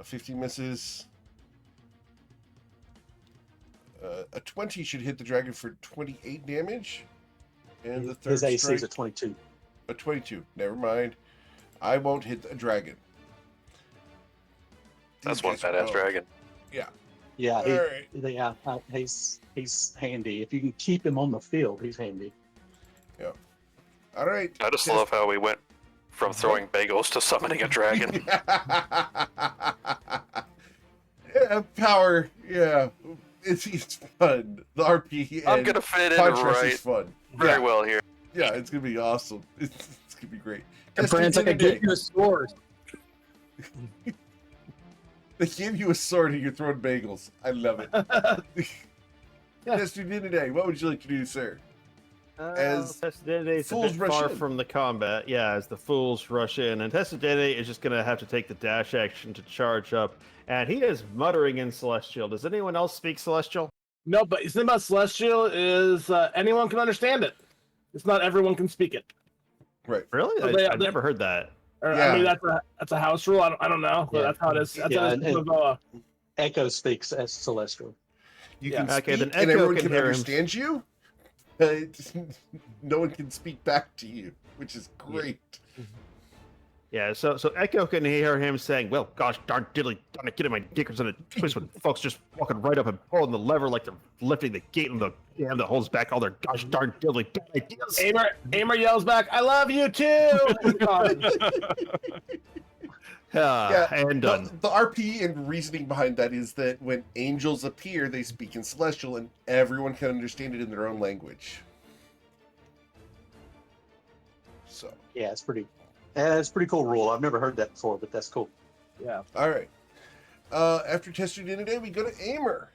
A 15 misses. A 20 should hit the dragon for 28 damage. And the third His AC strike, is a 22. a 22. Never mind. I won't hit a dragon. That's These one guys are badass both- dragon. Yeah, All right. he's handy. If you can keep him on the field, he's handy. All right. I just love how we went from throwing bagels to summoning a dragon. Yeah, power. Yeah. It's fun. The RP I'm and gonna fit in contrast right is fun. very Yeah. well here. Yeah, it's gonna be awesome. It's gonna be great. And Test Brand's it like, I in a day. gave you a sword. They give you a sword and you're throwing bagels. I love it. Yeah. Test it in a day. What would you like to do, sir? As Testadene a fools bit rush far in. from the combat. Yeah, as the fools rush in, and Testadene is just gonna have to take the dash action to charge up, and he is muttering in Celestial. Does anyone else speak Celestial? No, but the thing about Celestial is anyone can understand it. It's not everyone can speak it. Right. Really? So I've never heard that. Or, Yeah. I mean, that's a house rule. I don't know, but Yeah. that's how it is. That's Yeah, how it and- is. Echo speaks as Celestial. You Yeah. can Okay, speak then and Echo everyone can can hear him. understand you. But no one can speak back to you, which is great. Yeah, so Echo can hear him saying, "Well, gosh darn diddly, darn it, getting my dickers in a twist when folks just walking right up and pulling the lever like they're lifting the gate and the dam that holds back all their gosh darn diddly darn ideas." Aimer yells back, "I love you too!" And done. The RP and reasoning behind that is that when angels appear, they speak in Celestial, and everyone can understand it in their own language. So, Yeah, it's pretty cool rule. I've never heard that before, but that's cool. Yeah. all right. After testing in today, we go to Aimer.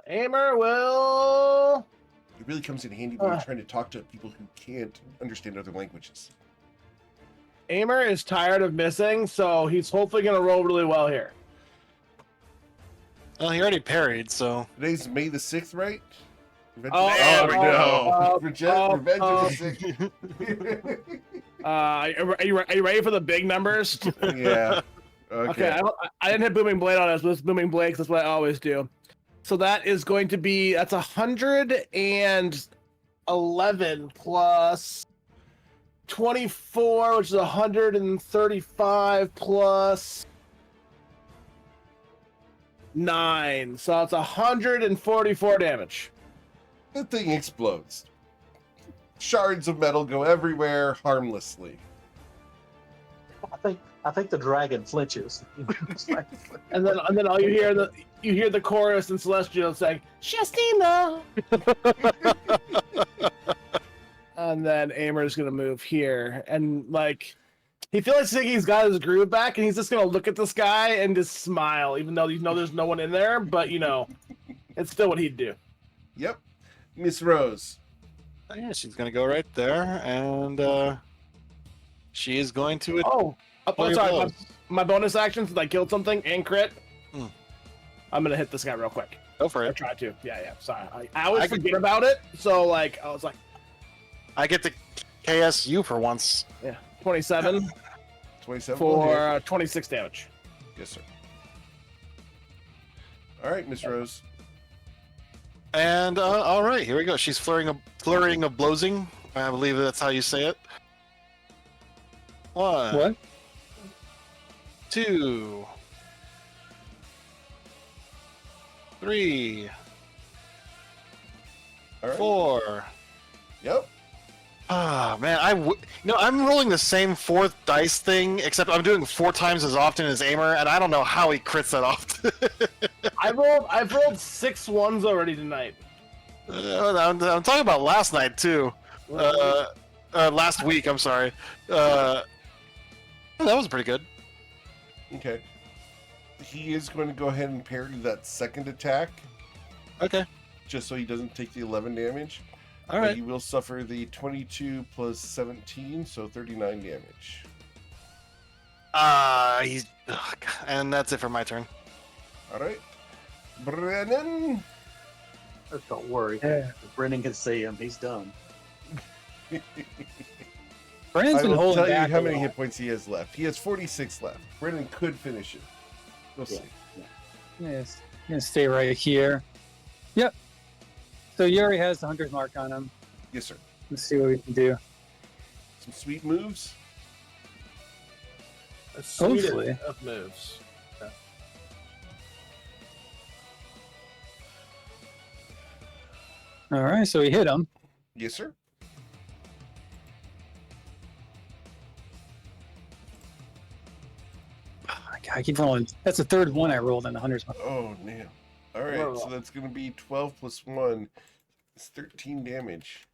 Aimer will. It really comes in handy when you're trying to talk to people who can't understand other languages. Aimer is tired of missing, so he's hopefully going to roll really well here. Well, he already parried, so Today's May the 6th, right? Revenge Oh, of the- oh, Revenge of oh. the 6th. Are you ready for the big numbers? Yeah. Okay, I didn't hit Booming Blade on us, but it's Booming Blade because that's what I always do. So that is going to be, that's 111 plus 24, which is 135 plus 9. So it's 144 damage. The thing explodes. Shards of metal go everywhere harmlessly. I think the dragon flinches. It's like, And then all you hear the chorus in Celestial saying, Shastina! And then Aimer's gonna move here. And like he feels like he's got his groove back and he's just gonna look at this guy and just smile, even though you know there's no one in there, but you know, it's still what he'd do. Yep. Miss Rose. yeah, she's gonna go right there, and she is going to. Oh, sorry, my bonus action since I killed something and crit. Hmm. I'm gonna hit this guy real quick. Go for I it. tried to. Yeah. Sorry. I always I could- forget about it. So like I was like, I get to KSU for once. 27 27 for 26 damage. Yes, sir. All right, Miss Rose. And all right, here we go. She's flurrying of blowsing. I believe that's how you say it. 1, What? 2, 3, All right. 4. Yep. Ah, man, I'm rolling the same 4th dice thing, except I'm doing 4 times as often as Aimer, and I don't know how he crits that often. I've rolled 6 ones already tonight. I'm talking about last night too. Last week, I'm sorry. That was pretty good. Okay. He is going to go ahead and parry that second attack Okay. just so he doesn't take the 11 damage. All But right. he will suffer the 22 plus 17, so 39 damage. He's. And that's it for my turn. All right. Brennan. Don't worry. Yeah. Brennan can see him. He's done. Brandon's I been will holding tell you back how a many lot. hit points he has left. He has 46 left. Brennan could finish it. We'll Yeah. see. Yes, I'm gonna stay right here. Yep. So Yuri has the 100 mark on him. Yes, sir. Let's see what we can do. Some sweet moves. A suite Hopefully. of moves. All right, so we hit him. Yes, sir. I keep rolling. That's the third one I rolled in the 100 mark. Oh, man. All right, so that's going to be 12 plus 1. It's 13 damage.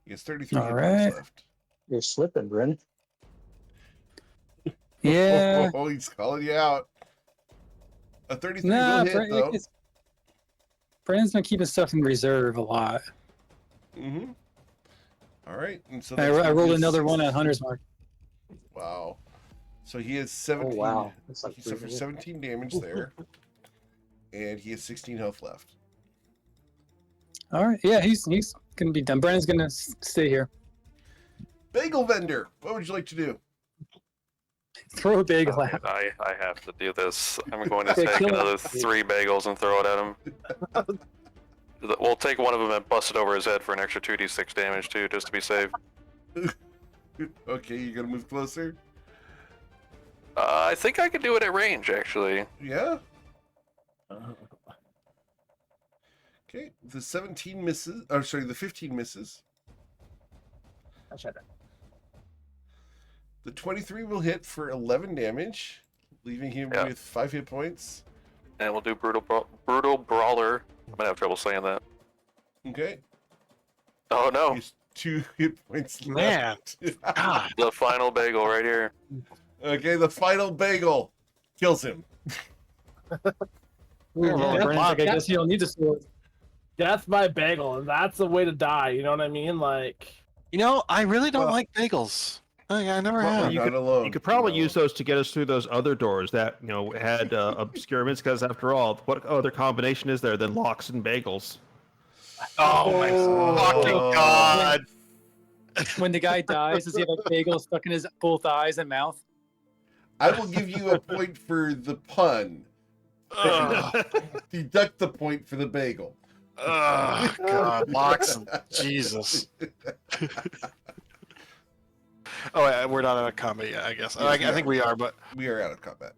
He has 33 All hit right. points left. You're slipping, Brennan. Yeah. Oh, he's calling you out. A 33 Nah, will hit, though. Brandon's been keeping stuff in reserve a lot. Mm-hmm. All right. And so I that's gonna rolled be a another one at 16. 100 mark. Wow. So he has 17. wow. That's like He three suffers hits. 17 damage there. And he has 16 health left. All right. Yeah, he's gonna be done. Brandon's gonna stay here. Bagel vendor, what would you like to do? Throw a bagel at him. I have to do this. I'm going to Okay, take kill him. another 3 bagels and throw it at him. We'll take one of them and bust it over his head for an extra 2d6 damage too, just to be safe. Okay, you're gonna move closer? I think I could do it at range, actually. Yeah? Okay, the 17 misses. Oh, sorry, the 15 misses. The 23 will hit for 11 damage, leaving him Yeah. with 5 hit points. And we'll do brutal brawler. I'm gonna have trouble saying that. Okay, Oh no, he's 2 hit points Man. left. God. the final bagel right here. Okay, the final bagel kills him. Brandon's like, I guess you don't need the sword. Death by bagel, and that's the way to die. You know what I mean? Like, You know, I really don't Well- like bagels. I never Well, have. you Not could- alone. You could probably No. use those to get us through those other doors that had obscurements. Because after all, what other combination is there than locks and bagels? Oh my Oh. fucking god! When the guy dies, does he have a bagel stuck in his both eyes and mouth? I will give you a point for the pun. Ugh. Deduct the point for the bagel. Ugh, God, locks. Jesus. Oh, yeah, we're not in a combat yet, I guess. Yes, I we think are. we are, but We are out of combat.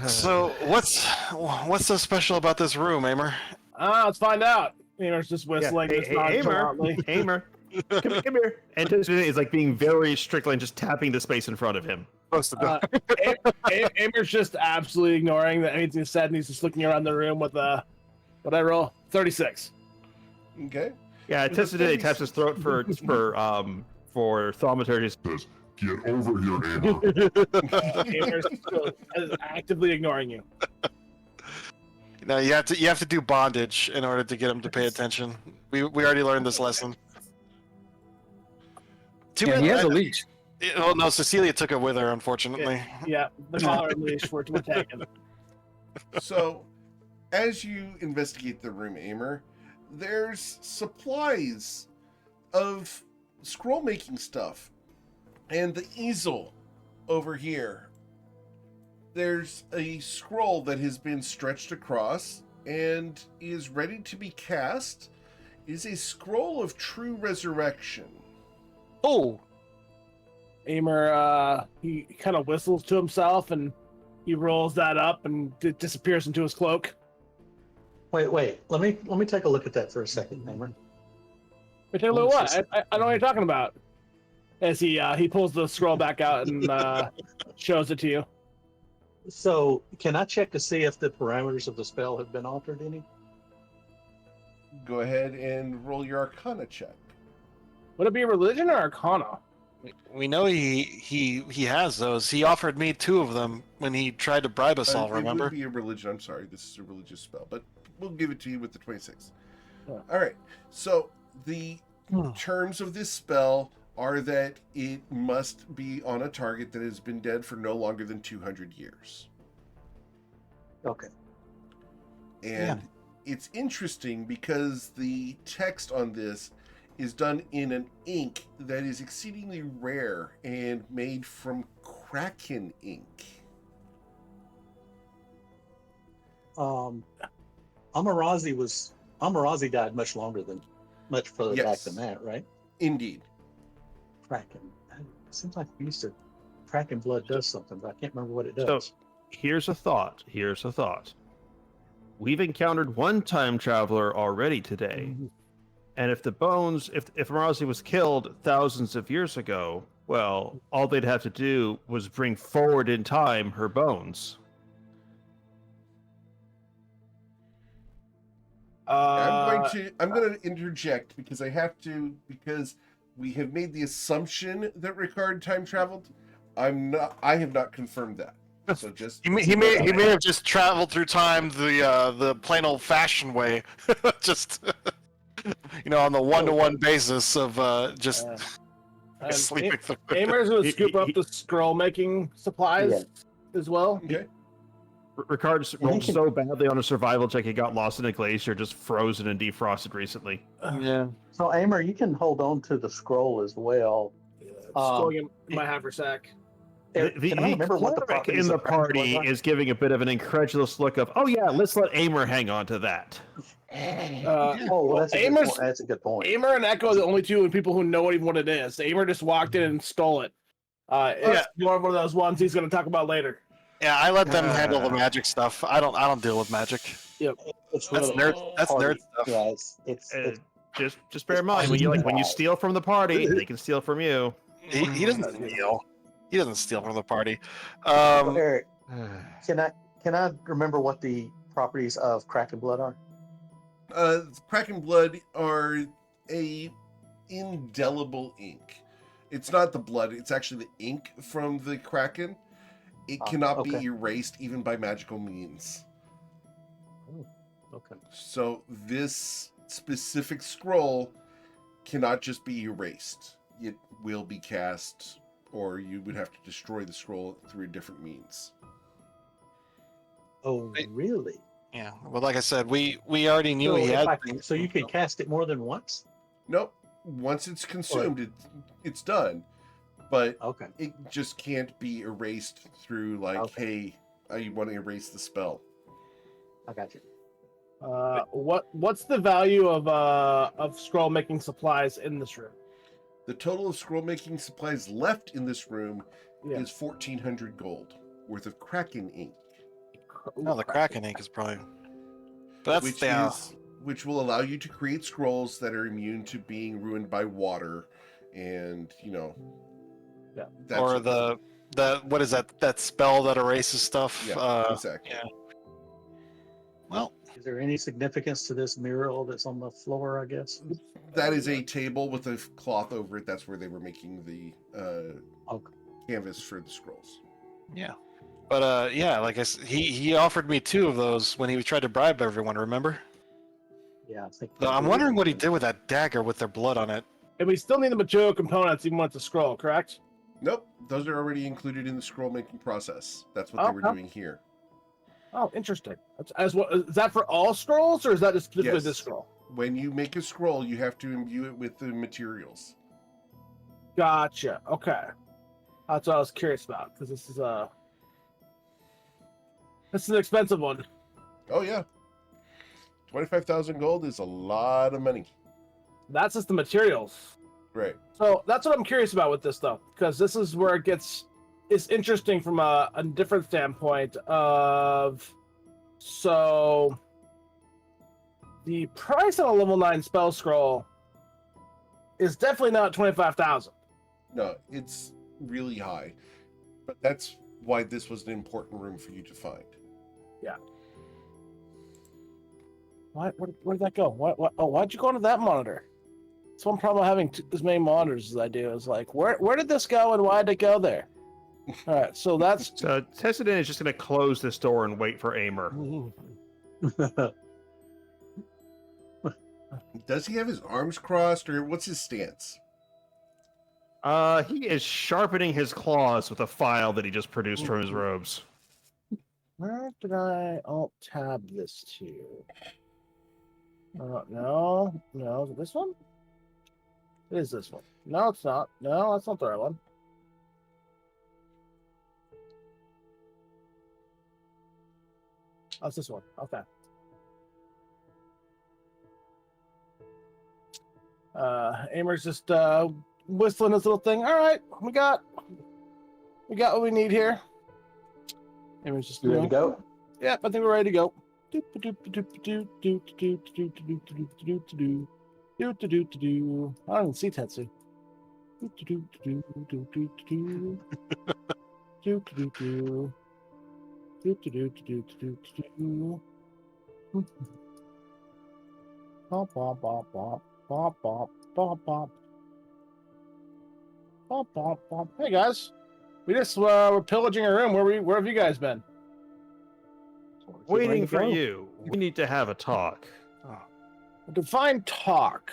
so what's so special about this room, Aimer? let's find out. Aimer's just whistling. Hey, just hey, Aimer, nonchalantly. Aimer, come here. And is like being very strict and just tapping the space in front of him. Close the door. Aimer's just absolutely ignoring that anything said, and he's just looking around the room with a, what I roll? 36. Okay. Yeah, There's a Tessa today 30 taps his throat for thaumaturgy. Says, "Get over here, Emma." Aimer's still actively ignoring you. No, you have to do bondage in order to get him to pay attention. We already learned this lesson. Too Yeah, bad- he has a leash. Well, no, Cecilia took it with her, unfortunately. Yeah, the collar and leash were taken. So, as you investigate the room, Aimer, there's supplies of scroll making stuff. And the easel over here. There's a scroll that has been stretched across and is ready to be cast. It is a scroll of true resurrection. Oh, Aimer, he kind of whistles to himself and he rolls that up and disappears into his cloak. Wait. Let me take a look at that for a second, Aimer. Wait, take a look at what? I don't know what you're talking about. As he pulls the scroll back out and shows it to you. So, can I check to see if the parameters of the spell have been altered any? Go ahead and roll your Arcana check. Would it be religion or arcana? we know he has those. He offered me 2 of them when he tried to bribe us all. It Remember? would be a religion. I'm sorry, this is a religious spell, but we'll give it to you with the 26. Yeah. All right. So the terms of this spell are that it must be on a target that has been dead for no longer than 200 years. Okay. And it's interesting because the text on this is done in an ink that is exceedingly rare and made from Kraken ink. Amarazi died much further back Yes. than that, right? Indeed. Kraken. It seems like we used to. Kraken blood does something, but I can't remember what it does. So here's a thought. We've encountered one time traveler already today. And if the bones, if Marazi was killed thousands of years ago, well, all they'd have to do was bring forward in time her bones. I'm going to interject because because we have made the assumption that Ricard time traveled. I have not confirmed that. So just He may have just traveled through time the plain old fashioned way, just on the one-to-one basis of just sleeping through. Amer's going to scoop up the scroll making supplies as well. okay. Ricard just rolled so badly on a survival check, he got lost in a glacier, just frozen and defrosted recently. Yeah. So, Amer, you can hold on to the scroll as well. Scroll in my haversack. The Can I remember what the cleric properties in the of Kraken party blood are? is giving a bit of an incredulous look of, oh yeah, let's let Amer hang on to that. That's a good point. Amer and Echo are the only two people who know even what it is. Amer just walked in and stole it. It's more of one of those ones he's going to talk about later. Yeah, I let them handle the magic stuff. I don't deal with magic. Yep. It's That's really nerd. That's party. nerd stuff. Yeah, it's Just bear in mind when you steal from the party, they can steal from you. He doesn't steal. He doesn't steal from the party. Eric, can I remember what the properties of Kraken blood are? Kraken blood are a indelible ink. It's not the blood; it's actually the ink from the Kraken. It cannot be erased even by magical means. Okay. So this specific scroll cannot just be erased. It will be cast, or you would have to destroy the scroll through a different means. Oh, really? Yeah. Well, like I said, we already knew he had. So you can cast it more than once? Nope. Once it's consumed, it's done. But Okay. it just can't be erased through hey, I want to erase the spell. I got you. What's the value of scroll making supplies in this room? The total of scroll making supplies left in this room is 1,400 gold worth of Kraken ink. No, the Kraken ink is probably. But that's which will allow you to create scrolls that are immune to being ruined by water, and or the what is that spell that erases stuff? Yeah, exactly. Yeah. Well, is there any significance to this mural that's on the floor? I guess that is a table with a cloth over it. That's where they were making the canvas for the scrolls. Yeah. But like I said, he offered me 2 of those when he tried to bribe everyone. Remember? Yeah, I think. So I'm wondering what he did with that dagger with their blood on it. And we still need the material components even with the scroll, correct? Nope, those are already included in the scroll making process. That's what they were doing here. Oh, interesting. Is that for all scrolls, or is that just specifically Yes. this scroll? When you make a scroll, you have to imbue it with the materials. Gotcha. Okay, that's what I was curious about because this is an expensive one. Oh yeah, 25,000 gold is a lot of money. That's just the materials. Right. So that's what I'm curious about with this, though, because this is where it's interesting from a different standpoint of. So the price on a level 9 spell scroll is definitely not 25,000. No, it's really high, but that's why this was an important room for you to find. Yeah. Where did that go? Why'd you go into that monitor? That's one problem having as many monitors as I do is where did this go and why did it go there? All right, so that's So Tessidin is just going to close this door and wait for Amer. Does he have his arms crossed, or what's his stance? He is sharpening his claws with a file that he just produced from his robes. Where did I alt tab this to? No. Is it this one? It is this one. No, it's not. No, that's not the right one. Oh, it's this one. Okay. Amer's just whistling his little thing. All right, we got what we need here. Amer's just You ready to go? Yeah, I think we're ready to go. I don't even see Tetsu. Bop, bop, bop, bop, bop, bop, bop, bop. Bop, bop, bop. Hey guys, we just were pillaging a room. Where have you guys been? Waiting for you. We need to have a talk. Define talk.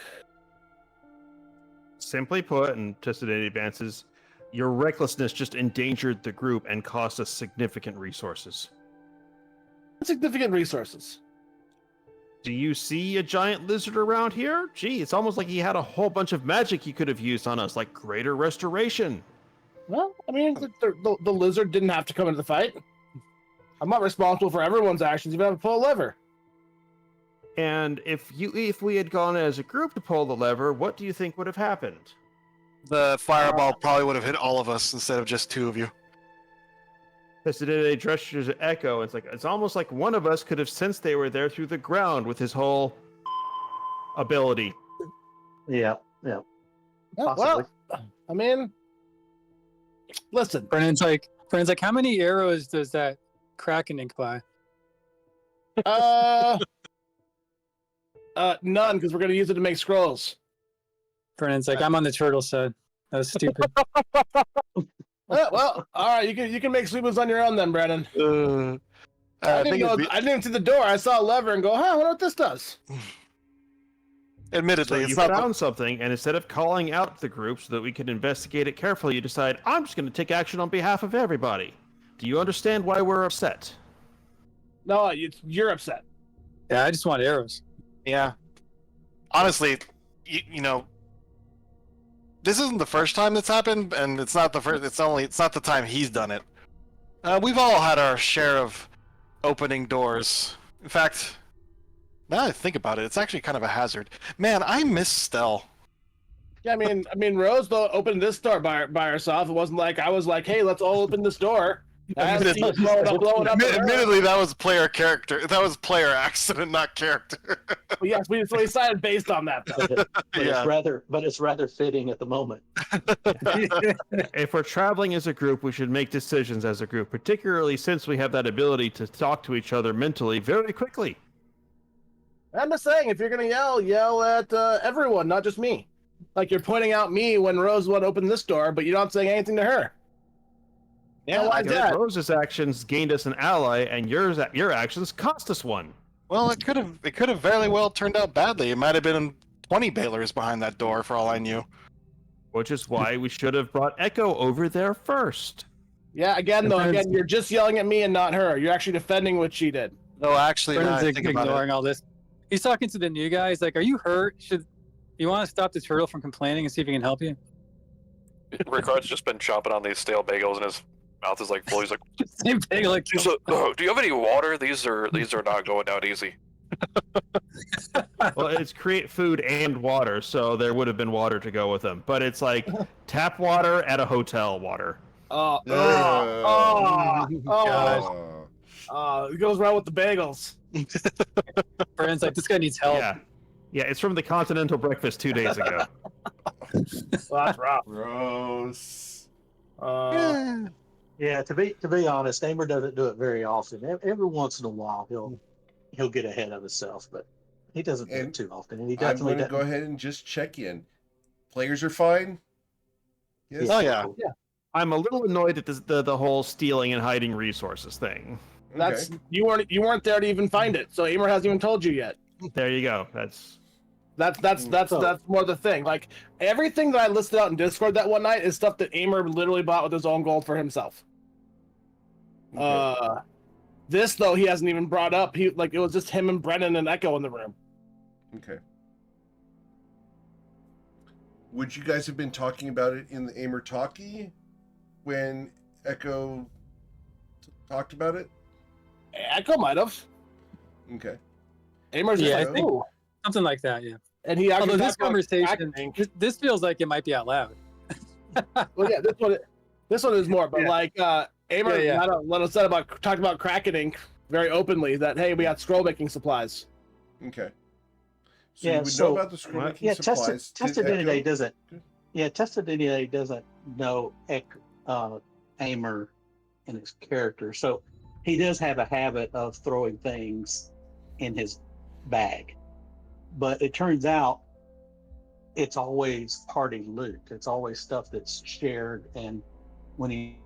Simply put, and to Sedate advances, your recklessness just endangered the group and cost us significant resources. Significant resources. Do you see a giant lizard around here? Gee, it's almost like he had a whole bunch of magic he could have used on us, like greater restoration. Well, I mean, the lizard didn't have to come into the fight. I'm not responsible for everyone's actions. You have to pull a lever. And if we had gone as a group to pull the lever, what do you think would have happened? The fireball probably would have hit all of us instead of just two of you. Sedate gestures at Echo. It's almost like one of us could have sensed they were there through the ground with his whole ability. Yeah. Yeah, Possibly. well, I mean, listen. Brennan's like, how many arrows does that Kraken ink buy? None, because we're gonna use it to make scrolls. Brennan's like, I'm on the turtle side. That was stupid. Well, all right. You can make sweepers on your own then, Brennan. I didn't even see the door. I saw a lever and go, huh? I wonder what this does. Admittedly, So it's you not found something, and instead of calling out the group so that we could investigate it carefully, you decide, I'm just going to take action on behalf of everybody. Do you understand why we're upset? No, you're upset. Yeah, I just want arrows. Yeah. Honestly, you know, this isn't the first time that's happened, and it's not the first. It's not the time he's done it. We've all had our share of opening doors. In fact, now that I think about it, it's actually kind of a hazard. Man, I miss Stell. Yeah, I mean, Rose though opened this door by herself. It wasn't like I was like, hey, let's all open this door. Blowing up Admittedly, that was player character. That was player accident, not character. Well, yes, we decided based on that. Though. But it's rather fitting at the moment. If we're traveling as a group, we should make decisions as a group, particularly since we have that ability to talk to each other mentally very quickly. I'm just saying, if you're gonna yell at everyone, not just me. Like you're pointing out me when Rose would open this door, but you're not saying anything to her. Yeah, why is that? Rose's actions gained us an ally, and your actions cost us one. Well, it could have very well turned out badly. It might have been 20 Baylors behind that door, for all I knew. Which is why we should have brought Echo over there first. Yeah, again, you're just yelling at me and not her. You're actually defending what she did. No, actually, Brennan's I think about ignoring all this. He's talking to the new guy. He's like, are you hurt? You want to stop the turtle from complaining and see if he can help you? Ricard's just been chomping on these stale bagels, and his mouth is like full. He's like, Same thing. Like, do you have any water? These are not going down easy. Well, it's create food and water, so there would have been water to go with them. But it's like tap water at a hotel water. It goes right with the bagels. Brennan's like, this guy needs help. Yeah, it's from the Continental Breakfast 2 days ago. Well, that's rough. Gross. Yeah, to be honest, Amer doesn't do it very often. Every once in a while, he'll get ahead of himself, but he doesn't do it too often. And he I'm definitely going to go ahead and just check in. Players are fine? Yes. Oh, yeah. I'm a little annoyed at the whole stealing and hiding resources thing. That's you weren't there to even find it, so Amer hasn't even told you yet. There you go. That's That's more the thing. Like everything that I listed out in Discord that one night is stuff that Aimer literally bought with his own gold for himself. Okay. This though he hasn't even brought up. It was just him and Brennan and Echo in the room. Okay. Would you guys have been talking about it in the Aimer talkie when Echo talked about it? Echo might have. Okay. Aimer's just Yeah, like, I think- ooh. Something like that, yeah. And he actually Although this talked about conversation, crackening. this feels like it might be out loud. Well, yeah, this one is more, but Yeah. like Aimer Yeah. let us talked about crackening very openly that hey, we got scroll making supplies. Okay. So Yeah, you would so- know about the scroll making Yeah, supplies. tested Did DNA Echo- doesn't. Yeah, tested DNA doesn't know Aimer and his character, so he does have a habit of throwing things in his bag. But it turns out it's always party loot. It's always stuff that's shared, and when he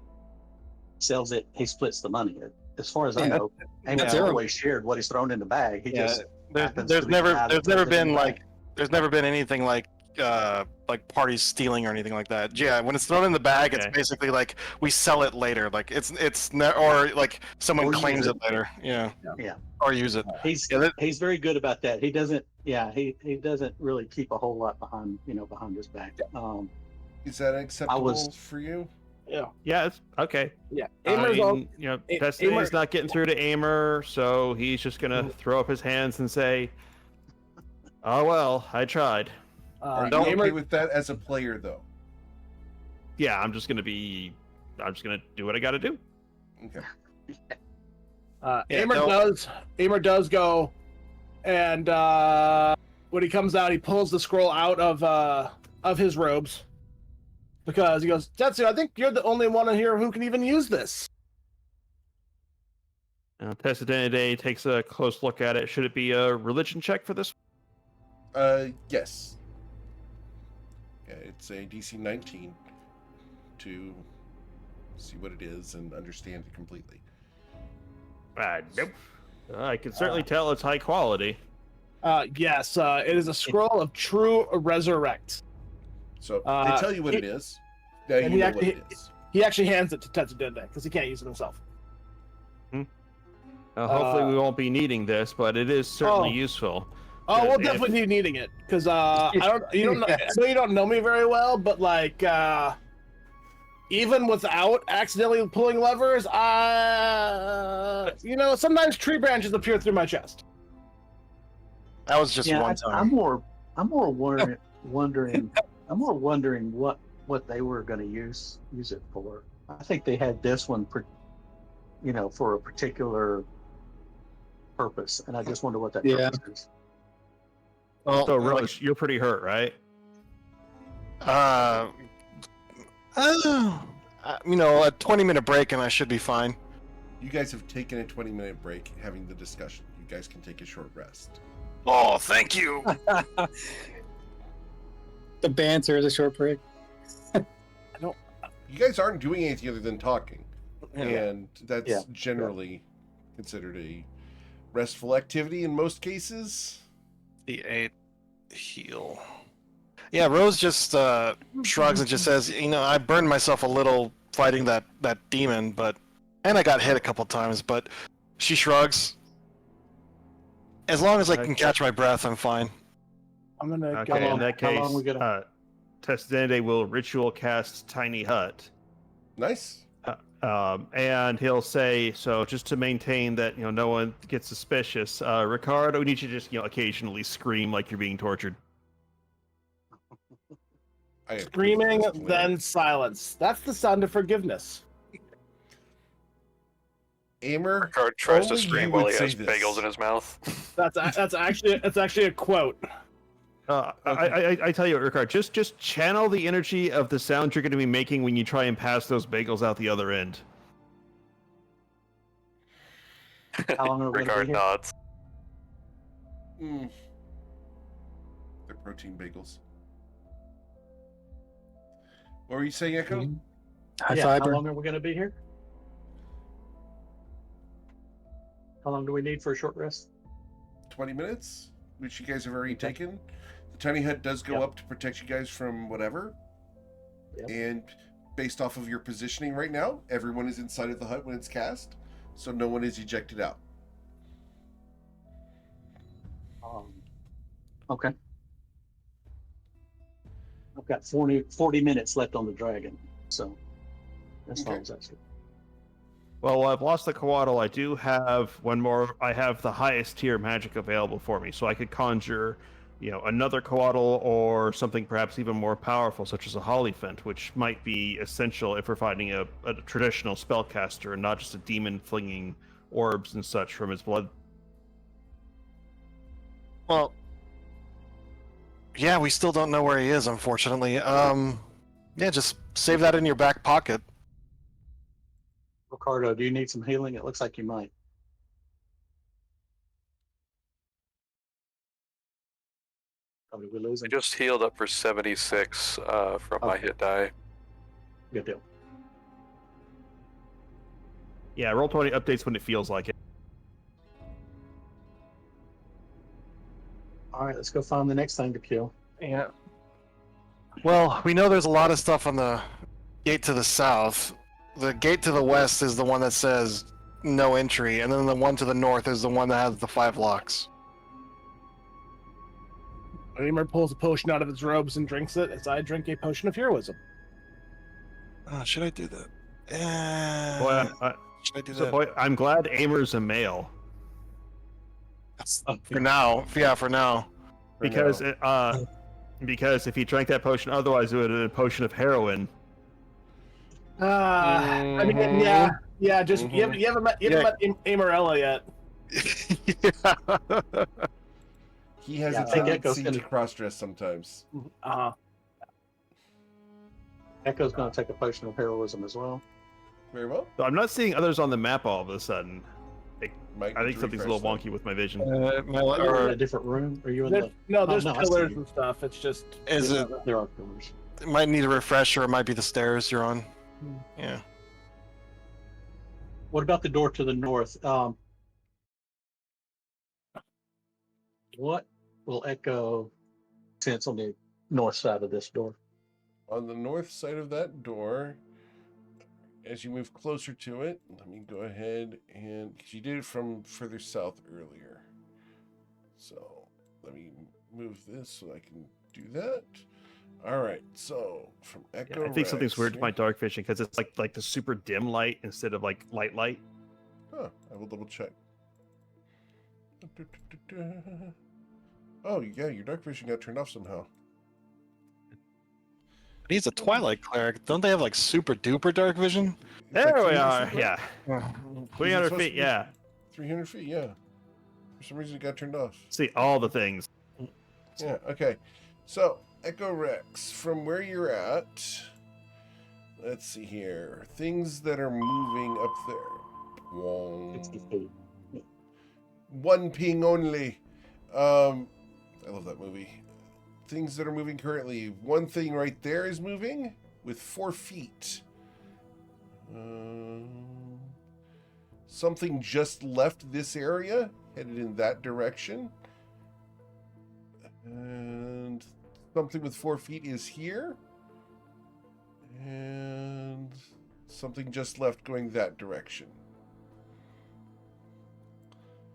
sells it, he splits the money. As far as I Yeah, know, Aimer's terrible. always shared what he's thrown in the bag. He Yeah, just There's, happens there's to be the never guy that there's puts never it in the been bag. there's never been anything like parties stealing or anything like that. Yeah, when it's thrown in the bag, Okay. it's basically like we sell it later. Like or like someone Or claims use it later. Yeah. Yeah. Or use it. He's Yeah, that- he's very good about that. He doesn't. Yeah, he doesn't really keep a whole lot behind his back. Is that acceptable was- for you? Yeah, it's okay. Yeah, I Aimer's all, mean, A- Destiny's Aimer- not getting through to Aimer, so he's just gonna throw up his hands and say, "Oh well, I tried." Are you Aimer, okay with that as a player, though? Yeah, I'm just gonna do what I gotta do. Okay. Yeah, Aimer no- does go, and when he comes out, he pulls the scroll out of his robes because he goes, Tetsu, I think you're the only one in here who can even use this. Tessadene takes a close look at it. Should it be a religion check for this? Yes. Yeah, it's a DC 19 to see what it is and understand it completely. Nope. I can certainly tell it's high quality. Yes, it is a scroll of true resurrect. So they tell you what it is. Now you and he know actually- what it is. He actually hands it to Tetsudende because he can't use it himself. Hopefully, we won't be needing this, but it is certainly Oh. useful. Oh, we'll If- definitely be needing it because I don't know. So you don't know me very well, but like even without accidentally pulling levers, sometimes tree branches appear through my chest. That was just one I'm time. more wondering what they were going to use it for. I think they had this one, for a particular purpose, and I just wonder what that Yeah. purpose is. Well, So, like, Rose, you're pretty hurt, right? a 20-minute break and I should be fine. You guys have taken a 20-minute break having the discussion. You guys can take a short rest. Oh, thank you. The banter is a short break. You guys aren't doing anything other than talking. Yeah. And that's Yeah. generally considered a restful activity in most cases. The 8 heal. Yeah, Rose just shrugs and just says, I burned myself a little fighting that demon, and I got hit a couple times, but she shrugs. As long as I can catch my breath, I'm fine. I'm gonna Okay, go. in that how long case, we gonna- Tessadene will ritual cast Tiny Hut. Nice. And he'll say, so just to maintain that no one gets suspicious, Ricardo, we need you to just occasionally scream like you're being tortured. I approve Screaming, this plan. then silence. That's the sound of forgiveness. Aimer, Ricard tries to only scream you while would he say has this. bagels in his mouth. That's actually a quote. I tell you what, Ricard, just channel the energy of the sound you're going to be making when you try and pass those bagels out the other end. How long are we gonna Ricard be here? nods. They're protein bagels. What were you saying, Echo? High Yeah, fiber. how long are we going to be here? How long do we need for a short rest? 20 minutes, which you guys have already taken. tiny hut does go Yep. up to protect you guys from whatever. Yep. And based off of your positioning right now, everyone is inside of the hut when it's cast, so no one is ejected out. Okay. I've got 40 minutes left on the dragon, so that's Okay. all that's good. Well, I've lost the Coatl. I do have one more. I have the highest tier magic available for me, so I could conjure, another Coatl or something perhaps even more powerful, such as a Hollyphant, which might be essential if we're fighting a traditional spellcaster and not just a demon flinging orbs and such from his blood. Well, yeah, we still don't know where he is, unfortunately. Yeah, just save that in your back pocket. Ricardo, do you need some healing? It looks like you might. Oh, did we lose I him? just healed up for 76 from my Okay. hit die. Good deal. Yeah, Roll20 updates when it feels like it. All right, let's go find the next thing to kill. Yeah. Well, we know there's a lot of stuff on the gate to the south. The gate to the west is the one that says no entry, and then the one to the north is the one that has the 5 locks. Aimer pulls a potion out of his robes and drinks it as I drink a potion of heroism. Should I do that? Boy, Should I do so that? boy, I'm glad Aimer's a male For now. Yeah, for now. For because now. because if he drank that potion, otherwise it would have been a potion of heroin. I mean, yeah. Just you haven't met Amarella yet. He has Yeah, a I think Echo's tendency gonna- to cross-dress sometimes. Echo's going to take a potion of heroism as well. Very well. So I'm not seeing others on the map all of a sudden. Might I need think to something's a refresh little that. wonky with my vision. Are you in a different room? Are you in the? There's no, I see pillars you. and stuff. It's just Is it? There are pillars. It might need a refresher. It might be the stairs you're on. Yeah. What about the door to the north? What will Echo sense on the north side of this door? On the north side of that door, as you move closer to it, let me go ahead and, because you did it from further south earlier. So let me move this so I can do that. All right, so from Echo Yeah, I think something's Rex weird to here- my dark vision because it's like the super dim light instead of like light. Huh, I will double check. Oh, yeah, your dark vision got turned off somehow. He's a Twilight Cleric. Don't they have like super duper dark vision? It's like There we 300 are. feet, right? Yeah, Is it 300 supposed to feet. be Yeah, 300 feet, yeah. For some reason it got turned off. see all the things. Yeah, okay. So, Echo Rex, from where you're at, let's see here. Things that are moving up there. 60 feet. One ping only. I love that movie. Things that are moving currently. One thing right there is moving with 4 feet. Something just left this area, headed in that direction. And something with 4 feet is here. And something just left going that direction.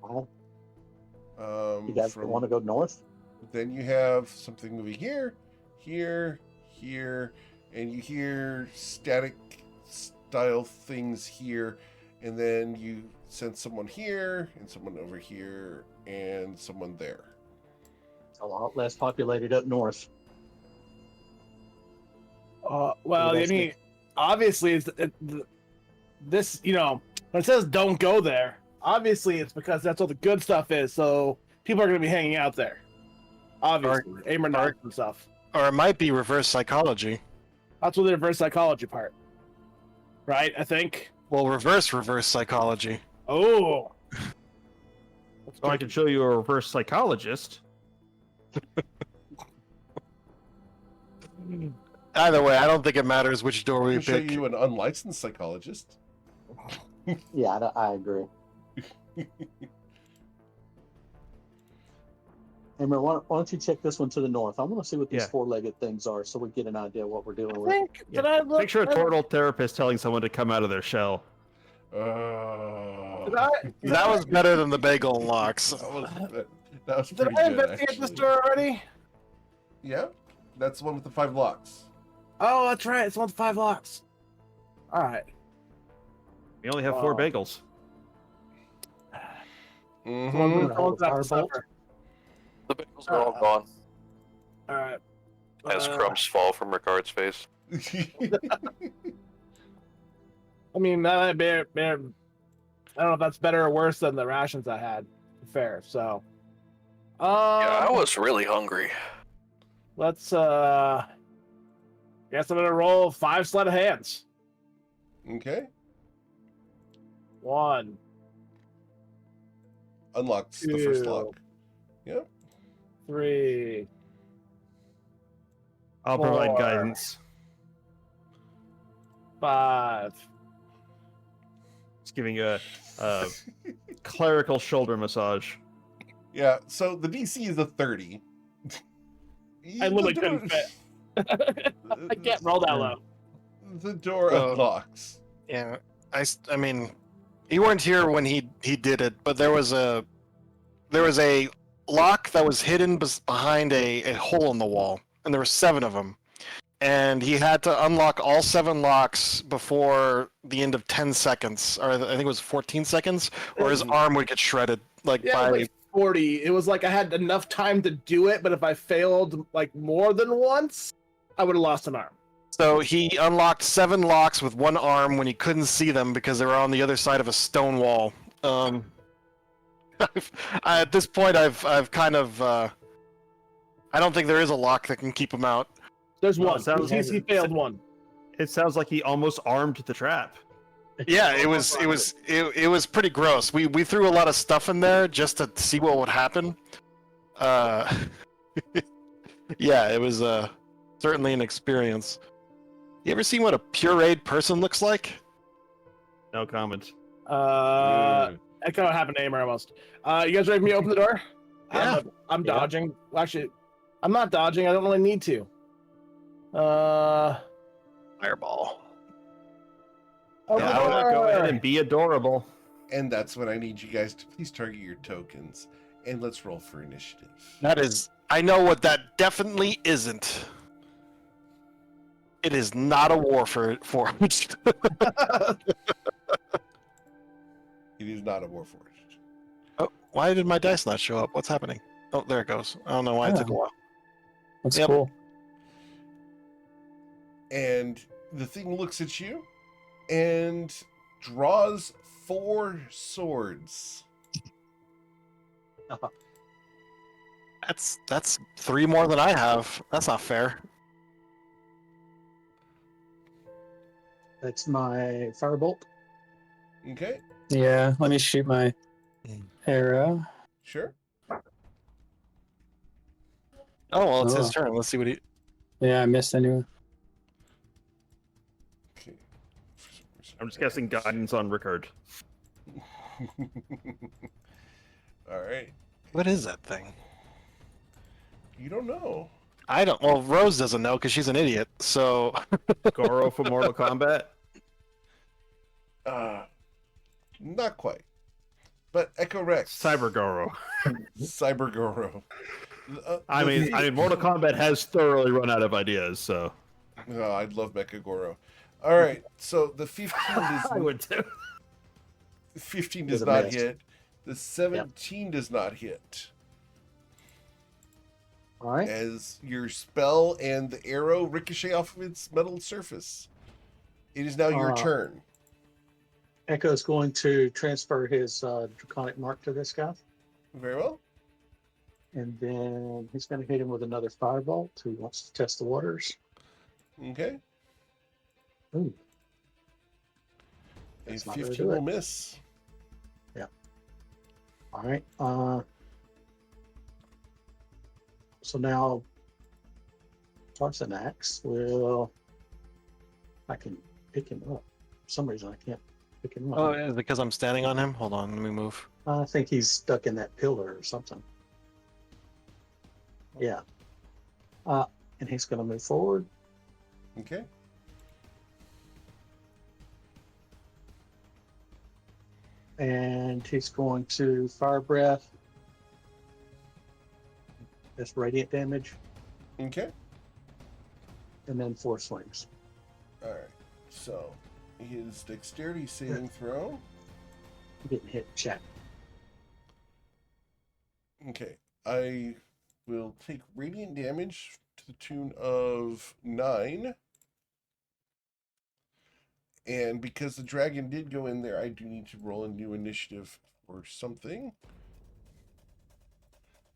Well, you guys from- want to go north? Then you have something moving here, here, here, and you hear static style things here, and then you send someone here, and someone over here, and someone there. A lot less populated up north. Well, What do I you guys mean, obviously, this, when it says don't go there, obviously it's because that's all the good stuff is. So people are going to be hanging out there. Obviously, Aimer narcs and stuff. Or it might be reverse psychology. That's what the reverse psychology part, right? I think. Well, reverse psychology. Oh. So I can show you a reverse psychologist. Either way, I don't think it matters which door I we can show pick. you an unlicensed psychologist. Yeah, I agree. Emma, why don't you check this one to the north? I want to see what these Yeah. four-legged things are, so we get an idea of what we're dealing I with. think Yeah. did I look? Picture a turtle therapist telling someone to come out of their shell. Did Oh, That was better than the bagel locks. that was Did pretty I good, investigate this actually. door already? Yeah, that's the one with the 5 locks. Oh, that's right. It's one with 5 locks. All right. We only have 4 Oh. bagels. The ones Mm-hmm. that- the ones that have to Firebolt? suffer. The bagels are all gone All right. as crumbs fall from Ricard's face. I mean, that might be, I don't know if that's better or worse than the rations I had. Fair. So. Yeah, I was really hungry. Let's guess I'm gonna roll 5 sleight of hands. Okay. 1, Unlocks the first 2. lock. 3. I'll provide 4. guidance. 5. Just giving you a clerical shoulder massage. Yeah, so the DC is a 30. I literally The couldn't fit. I can't roll that low. The door Oh. unlocks. Yeah, I mean, you weren't here when he did it, but there was a lock that was hidden behind a hole in the wall, and there were 7 of them, and he had to unlock all 7 locks before the end of 10 seconds, or I think it was 14 seconds, or his arm would get shredded. Like Yeah, by like 40. It was like I had enough time to do it, but if I failed like more than once, I would have lost an arm. So he unlocked 7 locks with 1 arm when he couldn't see them because they were on the other side of a stone wall. At this point, I've kind of I don't think there is a lock that can keep him out. There's No, one. it sounds- He failed one. It sounds like he almost armed the trap. Yeah, it was pretty gross. We threw a lot of stuff in there just to see what would happen. Yeah, it was certainly an experience. You ever seen what a pureed person looks like? No comment. Echo happened to Amer almost. You guys ready for me to open the door? Yeah. I'm Yeah. dodging. Well, actually, I'm not dodging. I don't really need to. Fireball. Open Yeah, the I would go ahead door. and be adorable. And that's when I need you guys to please target your tokens. And let's roll for initiative. That is, I know what that definitely isn't. It is not a war forged. It is not a warforged. Oh, why did my dice not show up? What's happening? Oh, there it goes. I don't know why it took a while. That's Yep. cool. And the thing looks at you and draws 4 swords. That's 3 more than I have. That's not fair. That's my firebolt. Okay, Yeah, let me shoot my arrow. sure. Oh well, it's his Oh. turn. Let's see what he. Yeah, I missed anyway. Okay. I'm just guessing guidance on Rickard. All right. What is that thing? You don't know. I don't. Well, Rose doesn't know because she's an idiot. So Goro for Mortal Kombat. Not quite. But Echo Rex. Cyber Goro. Cyber Goro. I mean, Mortal Kombat has thoroughly run out of ideas, so Oh, I'd love Mecha Goro. All right, so the 15 I does, would too. 15 Does does a not miss. hit. The 17 does not hit. All right. As your spell and the arrow ricochet off of its metal surface. It is now your turn. Echo's going to transfer his draconic mark to this guy, Very well. and then he's going to hit him with another firebolt. Who wants to test the waters? Okay. Ooh, A That's not gonna 15 do will it. miss. all right. So now, Tarzan Axe will. I can pick him up. For some reason, I can't pick him up. Oh, yeah, because I'm standing on him. Hold on, let me move. I think he's stuck in that pillar or something. Yeah. And he's going to move forward. Okay. And he's going to fire breath. That's radiant damage. Okay. And then 4 swings. All right. So his dexterity saving throw. He didn't hit check. Okay. I will take radiant damage to the tune of 9. And because the dragon did go in there, I do need to roll a new initiative or something.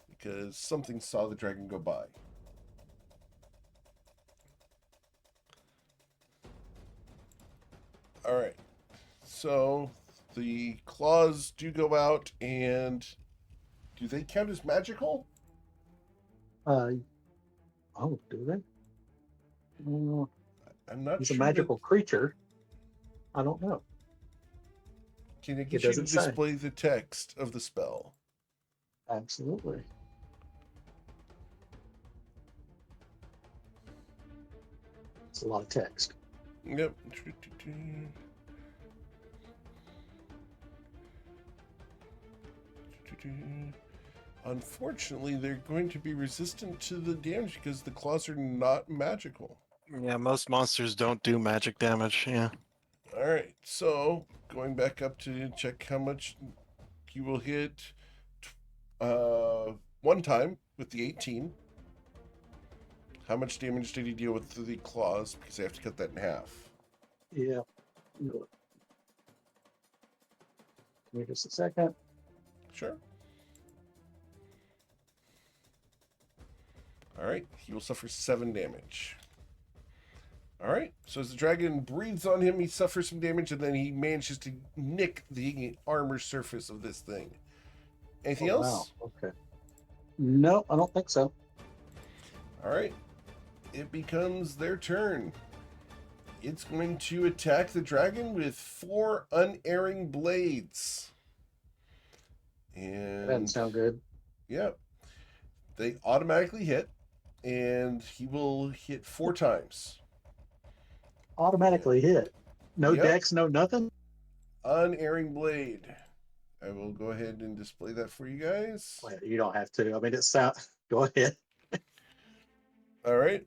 Because something saw the dragon go by. Alright. So the claws do go out, and do they count as magical? Oh, do they? I'm not He's sure. a magical creature. I don't know. Can I get you to doesn't say. display the text of the spell? Absolutely. It's a lot of text. Yep. Unfortunately, they're going to be resistant to the damage because the claws are not magical. Yeah, most monsters don't do magic damage. Yeah. All right, so going back up to check how much you will hit one time with the 18. How much damage did he deal with the claws? Because I have to cut that in half. Yeah. Give me just a second. Sure. All right, he will suffer 7 damage. All right, so as the dragon breathes on him, he suffers some damage, and then he manages to nick the armor surface of this thing. Anything else? Wow. Okay. No, I don't think so. All right, it becomes their turn. It's going to attack the dragon with 4 unerring blades. That doesn't And sound good. yeah, they automatically hit, and he will hit 4 times. Automatically hit. No Yep. dex, no nothing. Unerring blade. I will go ahead and display that for you guys. Well, you don't have to. I mean, it sounds. Go ahead. All right.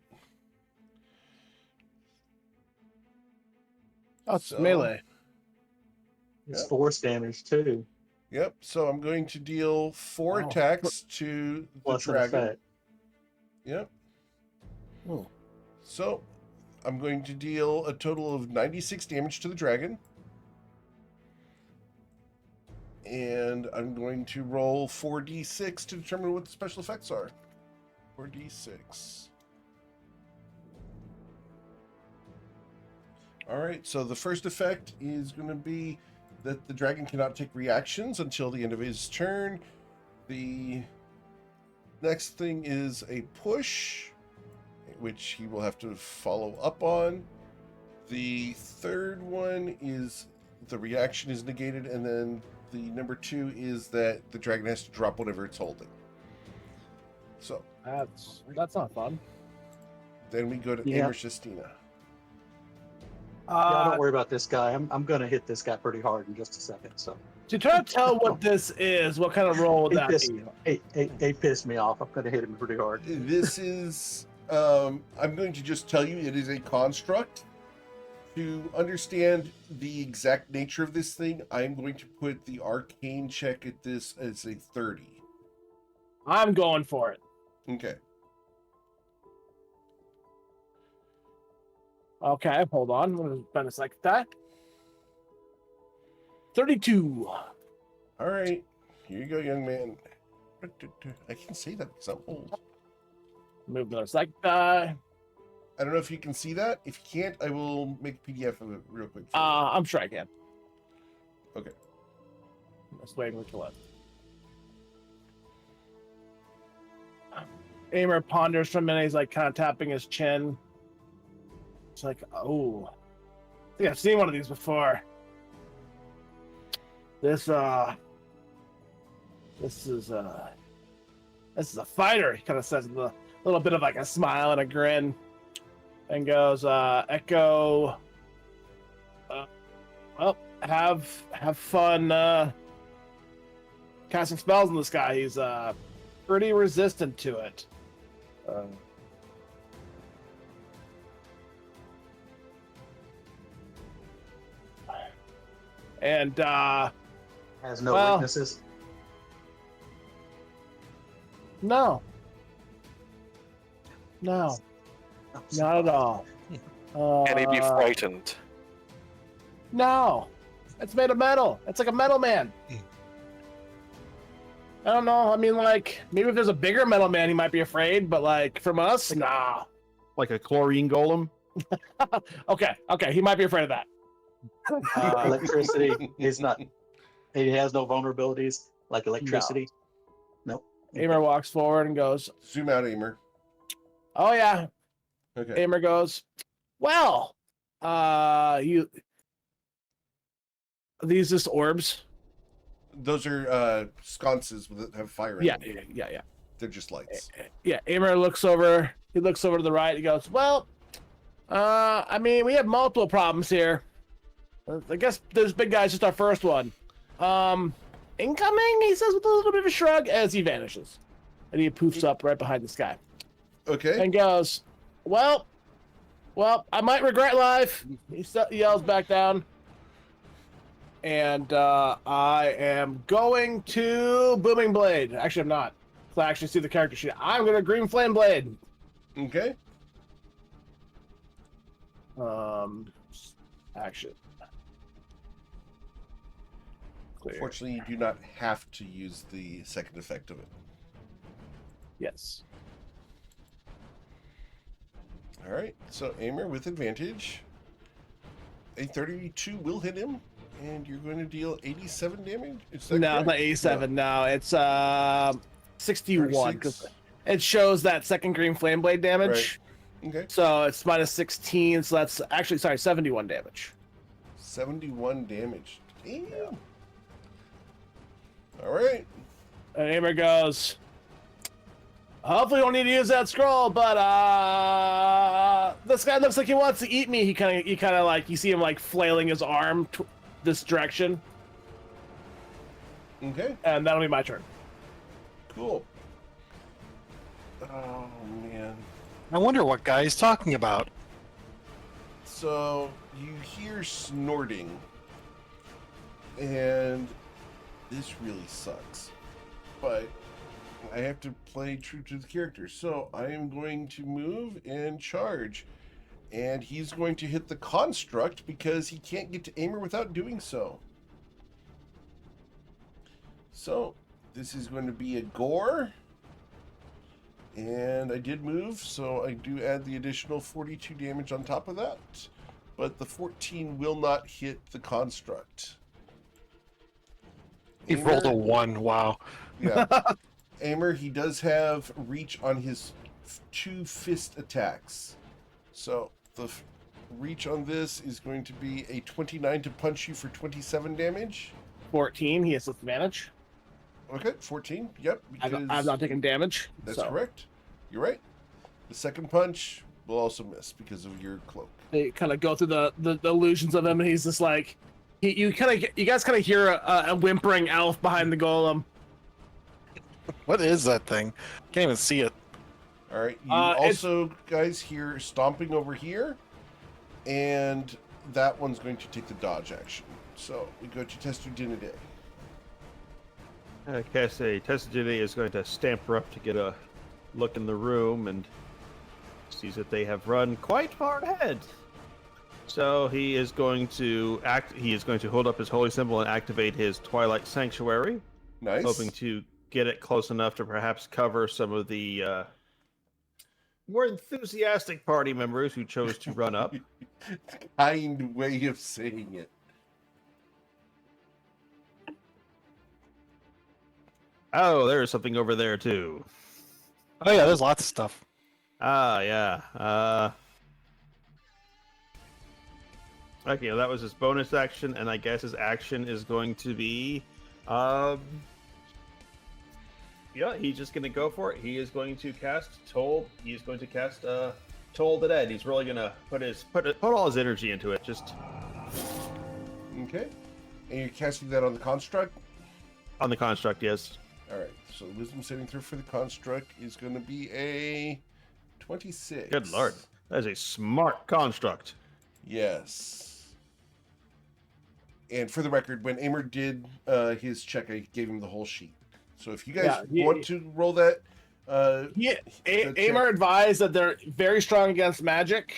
Oh, it's So- melee. It's Yep. force damage too. Yep. So I'm going to deal 4 Wow. attacks to the Plus an dragon. effect. Yep. Oh. So I'm going to deal a total of 96 damage to the dragon. And I'm going to roll 4d6 to determine what the special effects are. 4d6. All right, so the first effect is going to be that the dragon cannot take reactions until the end of his turn. The next thing is a push, which he will have to follow up on. The third one is the reaction is negated, and then the number 2 is that the dragon has to drop whatever it's holding. So That's not fun. then we go to Yeah. Amor Justina. Yeah, don't worry about this guy. I'm going to hit this guy pretty hard in just a second. So To try to tell what this is, what kind of roll would He that pissed- be? he pissed me off. I'm going to hit him pretty hard. This is I'm going to just tell you it is a construct. To understand the exact nature of this thing, I'm going to put the arcane check at this as a 30. I'm going for it. Okay. Okay, hold on. I'm going to spend a second that. 32. All right. Here you go, young man. I can say that because I'm old. Move another second die. I don't know if you can see that. If you can't, I will make a PDF of it real quick. for you. I'm sure I can. Okay. I'm just waiting for the left. Amor ponders for a minute. He's like kind of tapping his chin. It's like, oh, I think I've seen one of these before. This is This is a fighter, he kind of says with a little bit of like a smile and a grin, and goes, Echo, well, have fun casting spells on this guy. He's pretty resistant to it. And Has no Well- weaknesses. no, not at all. Can he be frightened? No, it's made of metal. It's like a metal man. I don't know. I mean, like, maybe if there's a bigger metal man, he might be afraid. But like from us, nah. Like a chlorine golem. Okay, he might be afraid of that. Electricity is not. He has no vulnerabilities like electricity. Nope. Amer walks forward and goes, Zoom out, Aimer. "Oh yeah." Okay. Amer goes, "Well, these just orbs." Those are sconces that have fire in Yeah, them. yeah. They're just lights. Yeah, Amer looks over. He looks over to the right. He goes, "Well, I mean, we have multiple problems here. I guess this big guy's just our first one. Incoming," he says with a little bit of a shrug as he vanishes, and he poofs up right behind this guy Okay. and goes, "Well, I might regret life." He yells back down. And I am going to Booming Blade. Actually, I'm not. So I actually see the character sheet. I'm going to Green Flame Blade. Okay. Action. Clear. Fortunately, you do not have to use the second effect of it. Yes. All right. So, Aimer with advantage. A 32 will hit him, and you're going to deal 87 damage? Is that No, it's correct? not 87. No, it's 61. 'Cause 36. it shows that second Green Flame Blade damage. Okay. So it's minus 16. So that's actually, 71 damage. 71 damage. Damn. All right. And Aimer goes, "Hopefully you don't need to use that scroll, but this guy looks like he wants to eat me." He kind of like, you see him like flailing his arm this direction, Okay. and that'll be my turn. Cool. Oh, man. I wonder what guy he's talking about. So you hear snorting, and this really sucks, but I have to play true to the character. So I am going to move and charge, and he's going to hit the construct because he can't get to Aimer without doing so. So this is going to be a gore. And I did move, so I do add the additional 42 damage on top of that. But the 14 will not hit the construct. He rolled a 1. Wow. Yeah. Aimer, he does have reach on his 2 fist attacks. So the reach on this is going to be a 29 to punch you for 27 damage. 14. He has disadvantage. Okay, 14. Yep. I've not taken damage. That's so correct. You're right. The second punch will also miss because of your cloak. They kind of go through the illusions of him, and he's just like, you guys kind of hear a whimpering elf behind the golem. What is that thing? Can't even see it. All right. You It's- also, guys, hear stomping over here, and that one's going to take the dodge action. So we go to Testudinide. Cassie Testudinide is going to stamp her up to get a look in the room and sees that they have run quite far ahead. So he is going to hold up his holy symbol and activate his Twilight Sanctuary, Nice. hoping to get it close enough to perhaps cover some of the more enthusiastic party members who chose to run up. Kind way of saying it. Oh, there's something over there too. Oh yeah, there's lots of stuff. Ah, yeah. Okay, well, that was his bonus action, and I guess his action is going to be, Yeah, he's just gonna go for it. He is going to cast Toll. He's going to cast Toll the Dead. He's really gonna put all his energy into it. Just Okay. And you're casting that on the construct? on the construct, yes. Alright, so wisdom saving throw for the construct is going to be a 26. Good lord, that is a smart construct. Yes. And for the record, when Amer did his check, I gave him the whole sheet. So if you guys want to roll that, Amer advised that they're very strong against magic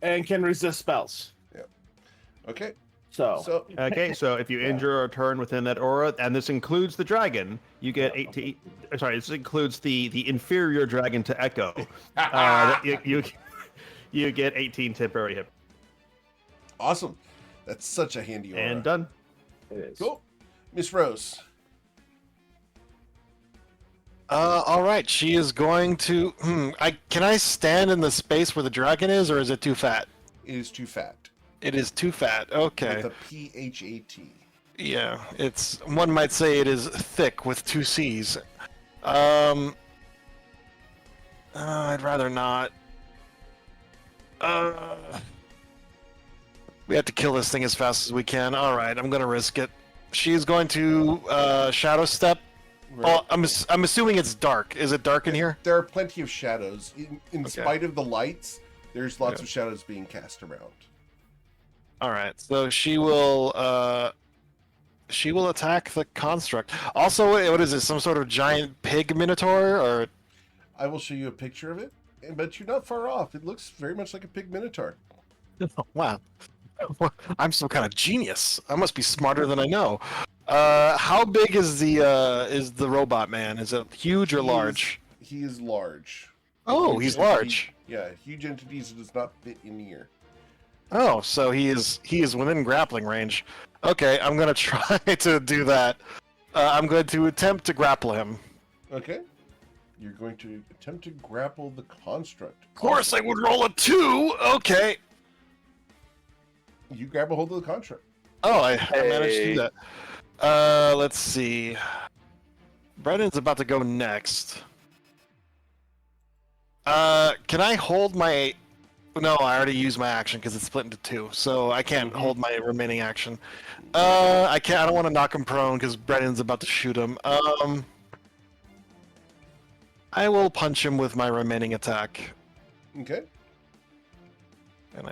and can resist spells. Yeah. Okay. So Okay, so if you injure or turn within that aura, and this includes the dragon, you get 18. Sorry, this includes the inferior dragon to Echo. You get 18 temporary hit. Awesome. That's such a handy aura. And done. it is. Cool. Miss Rose. All right. She is going to. Can I stand in the space where the dragon is, or is it too fat? It is too fat. It is too fat. Okay. With a P-H-A-T. Yeah, it's one might say it is thick with two C's. I'd rather not. We have to kill this thing as fast as we can. All right, I'm gonna risk it. She's going to shadow step. Right. Oh, I'm assuming it's dark. Is it dark in here? There are plenty of shadows. In Okay. spite of the lights, there's lots of shadows being cast around. All right, so she will attack the construct. Also, what is it? Some sort of giant pig minotaur, or I will show you a picture of it, but you're not far off. It looks very much like a pig minotaur. wow, I'm some kind of genius. I must be smarter than I know. How big is the robot man? Is it huge or large? He is large. Oh, Huge he's entity- large. Yeah, huge entities does not fit in here. Oh, so he is within grappling range. Okay, I'm gonna try to do that. I'm going to attempt to grapple him. Okay. You're going to attempt to grapple the construct. Of course, I would roll a 2. Okay. You grab a hold of the construct. Oh, I managed to do that. Let's see. Brendan's about to go next. Can I hold my... No, I already used my action because it's split into 2, so I can't hold my remaining action. I can't. I don't want to knock him prone because Brendan's about to shoot him. I will punch him with my remaining attack. Okay. And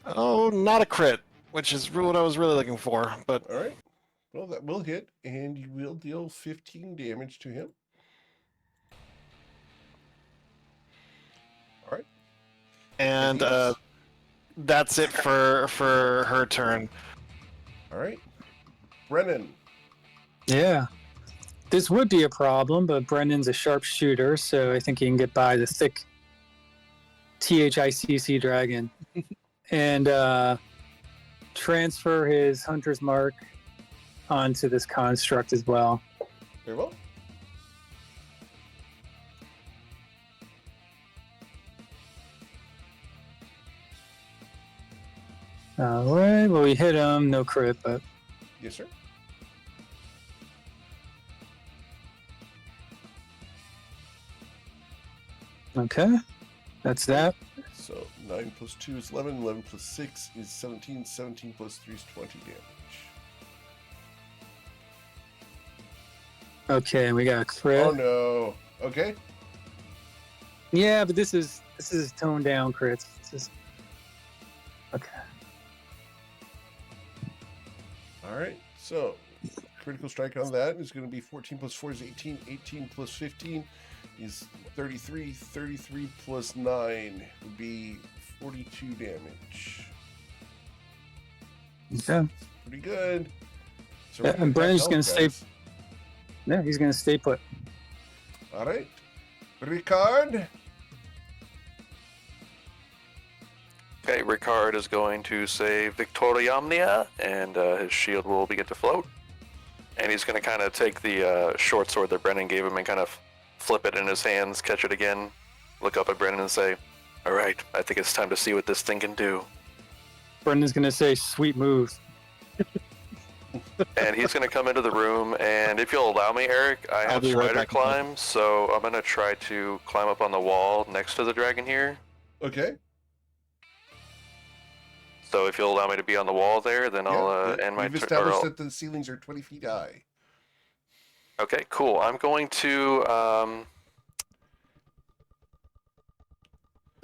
Oh, not a crit, which is what I was really looking for. But All right. Well, that will hit, and you will deal 15 damage to him. All right. and Yes. that's it for her turn. All right. Brennan. Yeah. This would be a problem, but Brendan's a sharpshooter, so I think he can get by the thick THICC dragon. And transfer his hunter's mark onto this construct as well. Very well. All right, well, we hit him, no crit, but Yes, sir. okay. That's that. So 9 plus 2 is 11. 11 plus 6 is 17. 17 plus 3 is 20 damage. Okay, we got a crit. Oh no. Okay. Yeah, but this is toned down crits. This is okay. All right. So critical strike on that is going to be 14 plus 4 is 18. 18 plus 15 is 33. 33 plus 9 would be 42 damage. Okay. Pretty good. So Yeah, we're and Brennan's back gonna out, stay- guys. Yeah, he's gonna stay put. All right. Ricard. Okay, Ricard is going to say Victoria Omnia, and his shield will begin to float. And he's going to kind of take the short sword that Brennan gave him and kind of flip it in his hands, catch it again, look up at Brennan and say, "All right, I think it's time to see what this thing can do." Brendan's gonna say, "Sweet move." And he's going to come into the room, and if you'll allow me, Eric, I I'll have be right spider back. climb, so I'm going to try to climb up on the wall next to the dragon here. Okay. So if you'll allow me to be on the wall there, then I'll end my We've turn. established that the ceilings are 20 feet high. Okay, cool. I'm going to.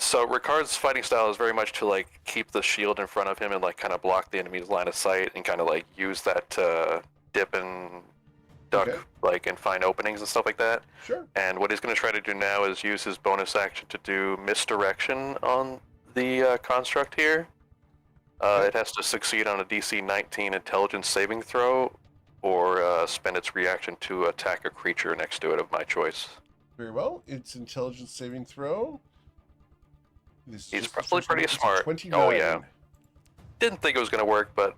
So Ricard's fighting style is very much to like keep the shield in front of him and like kind of block the enemy's line of sight and kind of like use that to dip and duck Okay. like and find openings and stuff like that. Sure. And what he's going to try to do now is use his bonus action to do misdirection on the construct here. It has to succeed on a DC 19 intelligence saving throw or spend its reaction to attack a creature next to it of my choice. Very well. It's intelligence saving throw. He's probably pretty smart. 29. Oh, yeah. Didn't think it was going to work, but I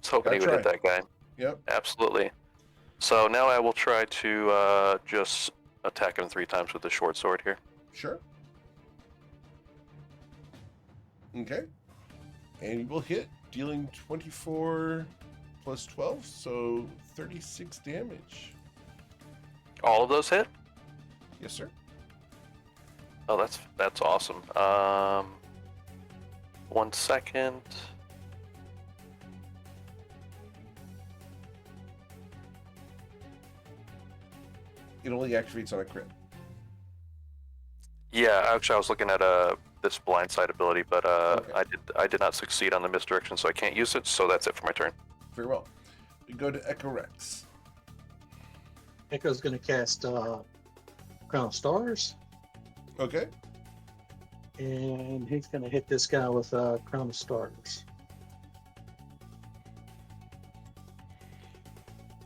was hoping he would hit that guy. Yep. Absolutely. So now I will try to just attack him 3 times with the short sword here. Sure. Okay. And you will hit, dealing 24 plus 12, so 36 damage. All of those hit? Yes, sir. Oh, that's awesome. 1 second. It only activates on a crit. Yeah, actually, I was looking at this blindside ability, but Okay. I did not succeed on the misdirection, so I can't use it. So that's it for my turn. Very well. We go to Echo Rex. Echo's going to cast Crown of Stars, Okay. and he's going to hit this guy with Crown of Stars.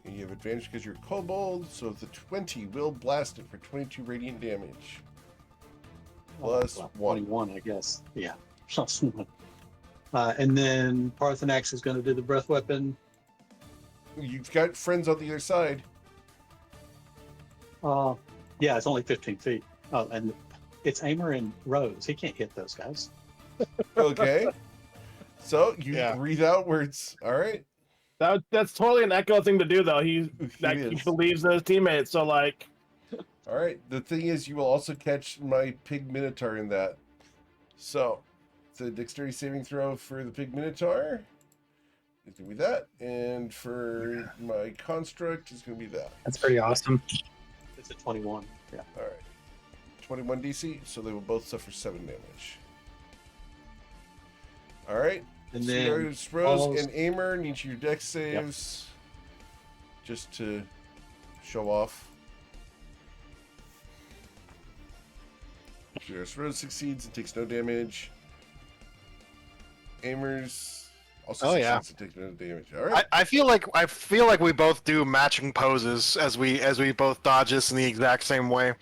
And you have advantage because you're kobold, so the 20 will blast it for 22 radiant damage. Plus Well, 1. 21, I guess. Yeah. Plus 1. And then Parthenax is going to do the breath weapon. You've got friends on the other side. Yeah, it's only 15 feet. Oh, and it's Aimer and Rose. He can't hit those guys. Okay. So you Yeah. breathe outwards. All right. That's totally an Echo thing to do, though. He is. believes in his teammates. So like, All right. The thing is, you will also catch my pig minotaur in that. So, it's a dexterity saving throw for the pig minotaur. It's gonna be that, and for my construct, it's gonna be that. That's pretty awesome. It's a 21. Yeah. All right. 21 DC, so they will both suffer 7 damage. All right. And So then Rose Paul's- and Aimer need your dex saves just to show off. Rose succeeds and takes no damage. Aimer's also Oh, yeah. succeeds and takes no damage. All right. I feel like we both do matching poses as we both dodge this in the exact same way.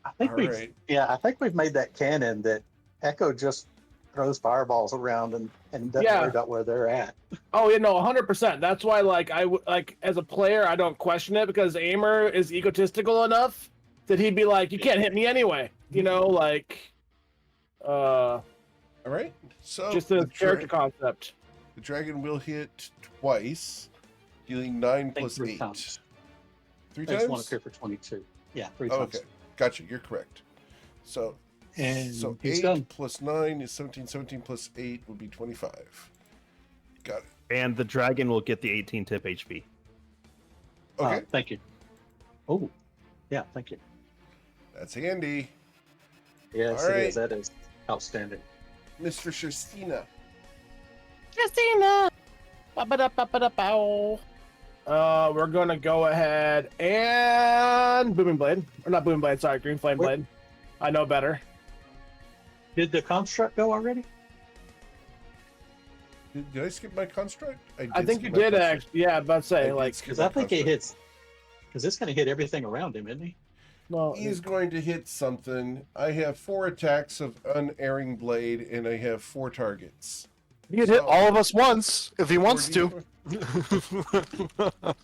I think All we've right. I think we've made that canon that Echo just throws fireballs around and doesn't Yeah. worry about where they're at. oh, you know, 100%. That's why, like, like as a player, I don't question it because Aimer is egotistical enough that he'd be like, "You can't hit me anyway." You know, like, All right. So just a the character concept. the dragon will hit twice, dealing 9 I think plus 3 8. times. 3 I just want times? to crit for 22. Yeah, 3 Oh, times. okay. Gotcha. You're correct. So, And so he's 8 done. plus 9 is 17. 17 plus 8 would be 25. Got it. And the dragon will get the 18 tip HP. Okay. Thank you. Oh, yeah, thank you. That's handy. Yes, All it right. is. That is outstanding. Mr. Sherstina. Christina. Ba-ba-da-ba-ba-da-bow. We're gonna go ahead and Booming Blade, or not Booming Blade. Sorry, Green Flame Wait. Blade. I know better. Did the construct go already? Did I skip my construct? I think you skip my did construct. actually. Yeah, but I say did like, skip Because my I think it construct. hits. Because it's going to hit everything around him, isn't he? well, He is going to hit something. I have 4 attacks of unerring blade, and I have 4 targets. He could hit all of us once if he wants to. 4d4.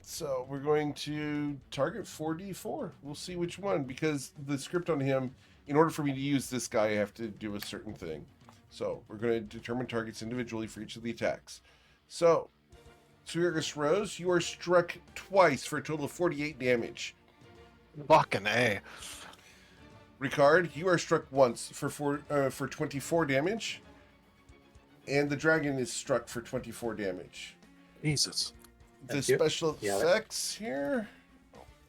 So we're going to target 4d4. We'll see which one, because the script on him, in order for me to use this guy, I have to do a certain thing. So we're going to determine targets individually for each of the attacks. So Sweetaugus Rose, you are struck twice for a total of 48 damage. Fucking A. Ricard, you are struck once for 24 damage. And the dragon is struck for 24 damage. Jesus. The Thank you. special Yeah, effects here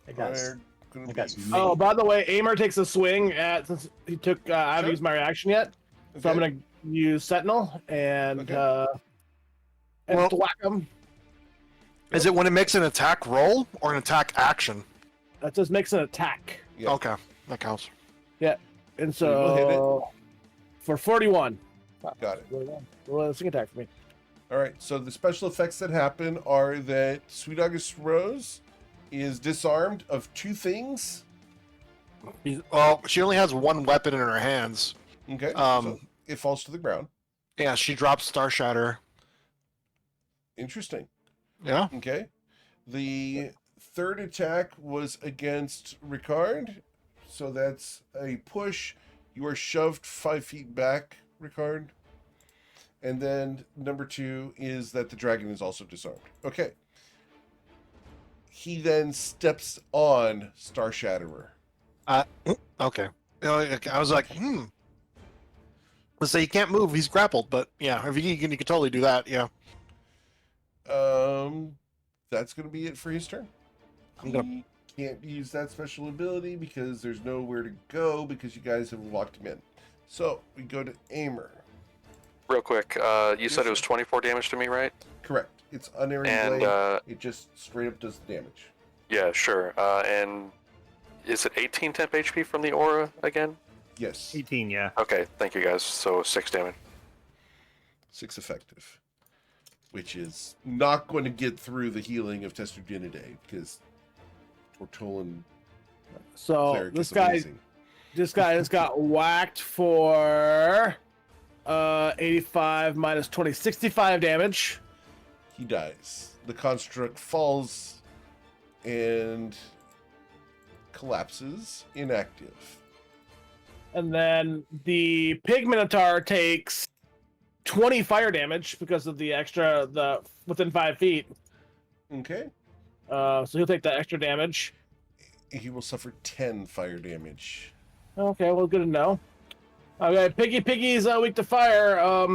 I got, are going I to got be... some Oh, by the way, Aimer takes a swing at, since he took, I haven't Sure. used my reaction yet, so I'm Okay. gonna use Sentinel and Okay. Well- whack him. Is it when it makes an attack roll or an attack action? That just makes an attack, Yeah. Okay, that counts. and So you will hit so for 41. Got it. Well, swing attack for me. All right, so the special effects that happen are that Sweetaugus Rose is disarmed of 2 things. Well, she only has one weapon in her hands. Okay, Um, so it falls to the ground. Yeah, she drops Star Shatter. Interesting. Yeah. Okay. The third attack was against Ricard, so that's a push. You are shoved 5 feet back, Ricard. And then number 2 is that the dragon is also disarmed. Okay. He then steps on Star Shatterer. Okay. I was like, Let's say he can't move. He's grappled, but yeah, if you can totally do that. Yeah. That's going to be it for his turn. I'm gonna- He can't use that special ability because there's nowhere to go because you guys have locked him in. So we go to Aimer. Real quick, you said it was 24 damage to me, right? Correct. It's unerring And blade. It just straight up does the damage. yeah, sure. And is it 18 temp HP from the aura again? Yes. 18, yeah. Okay, thank you guys. So 6 damage. 6 effective. Which is not going to get through the healing of Testudinidae because Tortolan So cleric this is guy, amazing. this guy just got whacked for 85 minus 20, 65 damage. He dies. The construct falls and collapses inactive. And then the pig minotaur takes 20 fire damage because of the within 5 feet. Okay. So he'll take that extra damage. He will suffer 10 fire damage. Okay, well, good to know. Okay, Piggy's weak to fire.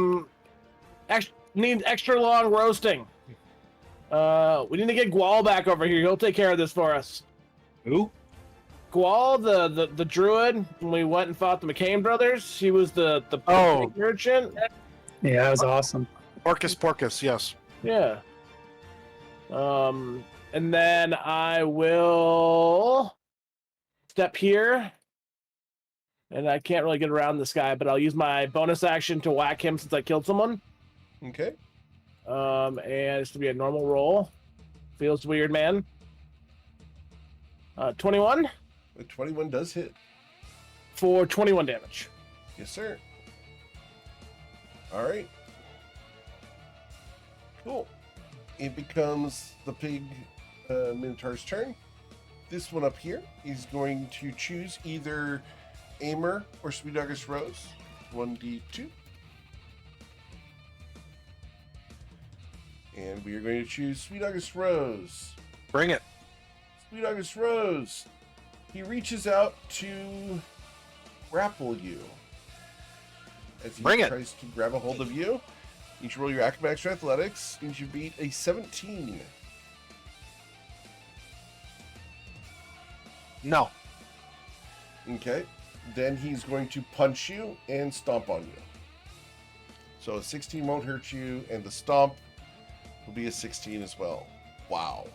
Need extra long roasting. We need to get Gual back over here. He'll take care of this for us. Who? Gual, the druid, when we went and fought the McCain brothers, he was the Oh. pig merchant. Yeah, that was awesome. Porcus, yes. Yeah. And then I will step here. And I can't really get around this guy, but I'll use my bonus action to whack him since I killed someone. Okay. And it's gonna be a normal roll. Feels weird, man. 21 The 21 does hit. for 21 damage. Yes, sir. All right. Cool. It becomes the pig Minotaur's turn. This one up here is going to choose either Aimer or Sweetaugus Rose. 1d2. And we are going to choose Sweetaugus Rose. Bring it. Sweetaugus Rose. He reaches out to grapple you. As he Bring it. tries to grab a hold of you. You should roll your acrobatics or athletics. And you beat a 17. No. Okay. Then he's going to punch you and stomp on you. So a 16 won't hurt you, and the stomp will be a 16 as well. Wow.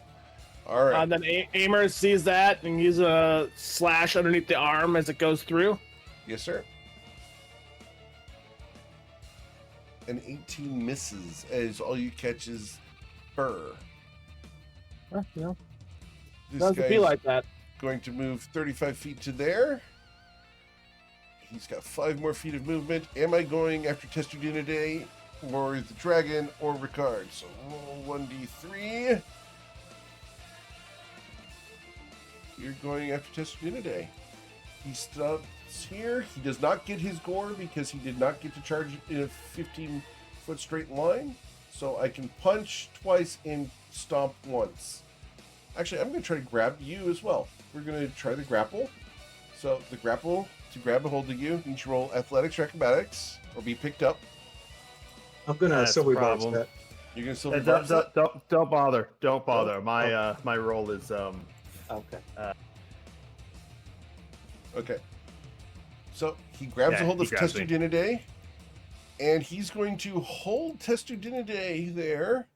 All right. And then Aimer sees that and uses a slash underneath the arm as it goes through. Yes, sir. An 18 misses as all you catch is fur. This This doesn't guy's feel like that. going to move 35 feet to there. He's got 5 more feet of movement. Am I going after Testudinidae or the dragon or Ricard? So roll 1d3. You're going after Testudinidae. He stops here. He does not get his gore because he did not get to charge in a 15-foot straight line. So I can punch twice and stomp once. Actually, I'm going to try to grab you as well. We're going to try the grapple. So the grapple, to grab a hold of you, you should roll athletics or acrobatics, or be picked up. I'm gonna That's silver the bars problem. that. You're going to silver Don't, bars that? don't bother. Don't bother. Oh, My roll is Okay. Okay. So he grabs Yeah, a hold he of grabs me. Testudinidae, and he's going to hold Testudinidae there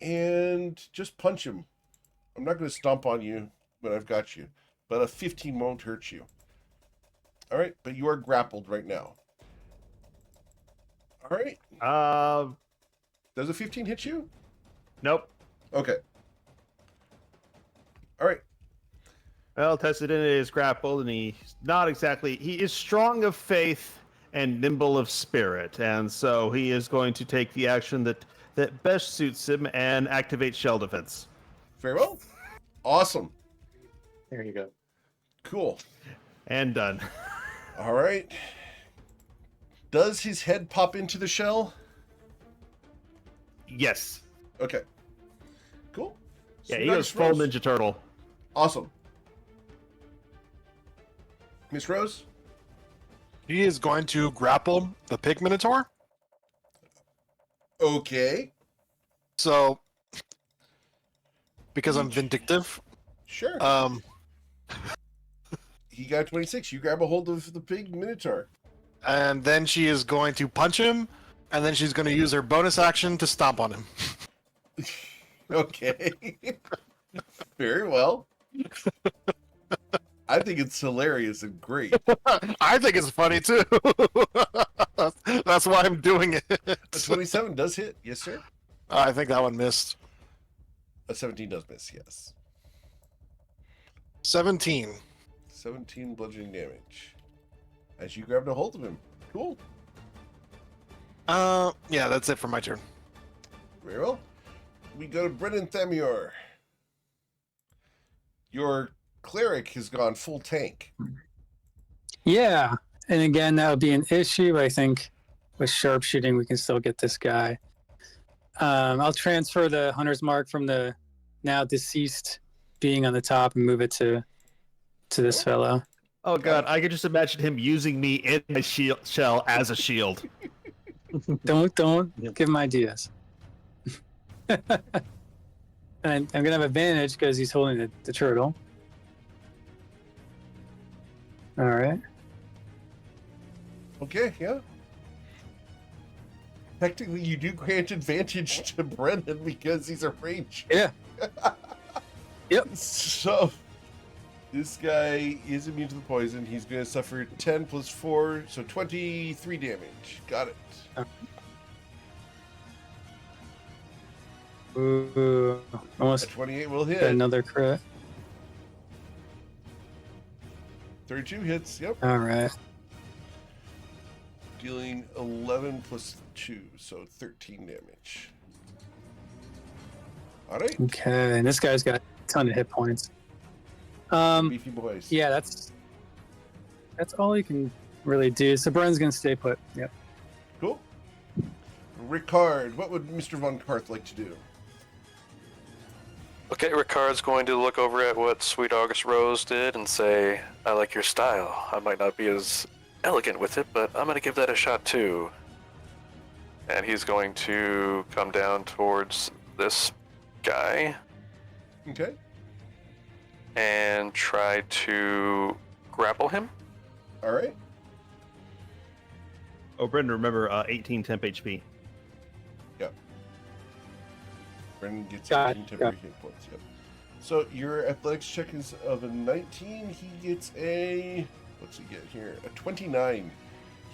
and just punch him. I'm not going to stomp on you when I've got you, but a 15 won't hurt you. All right, but you are grappled right now. All right. Does a 15 hit you? Nope. Okay. All right. Well, tested in his grapple, and he's not exactly. He is strong of faith and nimble of spirit, and so he is going to take the action that best suits him and activate shell defense. Very well. Awesome. There you go. Cool. And done. All right. Does his head pop into the shell? Yes. Okay. Cool. Yeah, Sweet he goes Ice full Rose. Ninja Turtle. Awesome. Miss Rose? He is going to grapple the pig minotaur. Okay. So, because I'm vindictive, Sure. He got 26. You grab a hold of the pig minotaur. and then she is going to punch him, and then she's going to use her bonus action to stomp on him. Okay. Very well. I think it's hilarious and great. I think it's funny too. That's why I'm doing it. A 27 does hit. Yes, sir. I think that one missed. A 17 does miss. Yes. 17. 17 bludgeoning damage. As you grabbed a hold of him. Cool. Yeah, that's it for my turn. Very well. We go to Brennan Thamior. Your cleric has gone full tank. Yeah, and again, that would be an issue. I think with sharpshooting, we can still get this guy. I'll transfer the hunter's mark from the now deceased being on the top and move it to this fellow. Oh god, I can just imagine him using me in my shell as a shield. Don't Yep. give him ideas. And I'm gonna have advantage because he's holding the turtle. All right. Okay, yeah. Technically, you do grant advantage to Brennan because he's a range. Yeah. Yep. So, this guy is immune to the poison. He's going to suffer 10 plus 4, so 23 damage. Got it. Ooh, A almost 28 will got hit. another crit. 32 hits, yep. All right. Dealing 11 plus 2, so 13 damage. All right. Okay, and this guy's got a ton of hit points. Beefy boys. Yeah, that's all he can really do. So Brennan's gonna stay put. Yep. Cool. Ricard, what would Mr. Von Karth like to do? Okay, Ricard's going to look over at what Sweet August Rose did and say, I like your style. I might not be as elegant with it, but I'm going to give that a shot too. And he's going to come down towards this guy Okay. and try to grapple him. All right. Oh, Brendan, remember 18 temp HP. Brendan gets Got 18 it, temporary hit points. Yep. So your athletics check is of a 19. He gets a, what's he get here? A 29.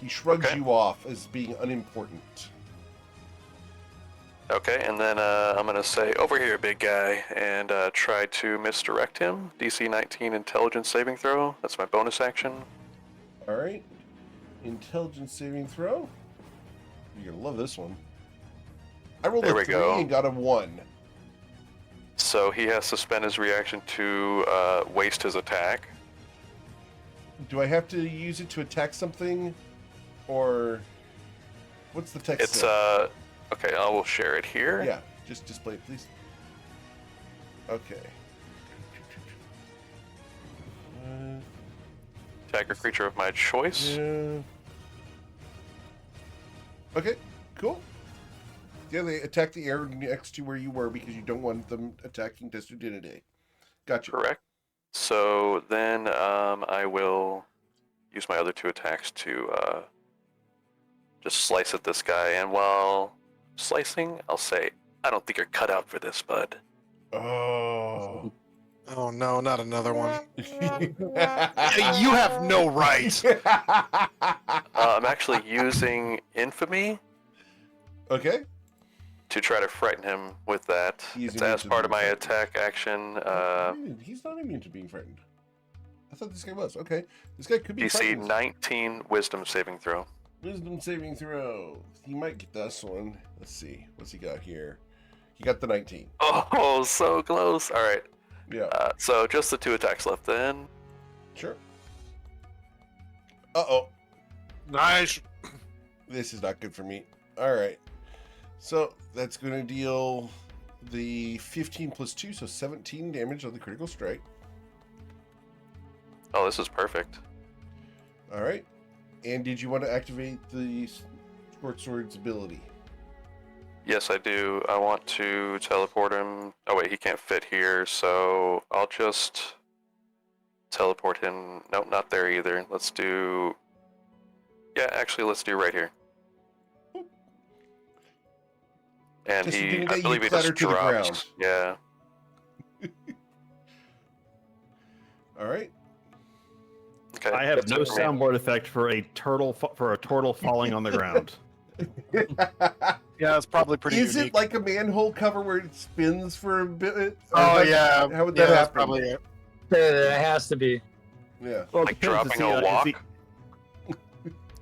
He shrugs Okay. you off as being unimportant. Okay, and then I'm going to say, over here, big guy, and try to misdirect him. DC 19 intelligence saving throw. That's my bonus action. All right. Intelligence saving throw. You're gonna love this one. I rolled There a we 3 go. and got a 1. So he has to spend his reaction to waste his attack. Do I have to use it to attack something, or what's the text? It's say? Okay, I will share it here. Yeah, just display it, please. Okay. Attack a creature of my choice. Yeah. Okay, cool. Yeah, they attack the area next to where you were because you don't want them attacking Destrodinidae. Gotcha. Correct. So then I will use my other 2 attacks to just slice at this guy. And while slicing, I'll say, I don't think you're cut out for this, bud. Oh. Oh no, not another one. Yeah, You have no right. I'm actually using Infamy Okay. to try to frighten him with that. He's It's immune as to part of being my frightened. attack action. He's not immune to being frightened. I thought this guy was. Okay. This guy could be DC frightened. 19 Wisdom saving throw. Wisdom saving throw. He might get this one. Let's see. What's he got here? He got the 19. Oh, so close. All right. Yeah. So just the 2 attacks left then. Sure. Uh-oh. Nice. This is not good for me. All right. So that's going to deal the 15 plus 2, so 17 damage on the critical strike. Oh, this is perfect. All right. And did you want to activate the short sword's ability? Yes, I do. I want to teleport him. Oh, wait, he can't fit here, so I'll just teleport him. Nope, not there either. Let's do... Yeah, actually, let's do right here. And Just he, didn't I get believe you he just clattered to the dropped. ground. Yeah. All right. Okay. I have that's no it for me. soundboard effect for a turtle falling on the ground. Yeah, it's probably pretty Is unique. it like a manhole cover where it spins for a bit? Or Oh yeah. How would Yeah, that that's happen? probably it. It has to be. Yeah. Well, it Like depends to dropping see, a is walk? he-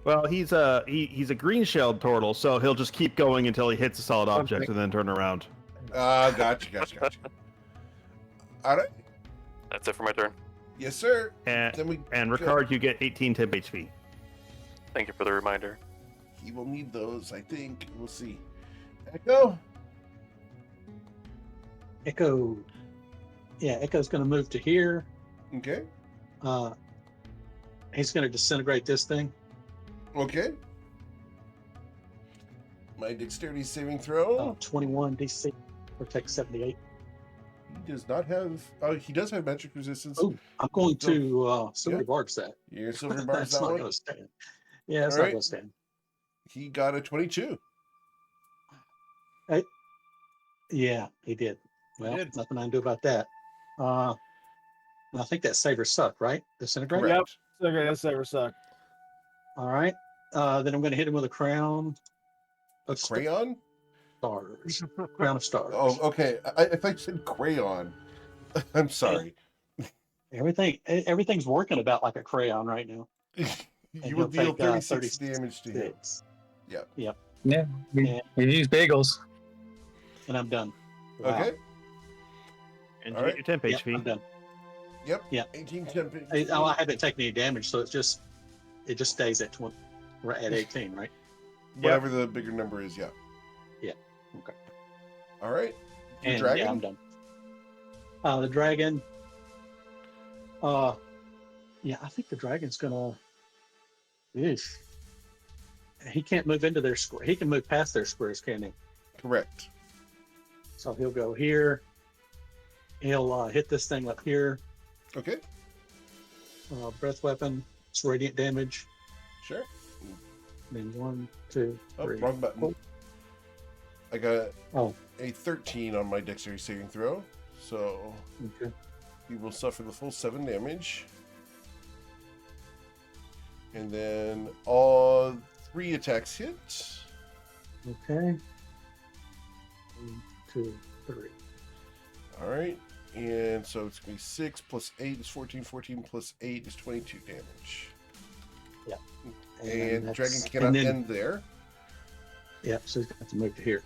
Well, he's a green-shelled turtle, so he'll just keep going until he hits a solid object and then turn around. Gotcha. All right. That's it for my turn. Yes, sir. And Then we Ricard, you get 18 temp HP. Thank you for the reminder. He will need those, I think. We'll see. Echo. Echo. Yeah, Echo's going to move to here. Okay. He's going to disintegrate this thing. Okay. My dexterity saving throw. 21 DC. Protect 78. He does not have. Oh, he does have magic resistance. Oh, I'm going to Silver Barks that. Your silver bars That's that not one. going to stand. Yeah, it's All not right. going to stand. He got a 22. Yeah, he did. Well, did. nothing I can do about that. I think that saver sucked, right? Disintegrate. Correct. Okay, that's ever suck. All right. Then I'm going to hit him with a crown of Crayon? stars. Crown of stars. Oh, okay. I thought you said crayon. I'm sorry. Everything's working about like a crayon right now. You will he'll deal take, 36 damage to him. Yeah, Yeah. we use bagels. And I'm done. Wow. Okay. And All you right. get your temp Yep, HP. I'm done. Yep. Yeah. 18 temp. I haven't taken any damage, so it just stays at 20, right at 18, right? Whatever the bigger number is, yeah. Yeah. Okay. All right. Your And dragon? yeah, I'm done. The dragon. Yeah, I think the dragon's gonna. Eesh. He can't move into their square. He can move past their squares, can he? Correct. So he'll go here. He'll hit this thing up here. Okay. Breath weapon. It's radiant damage. Sure. Then 1, 2, Oh, 3. wrong button. Oh. I got Oh. a 13 on my dexterity saving throw, so Okay. he will suffer the full 7 damage. And then all 3 attacks hit. Okay. 1, 2, 3. All right. And so it's going to be 6 plus 8 is 14. 14 plus 8 is 22 damage. Yeah. And that's- dragon and cannot then- end there. Yeah, so he's got to move to here.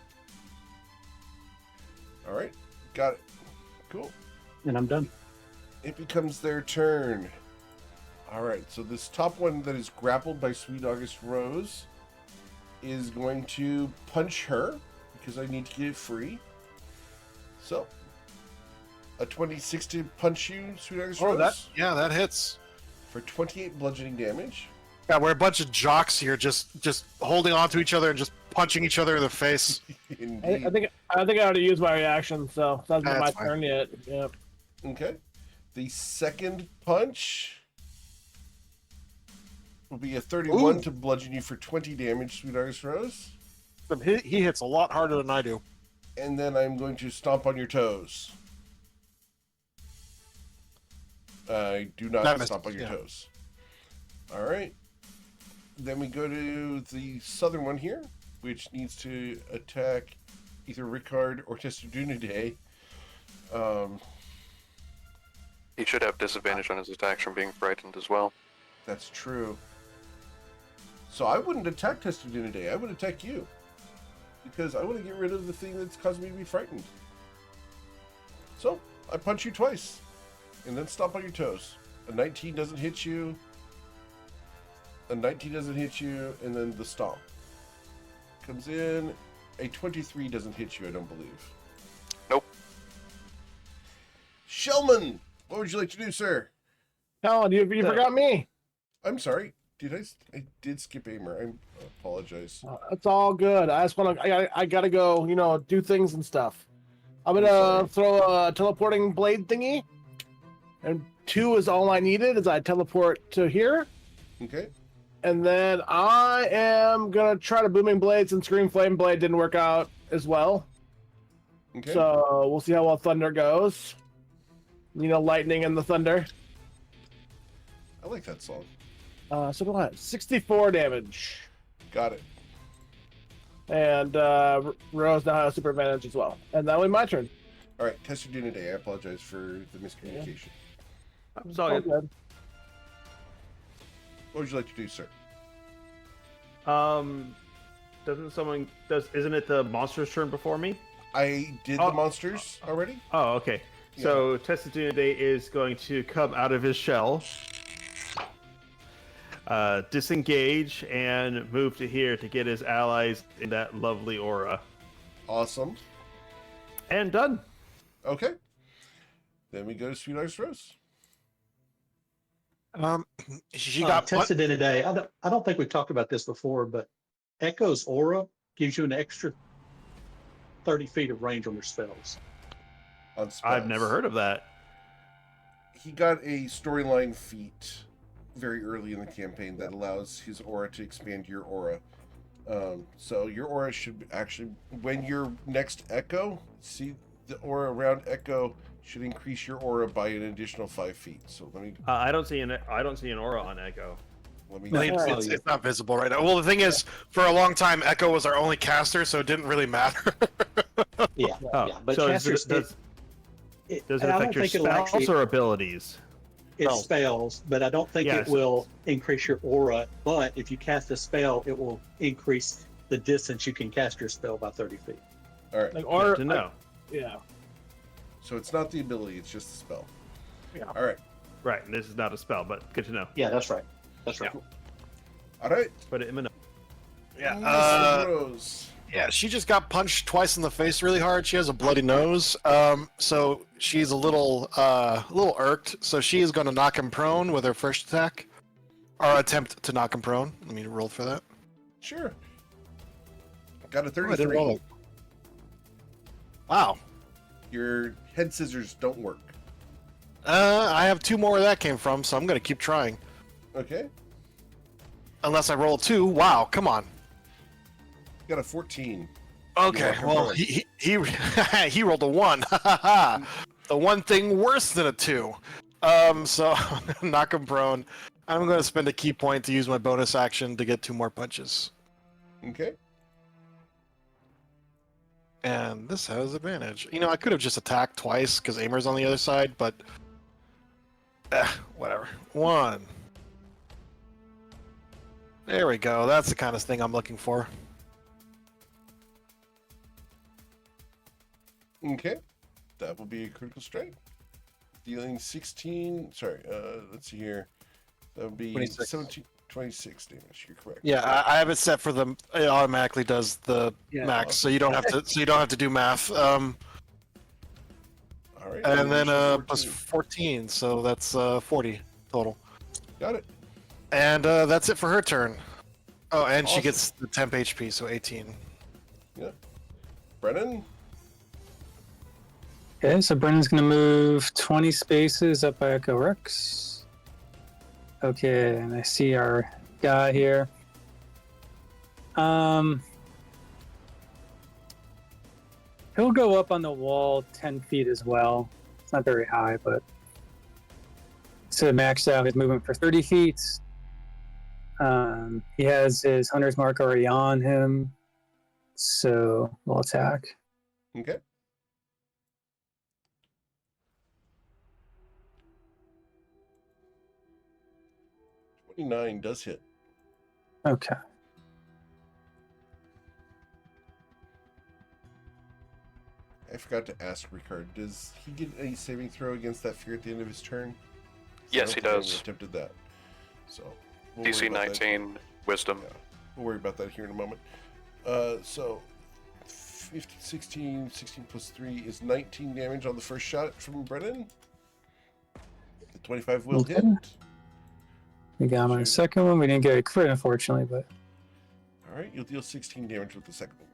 All right. Got it. Cool. And I'm done. It becomes their turn. All right. So this top one that is grappled by Sweet August Rose is going to punch her because I need to get it free. So, a 26 to punch you, Sweet August Oh, Rose, that hits. for 28 bludgeoning damage. Yeah, we're a bunch of jocks here, just holding on to each other and just punching each other in the face. Indeed. I think I already used my reaction, so it hasn't been my That's fine. turn yet. Yep. Okay. The second punch will be a 31 Ooh. to bludgeon you for 20 damage, Sweet August Rose. He hits a lot harder than I do. And then I'm going to stomp on your toes. I do not That missed, stomp on your yeah. toes. All right. Then we go to the southern one here, which needs to attack either Ricard or Testudunidae. He should have disadvantage on his attacks from being frightened as well. That's true. So I wouldn't attack Testudunidae. I would attack you. Because I want to get rid of the thing that's causing me to be frightened. So, I punch you twice. And then stomp on your toes. A 19 doesn't hit you. A 19 doesn't hit you. And then the stomp. Comes in. A 23 doesn't hit you, I don't believe. Nope. Shellman! What would you like to do, sir? Colin, you forgot me. I'm sorry. I did skip Aimer. I apologize. It's all good. I just want to. I gotta go. Do things and stuff. I'm I'm gonna sorry. throw a teleporting blade thingy, and 2 is all I needed. As I teleport to here, Okay. and then I am gonna try to booming blade since Scream Flame Blade didn't work out as well. Okay. So we'll see how well Thunder goes. Lightning and the thunder. I like that song. So go ahead. 64 damage. Got it. And Rose now has super advantage as well. And that'll be my turn. All right, Testudunidae. I apologize for the miscommunication. It's all good. good. What would you like to do, sir? Isn't it the monster's turn before me? I did Oh. the monsters already. Oh, okay. So Testudunidae is going to come out of his shell, disengage, and move to here to get his allies in that lovely aura. Awesome. And done. Okay. Then we go to Sweet August Rose. She got tested in a day. I don't think we've talked about this before, but Echo's aura gives you an extra 30 feet of range on your spells. On spells. I've never heard of that. He got a storyline feat very early in the campaign that allows his aura to expand your aura. So your aura should actually, when your next Echo, see the aura around Echo should increase your aura by an additional 5 feet. So let me I don't see an aura on Echo. let me. It's not visible right now. Well, the thing is, for a long time, Echo was our only caster, so it didn't really matter. Yeah, Oh, yeah. But so casters, does it and I affect don't your think it'll spells actually, or abilities? it spells? spells, but I don't think Yes. it will increase your aura. But if you cast a spell, it will increase the distance you can cast your spell by 30 feet. All right. Like, Good or to know. yeah. So it's not the ability; it's just the spell. Yeah. All right. Right, and this is not a spell, but good to know. Yeah, that's right. That's right. All right. Put it in my notes. Miss Rose. Yeah, she just got punched twice in the face really hard. She has a bloody nose, so she's a little irked. So she is going to knock him prone with her first attack, or attempt to knock him prone. Let me roll for that. Sure. Got a Oh, I 33. didn't roll it. Wow. Your head scissors don't work. I have 2 more where that came from, so I'm going to keep trying. Okay. Unless I roll a 2. Wow, come on. Got a 14. Okay, You're well, welcome. he rolled a 1. The one thing worse than a 2. So knock him prone. I'm going to spend a key point to use my bonus action to get 2 more punches. Okay. And this has advantage. I could have just attacked twice because Aimer's on the other side, but whatever. 1. There we go. That's the kind of thing I'm looking for. Okay. That will be a critical strike. Dealing 16. Sorry. Let's see here. That would be 26. 17, 26 damage. You're correct. Yeah, I have it set for the. It automatically does the Yeah. max, so you don't have to. So you don't have to do math. All right. And then additional plus 14, so that's 40 total. Got it. And that's it for her turn. Oh, and she Awesome. gets the temp HP, so 18. Brennan. Okay, so Brennan's gonna move 20 spaces up by Echo Rex. Okay, and I see our guy here. He'll go up on the wall 10 feet as well. It's not very high, but to max out his movement for 30 feet. He has his hunter's mark already on him, so we'll attack. Okay. "29 does hit. Okay. I forgot to ask Ricard, does he get any saving throw against that fear at the end of his turn? 'Cause I Yes, don't he think I does. attempted that. So we'll worry DC about that. 19, Wisdom. Yeah, we'll worry about that here in a moment. So 15, 16 plus 3 is 19 damage on the first shot from Brennan. The 25 will Okay. hit. We got my Shoot. second one. We didn't get a crit, unfortunately, but All right, you'll deal 16 damage with the second one.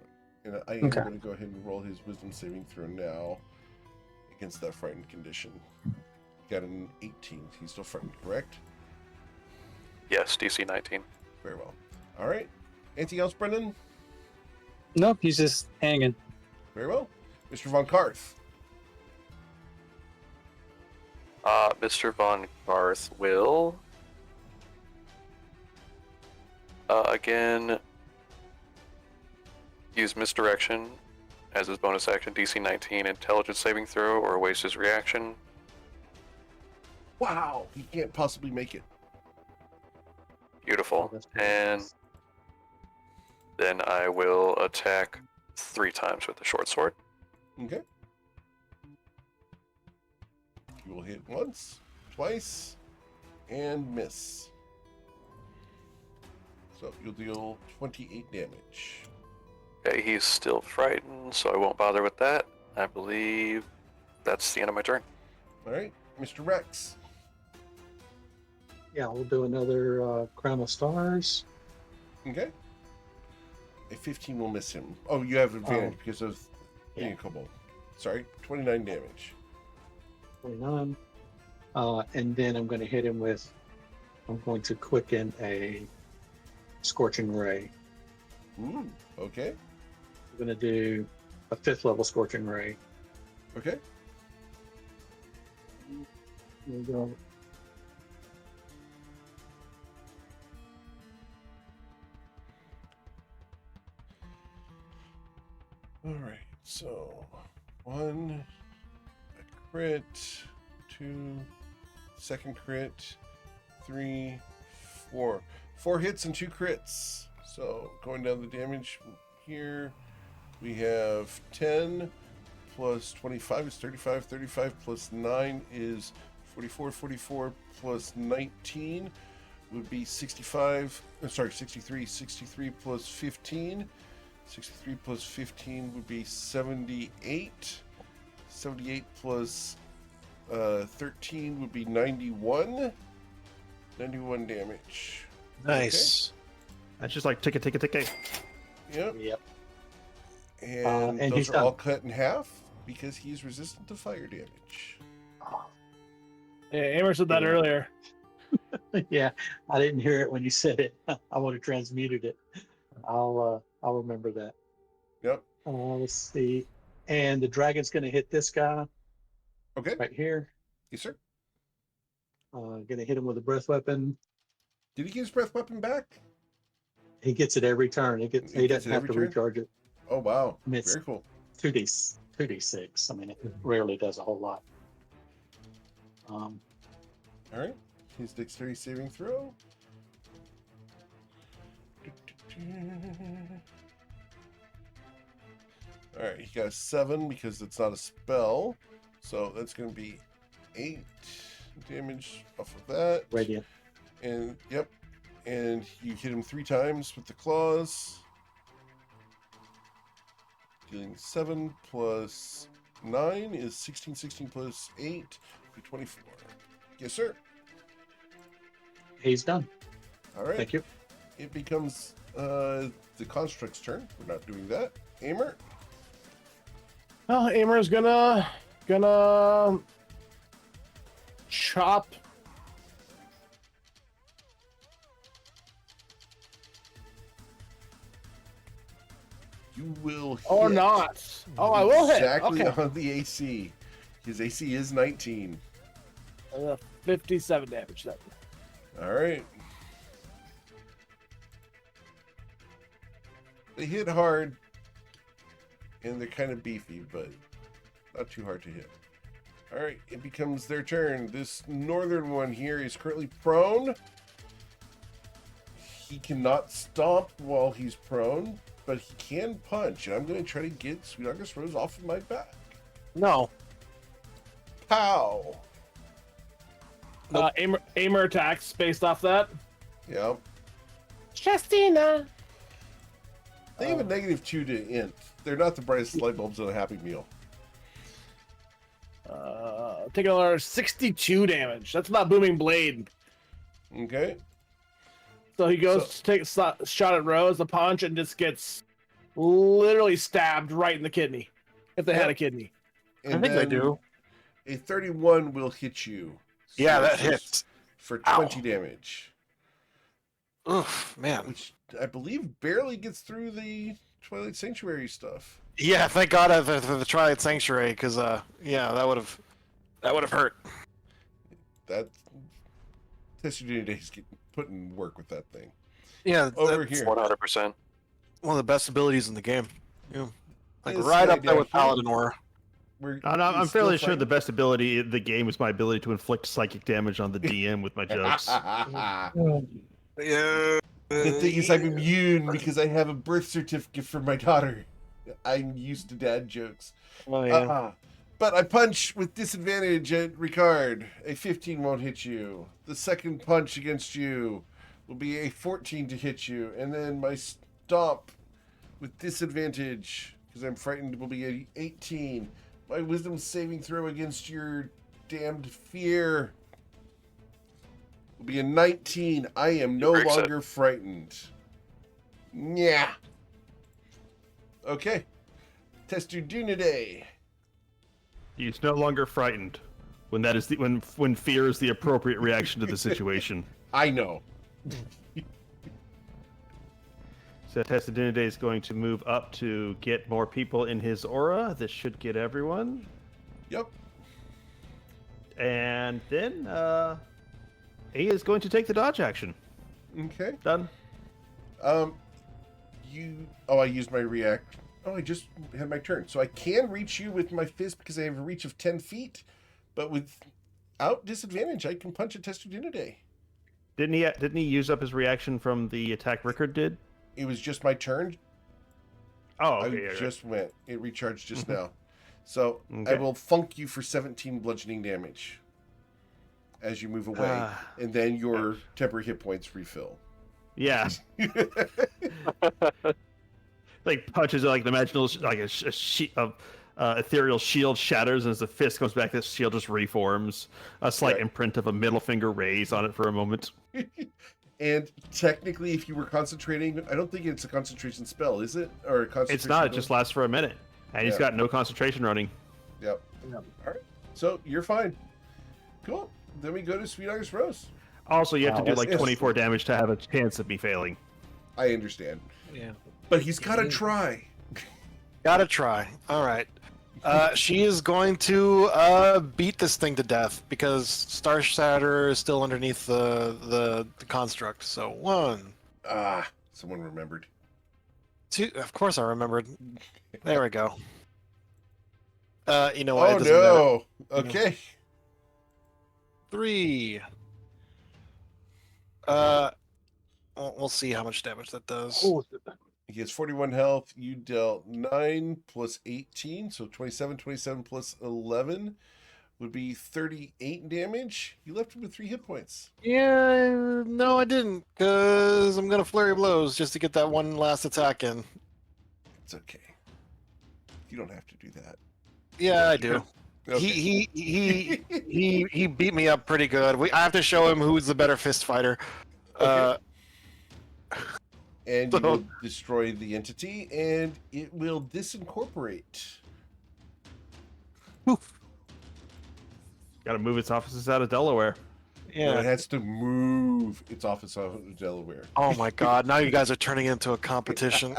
And I am Okay. going to go ahead and roll his wisdom saving throw now against that frightened condition. Got an 18. He's still frightened, correct? Yes, DC 19. Very well. All right. Anything else, Brendan? nope, he's just hanging. Very well. Mr. Von Karth. Mr. Von Garth will again use misdirection as his bonus action, DC 19 intelligence saving throw, or waste his reaction. Wow. He can't possibly make it. Beautiful. That's pretty And nice. then I will attack 3 times with the short sword. Okay. You will hit once, twice, and miss. So you'll deal 28 damage. Okay, he's still frightened, so I won't bother with that. I believe that's the end of my turn. All right. Mr. Rex. Yeah, we'll do another Crown of Stars. Okay. A 15 will miss him. Oh, you have advantage because of being Yeah. a kobold. Sorry, 29 damage. 29. And then I'm going to hit him with, I'm going to quicken a Scorching Ray. Ooh, okay. I'm going to do a 5th level Scorching Ray. Okay. There we go. All right. So, 1, a crit, 2, second crit, 3, 4. 4 hits and 2 crits. So, going down the damage here, we have 10 plus 25 is 35, 35 plus 9 is 44, 44 plus 19 would be 65, sorry, 63, 63 plus 15. 63 plus 15 would be 78. 78 plus 13 would be 91. 91 damage. Nice. That's just like ticket. Yep. Yep. And and those he's are all done. cut in half because he's resistant to fire damage. Yeah, Amer said that Yeah. earlier. Yeah, I didn't hear it when you said it. I would have transmuted it. I'll remember that. Yep. Let's see. And the dragon's going to hit this guy Okay. right here. Yes, sir. Going to hit him with a breath weapon. Did he get his breath weapon back? He gets it every turn. He gets doesn't it have every to turn? recharge it. Oh, wow. I mean, it's Very cool. 2d6. I mean, it rarely does a whole lot. All right. His dexterity saving throw. All right, he got a 7 because it's not a spell. So that's going to be 8 damage off of that. Radiant. And, yep. And you hit him 3 times with the claws. Dealing 7 plus 9 is 16. 16 plus 8 be 24. Yes, sir. He's done. All right. Thank you. It becomes the construct's turn. We're not doing that. Aimer. Well, Aimer's gonna chop. You will hit. Or not. Oh, I will hit. Exactly Okay. on the AC. His AC is 19. 57 damage then. All right. They hit hard, and they're kind of beefy, but not too hard to hit. All right, it becomes their turn. This northern one here is currently prone. He cannot stomp while he's prone, but he can punch. And I'm going to try to get Sweet August Rose off of my back. No. Pow! Aimer attacks based off that. Yep. Chestina. They have a -2 to int. They're not the brightest light bulbs on a Happy Meal. Take another 62 damage. That's not booming blade. Okay. So he goes to take a shot at Rose, a punch, and just gets literally stabbed right in the kidney. If they had a kidney. And I think they then do. A 31 will hit you. Yeah, that that's just hits. for 20 damage, Oof, man. which I believe barely gets through the Twilight Sanctuary stuff. Yeah, thank God for the Twilight Sanctuary, because yeah, that would have hurt. That Test Your Days get put in work with that thing. Yeah, Over that's here. 100%. one of the best abilities in the game. Yeah. Like This right guy up there down with here, Paladin Aura. I'm fairly sure the best ability in the game is my ability to inflict psychic damage on the DM with my jokes. Yeah. The thing is, I'm immune because I have a birth certificate for my daughter. I'm used to dad jokes. Oh, yeah. But I punch with disadvantage at Ricard. A 15 won't hit you. The second punch against you will be a 14 to hit you. And then my stomp with disadvantage, because I'm frightened, will be a 18. My wisdom saving throw against your damned fear will be a 19. I am no breaks it. longer frightened. Yeah. Okay. Testudunidae. He's no longer frightened when that is when fear is the appropriate reaction to the situation. I know. So Testudinidae is going to move up to get more people in his aura. This should get everyone. Yep. And then he is going to take the dodge action. Okay. Done. I used my react. Oh, I just had my turn. So I can reach you with my fist because I have a reach of 10 feet, but without disadvantage, I can punch a Testudinidae. Didn't he use up his reaction from the attack Rickard did? It was just my turn. Oh, okay. I Yeah, just went. It recharged just now. So I Okay. will funk you for 17 bludgeoning damage as you move away, and then your temporary hit points refill. Yeah. Like punches like the imaginal like a sheet of ethereal shield shatters, and as the fist comes back, this shield just reforms. A slight Right. imprint of a middle finger raised on it for a moment. And technically, if you were concentrating, I don't think it's a concentration spell, is it? Or a concentration It's not. It ability? just lasts for a minute, and he's Yeah. got no concentration running. Yep. All right. So you're fine. Cool. Then we go to Sweet August Rose. Also, you have to do like yes. 24 damage to have a chance of me failing. I understand. Yeah. But he's got to try. Gotta try. All right. She is going to beat this thing to death because Star Shatter is still underneath the construct. So 1, Someone remembered. 2. Of course, I remembered. There we go. You know what? Oh, it doesn't matter. no. Okay. 3. We'll see how much damage that does. He has 41 health. You dealt 9 plus 18, so 27. 27 plus 11 would be 38 damage. You left him with 3 hit points. Yeah, no, I didn't, because I'm gonna flurry blows just to get that one last attack in. It's okay. You don't have to do that. Yeah, I do. Okay. He beat me up pretty good. I have to show him who's the better fist fighter. Okay. And you will destroy the entity, and it will disincorporate. Got to move its offices out of Delaware. Yeah. It has to move its office out of Delaware. Oh my God! Now you guys are turning it into a competition.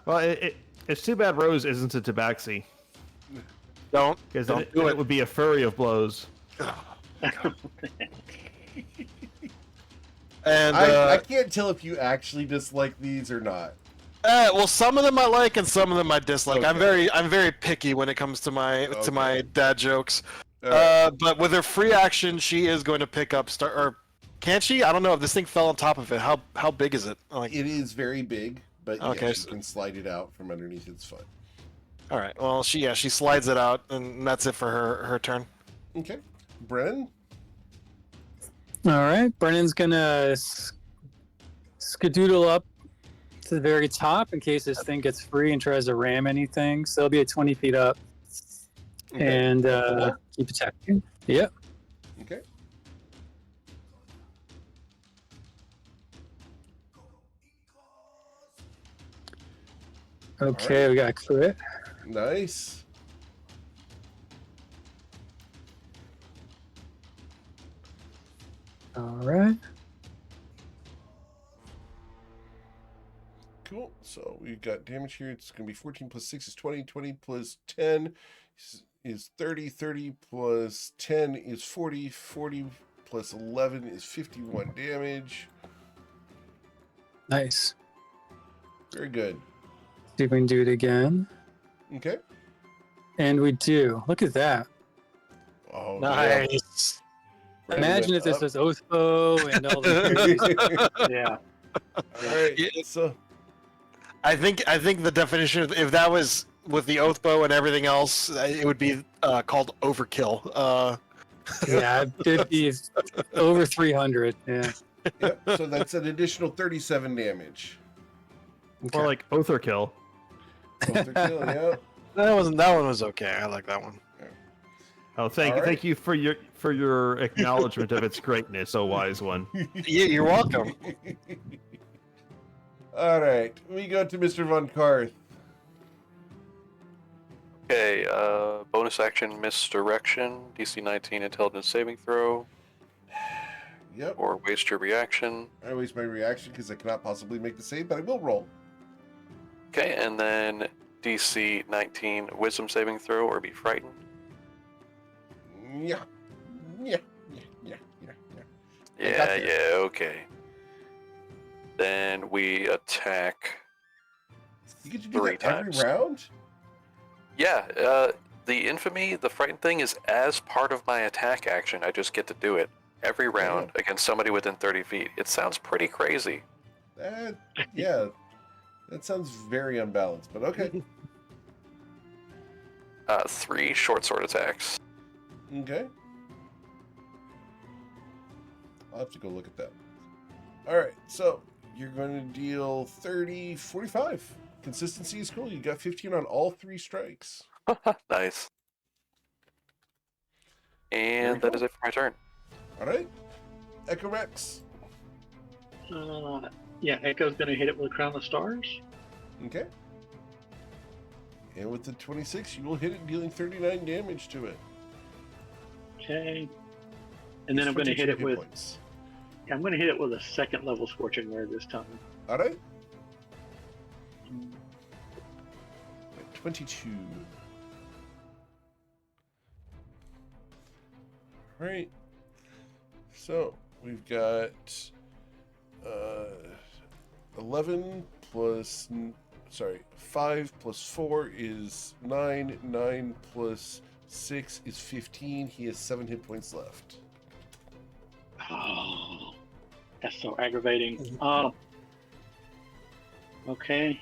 Well, it's too bad Rose isn't a tabaxi, Don't because don't it do it. would be a flurry of blows. And I can't tell if you actually dislike these or not. well, some of them I like and some of them I dislike. Okay. I'm very picky when it comes to my dad jokes. All right. But with her free action, she is going to pick up or can she? I don't know if this thing fell on top of it. How big is it? Like, It is very big, but Okay, yes, you so- can slide it out from underneath its foot. all right. Well, she slides it out, and that's it for her turn. Okay. Brennan? All right, Brennan's gonna skedoodle up to the very top in case this thing gets free and tries to ram anything. So it'll be at 20 feet up Okay. and keep attacking. Yep. Okay. Okay, right. we got a crit. Nice. All right. Cool. So we've got damage here. It's going to be 14 plus 6 is 20. 20 plus 10 is 30. 30 plus 10 is 40. 40 plus 11 is 51 damage. Nice. Very good. See if we can do it again. Okay. And we do. Look at that. Oh, Nice. Brandon Imagine went if this up. was Oathbow and all the Yeah. All right. Yeah. So I think the definition of, if that was with the oath bow and everything else, it would be called overkill. yeah, it'd be over 300. Yeah. yep. So that's an additional 37 damage. More like Otherkill. Overkill, yeah. That one was okay. I like that one. Oh, thank All right. thank you for your acknowledgement of its greatness, oh wise one. Yeah, you're welcome. All right. We go to Mr. Von Karth. Okay, bonus action misdirection, DC 19 intelligence saving throw, Yep. or waste your reaction. I waste my reaction because I cannot possibly make the save, but I will roll. Okay, and then DC 19 wisdom saving throw, or be frightened. Yeah. Yeah. Yeah. I got Yeah, there. yeah, okay. Then we attack. You get to do 3 that every times. round? Yeah, the infamy, the frightened thing is as part of my attack action. I just get to do it every round against somebody within 30 feet. It sounds pretty crazy. Yeah. That sounds very unbalanced, but okay. 3 short sword attacks. Okay. I'll have to go look at that. All right, so you're going to deal 30, 45. Consistency is cool. You got 15 on all 3 strikes. Nice. And that is it for my turn. All right. Echo Rex. Yeah, Echo's gonna hit it with Crown of Stars. Okay. And with the 26, you will hit it, dealing 39 damage to it. Okay. And then I'm gonna 22 hit it hit with points. I'm gonna hit it with a 2nd level Scorching Ray this time. All right. 22. All right. So we've got 11 plus, 5 plus 4 is 9. 9 plus 6 is 15. He has 7 hit points left. Oh, that's so aggravating. Okay.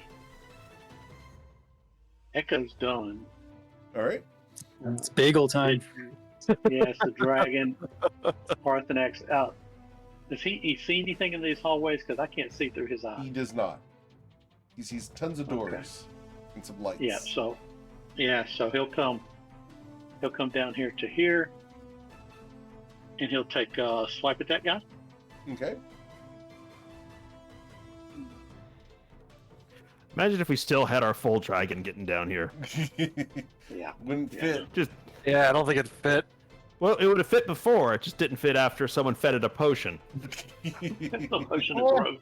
Echo's done. All right. It's bagel time. Yes, the dragon. Parthenax out. Does he see anything in these hallways? Because I can't see through his eyes. He does not. He sees tons of doors and some lights. So he'll come down here to here, and he'll take a swipe at that guy. Okay. Imagine if we still had our full dragon getting down here. Yeah. Wouldn't fit. Yeah, I don't think it fit. Well, it would have fit before. It just didn't fit after someone fed it a potion. The potion is Oh, broke.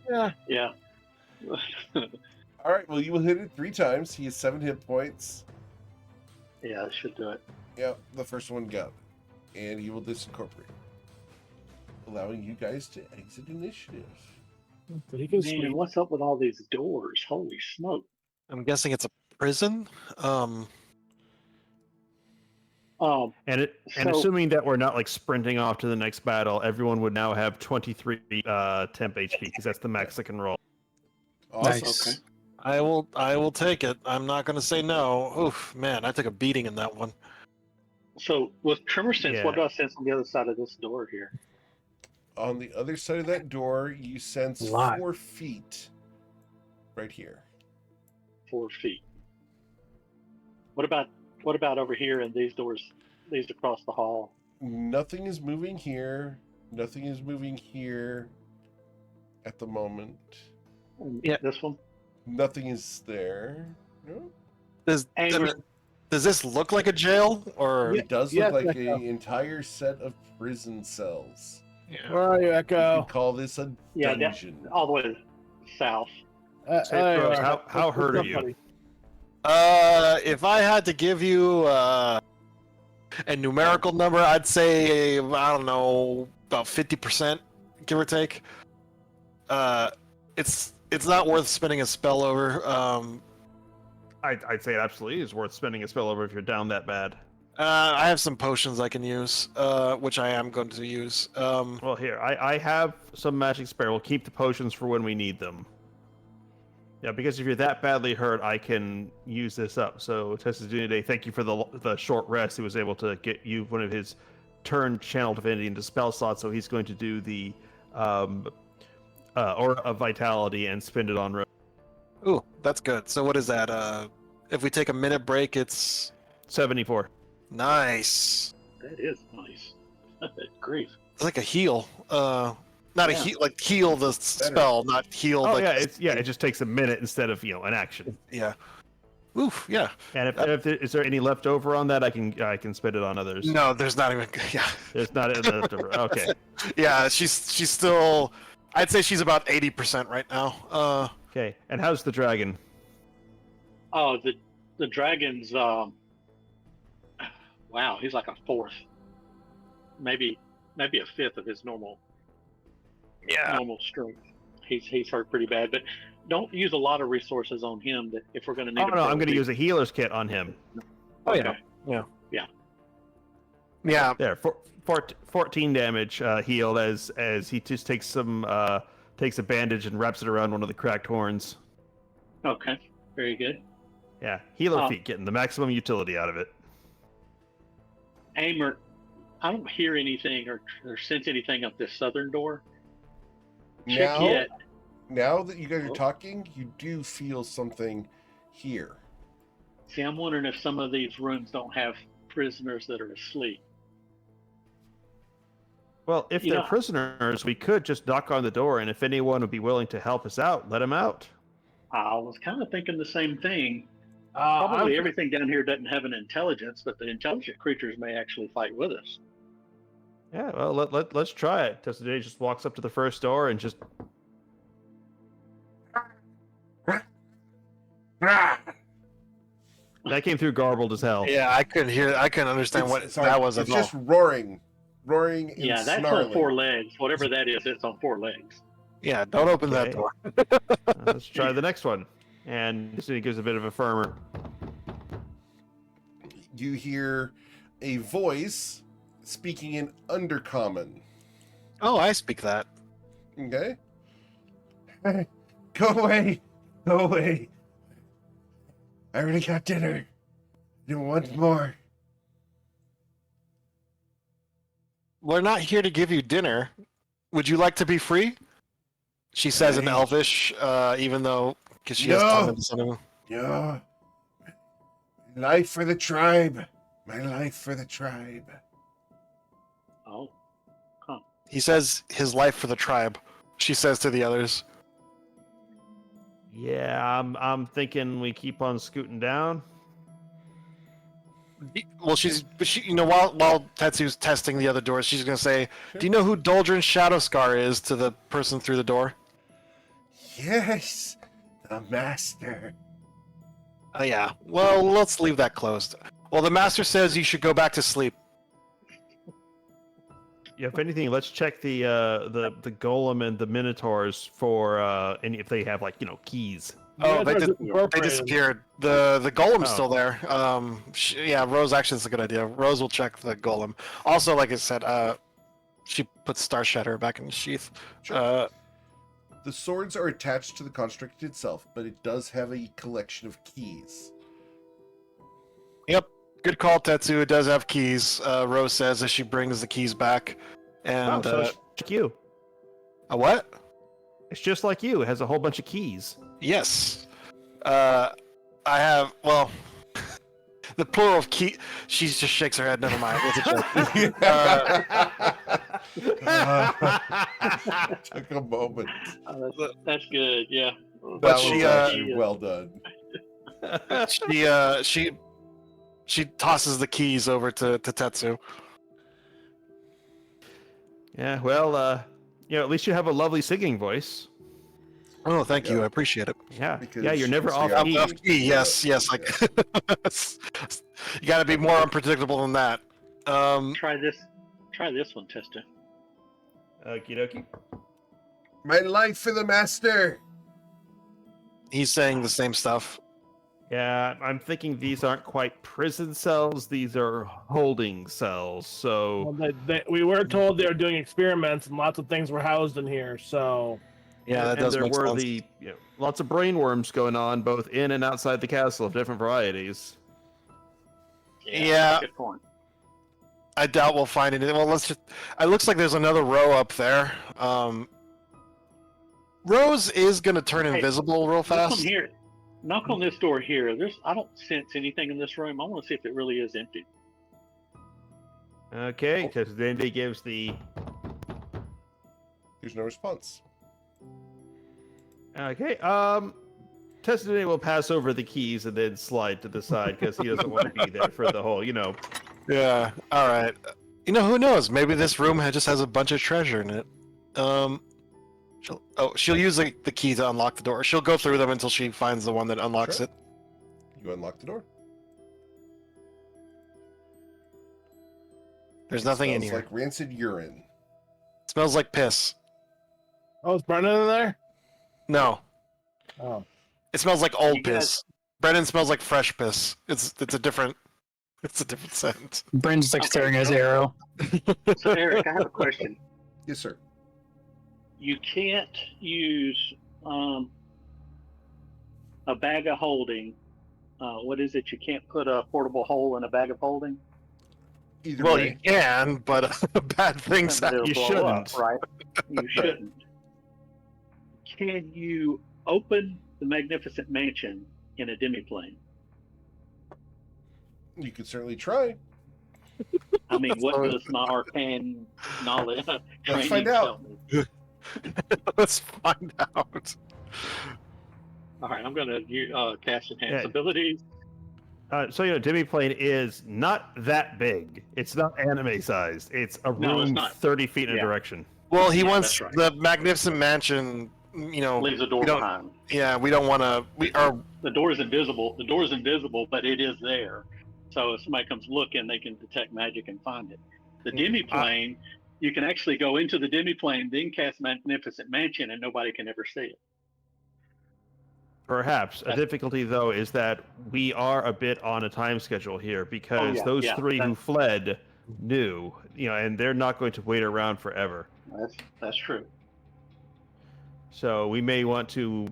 Yeah. All right. Well, you will hit it 3 times. He has 7 hit points. Yeah, that should do it. Yep, the first one got it. And he will disincorporate, allowing you guys to exit initiative. But he can Man, sleep. what's up with all these doors? Holy smoke. I'm guessing it's a prison. And So- assuming that we're not like sprinting off to the next battle, everyone would now have 23 temp HP because that's the max I can roll. Awesome. Nice. Okay. I will take it. I'm not going to say no. Oof, man, I took a beating in that one. So with tremor sense, Yeah. what do I sense on the other side of this door here? On the other side of that door, you sense Lot. 4 feet. Right here. 4 feet. What about over here in these doors? These across the hall. Nothing is moving here. Nothing is moving here at the moment. Yeah. This one. Nothing is there. No. Does this look like a jail or? It does Yes, look like Echo. an entire set of prison cells. Yeah. Where are you, You Echo? could call this a Yeah, dungeon. all the way south. Say, Rose, how hurt are you? If I had to give you a numerical number, I'd say I don't know, about 50%, give or take. It's not worth spending a spell over. I'd say it absolutely is worth spending a spell over if you're down that bad. I have some potions I can use, which I am going to use. Well, here, I have some magic spare. We'll keep the potions for when we need them. Yeah, because if you're that badly hurt, I can use this up. So, Testadunide, thank you for the short rest. He was able to get you one of his turn channel divinity into spell slots, so he's going to do the Aura of Vitality and spend it on Rose. Ooh, that's good. So what is that? If we take a minute break, it's 74. nice. That is nice. Grief. It's like a heal. Not a Yeah. heal, like heal the spell, not heal. Oh, like, yeah, it just takes a minute instead of, an action. yeah. Oof, yeah. And if is there any left over on that, I can spend it on others. No, there's not even. Yeah, There's not any left over. Okay. yeah. She's still. I'd say she's about 80% right now. Okay. And how's the dragon? Oh, the dragon's wow, he's like a fourth. Maybe a fifth of his normal strength. He's hurt pretty bad, but don't use a lot of resources on him that if we're gonna need Oh no, I'm going to use a healer's kit on him. Oh Okay. Yeah. There, 14 damage healed as he just takes a bandage and wraps it around one of the cracked horns. Okay. Very good. Yeah, healer Oh. feat, getting the maximum utility out of it. Aimer, I don't hear anything or sense anything up this southern door. Check Now, yet. now that you guys are Oh. talking, you do feel something here. See, I'm wondering if some of these rooms don't have prisoners that are asleep. Well, if You they're know- prisoners, we could just knock on the door, and if anyone would be willing to help us out, let them out. I was kind of thinking the same thing. I'm- Probably everything down here doesn't have an intelligence, but the intelligent creatures may actually fight with us. Yeah, well, let's try it. Testadunide just walks up to the first door and just... That came through garbled as hell. Yeah, I couldn't hear. I couldn't understand what Sorry, that was at it's all. just roaring and Yeah, that's snarling. on 4 legs. Whatever that is, it's on 4 legs. Yeah, don't open that Okay. door. Let's try the next one. And this gives a bit of a firmer. You hear a voice speaking in Undercommon. Oh, I speak that. Okay? Go away! Go away! I already got dinner. I don't want more. we're not here to give you dinner. Would you like to be free? She says in Hey. Elvish, even though because she has tongue in some. Yeah. Life for the tribe. My life for the tribe. Oh, He says his life for the tribe. She says to the others. Yeah, I'm thinking we keep on scooting down. Well, she, while Tetsu's testing the other doors, she's gonna say, "Do you know who Doldrin's Shadowscar is?" to the person through the door. Yes, the master. Oh yeah. Well, let's leave that closed. Well, the master says you should go back to sleep. Yeah, if anything, let's check the golem and the minotaurs for any if they have keys. Oh, they Incorporated. disappeared. The golem's Oh. still there. Yeah, Rose actually is a good idea. Rose will check the golem. Also, like I said, she puts Star Shatter back in the sheath. Sure. The swords are attached to the construct itself, but it does have a collection of keys. Yep. Good call, Tetsu. It does have keys. Rose says as she brings the keys back. And so it's like you. a what? It's just like you. It has a whole bunch of keys. Yes. I have, well, the plural of key. She just shakes her head. Never mind. It's a joke. Took a moment. that's good. Yeah. That But was she, actually well done. She tosses the keys over to Tetsu. Yeah, well, at least you have a lovely singing voice. Oh, thank you. Yeah. I appreciate it. Yeah, Because yeah, you're never it's off the key. Off key, yes. Like, you got to be more unpredictable than that. Try this one, Testa. Okie dokie. My life for the master. He's saying the same stuff. Yeah, I'm thinking these aren't quite prison cells. These are holding cells. So Well, we were told they were doing experiments, and lots of things were housed in here. So Yeah, that and does there make were sense. lots of brainworms going on, both in and outside the castle of different varieties. Yeah. Good point. I doubt we'll find anything. Well, let's just. It looks like there's another row up there. Rose is gonna turn Hey, invisible real This one fast. here. Knock on this door here. I don't sense anything in this room. I want to see if it really is empty. Okay, because then he gives the. There's no response. Okay, Testament will pass over the keys and then slide to the side because he doesn't want to be there for the whole, Yeah. All right. Who knows? Maybe this room just has a bunch of treasure in it. She'll use the key to unlock the door. She'll go through them until she finds the one that unlocks Sure. it. You unlock the door. There's nothing in Smells here. like rancid urine. It smells like piss. oh, is Brennan in there? No, Oh, it smells like old You guys- piss. Brennan smells like fresh piss. It's a different scent. Bryn's like Okay, staring at his so- arrow. So, Eric, I have a question. Yes, sir. You can't use a bag of holding. What is it? You can't put a portable hole in a bag of holding. Either Well, way. you can, but bad things But happen. it'll You blow shouldn't. up, right? You shouldn't. Can you open the Magnificent Mansion in a demiplane? You could certainly try. I mean, what does my arcane knowledge training find tell out. me? Let's find out. All right, I'm going to cast enhance Yeah. abilities. So demiplane is not that big. It's not anime sized. It's a No, it's room not. 30 feet in a Yeah. direction. Well, he Yeah, wants that's right. the Magnificent Mansion. Leaves a door we don't- behind. Yeah, we don't want to. The door is invisible. The door is invisible, but it is there. So if somebody comes looking, they can detect magic and find it. The demiplane, you can actually go into the demiplane, then cast Magnificent Mansion, and nobody can ever see it. Perhaps. A That- difficulty, though, is that we are a bit on a time schedule here because yeah, those yeah, three who that- fled knew, and they're not going to wait around forever. That's true. So we may want to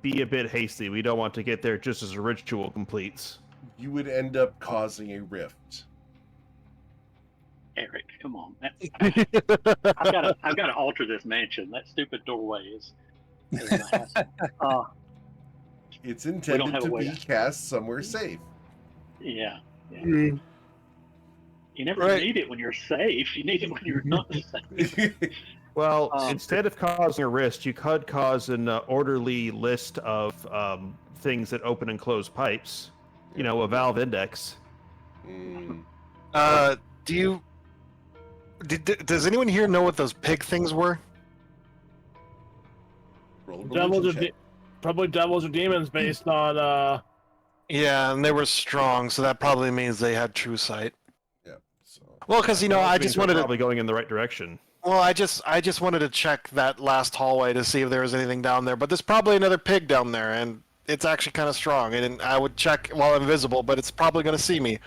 be a bit hasty. We don't want to get there just as a ritual completes. You would end up causing a rift. Eric, come on. I've got to alter this mansion. That stupid doorway is a hassle. It's We don't intended have a to way be to- cast somewhere safe. Yeah. Yeah. Mm. You never Right. need it when you're safe. You need it when you're not safe. Well, Um, instead of causing a risk, you could cause an orderly list of things that open and close pipes. You know, a valve index. Mm, Does anyone here know what those pig things were? roll a Devils religion or check. probably devils or demons based on Yeah, and they were strong, so that probably means they had true sight. Yeah. So Well, because I Means just we're wanted to. probably going in the right direction. Well, I just wanted to check that last hallway to see if there was anything down there. But there's probably another pig down there, and it's actually kind of strong. And I would check while invisible, but it's probably going to see me,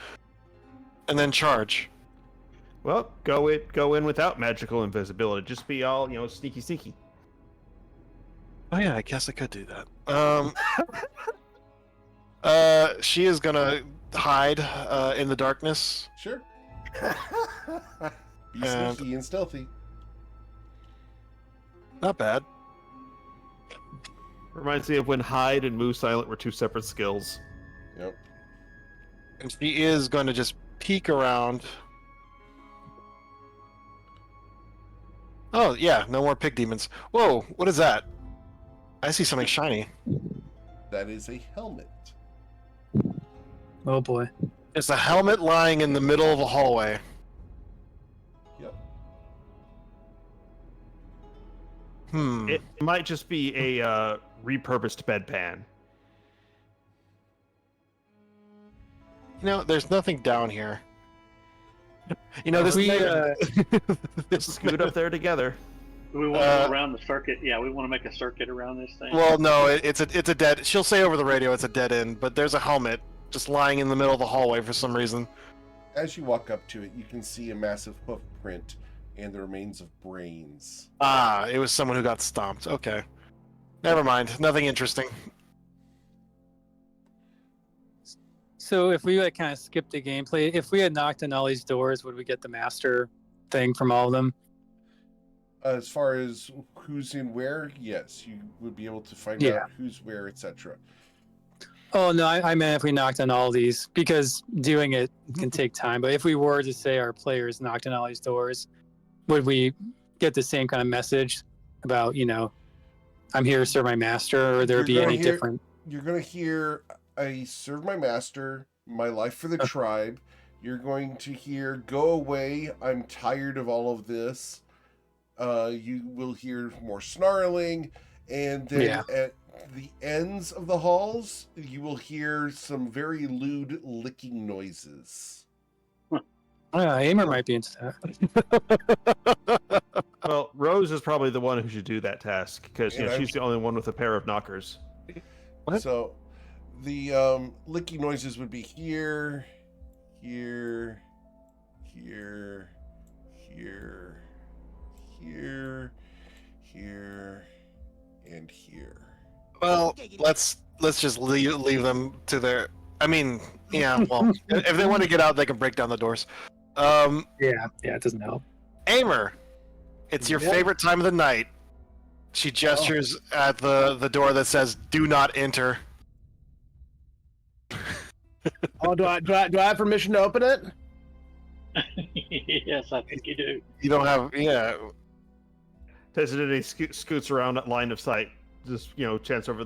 and then charge. Well, go in without magical invisibility. Just be all, sneaky, sneaky. Oh yeah, I guess I could do that. She is gonna hide in the darkness. sure. Be And- sneaky and stealthy. Not bad. Reminds me of when hide and move silent were two separate skills. Yep. And she is going to just peek around. Oh yeah, no more pig demons. Whoa, what is that? I see something shiny. That is a helmet. Oh boy. It's a helmet lying in the middle of a hallway. Yep. It might just be a repurposed bedpan. There's nothing down here. This. Scoot up there together. Do we want to go around the circuit? Yeah, we want to make a circuit around this thing. Well, no, it's a dead. She'll say over the radio it's a dead end, but there's a helmet just lying in the middle of the hallway for some reason. As you walk up to it, you can see a massive hoof print and the remains of brains. Ah, it was someone who got stomped. Okay, never mind. Nothing interesting. So if we kind of skipped the gameplay, if we had knocked on all these doors, would we get the master thing from all of them? As far as who's in where, yes, you would be able to find Yeah. out who's where, etc. Oh no, I meant if we knocked on all these, because doing it can take time. But if we were to say our players knocked on all these doors, would we get the same kind of message about, I'm here to serve my master, or would there You're be gonna any hear- different? You're going to hear, I serve my master, my life for the tribe. You're going to hear, go away, I'm tired of all of this. You will hear more snarling, and then Yeah. at the ends of the halls, you will hear some very lewd licking noises. Aimer might be into that. Well, Rose is probably the one who should do that task because And she's the only one with a pair of knockers. What? So the licking noises would be here, here, here, here, here, here, and here. Well, let's just leave them to their. I mean, yeah. Well, if they want to get out, they can break down the doors. Yeah, it doesn't help. Aimer, it's your favorite time of the night. She gestures at the door that says "Do not enter." Oh, do I have permission to open it? Yes, I think you do. You don't have, yeah. Tessidity scoots around that line of sight. Just chance over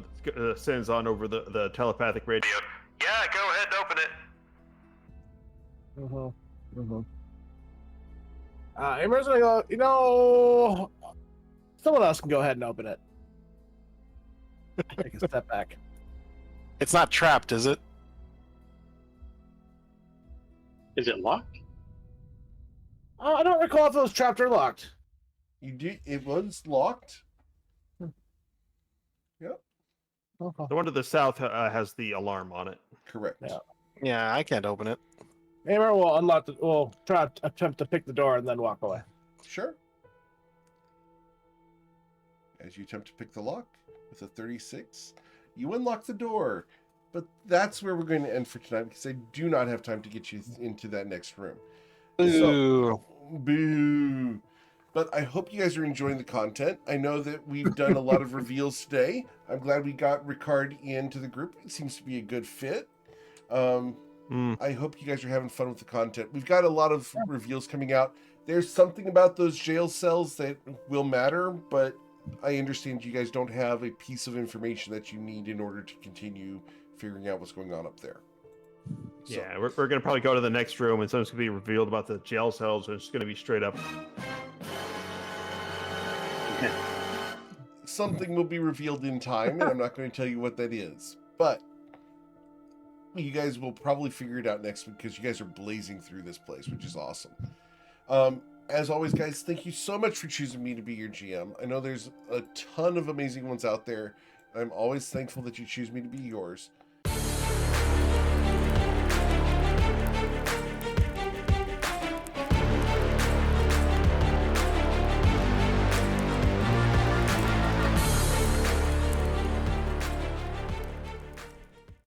sends on over the telepathic radio. Yeah, go ahead and open it. Aimer's gonna go, someone else can go ahead and open it. Take a step back. It's not trapped, is it? Is it locked? I don't recall if it was trapped or locked. You do. It was locked. Okay. The one to the south has the alarm on it. Correct. Yeah. Yeah, I can't open it. Aimer will unlock the. Will try to attempt to pick the door and then walk away. Sure. As you attempt to pick the lock with a 36, you unlock the door. But that's where we're going to end for tonight because I do not have time to get you into that next room. So, Ooh. Boo. But I hope you guys are enjoying the content. I know that we've done a lot of reveals today. I'm glad we got Ricard into the group. It seems to be a good fit. I hope you guys are having fun with the content. We've got a lot of reveals coming out. There's something about those jail cells that will matter, but I understand you guys don't have a piece of information that you need in order to continue figuring out what's going on up there. So, Yeah, we're going to probably go to the next room and something's going to be revealed about the jail cells. It's going to be straight up. something will be revealed in time, and I'm not going to tell you what that is. But you guys will probably figure it out next week because you guys are blazing through this place, which is awesome. As always, guys, thank you so much for choosing me to be your GM. I know there's a ton of amazing ones out there. I'm always thankful that you choose me to be yours.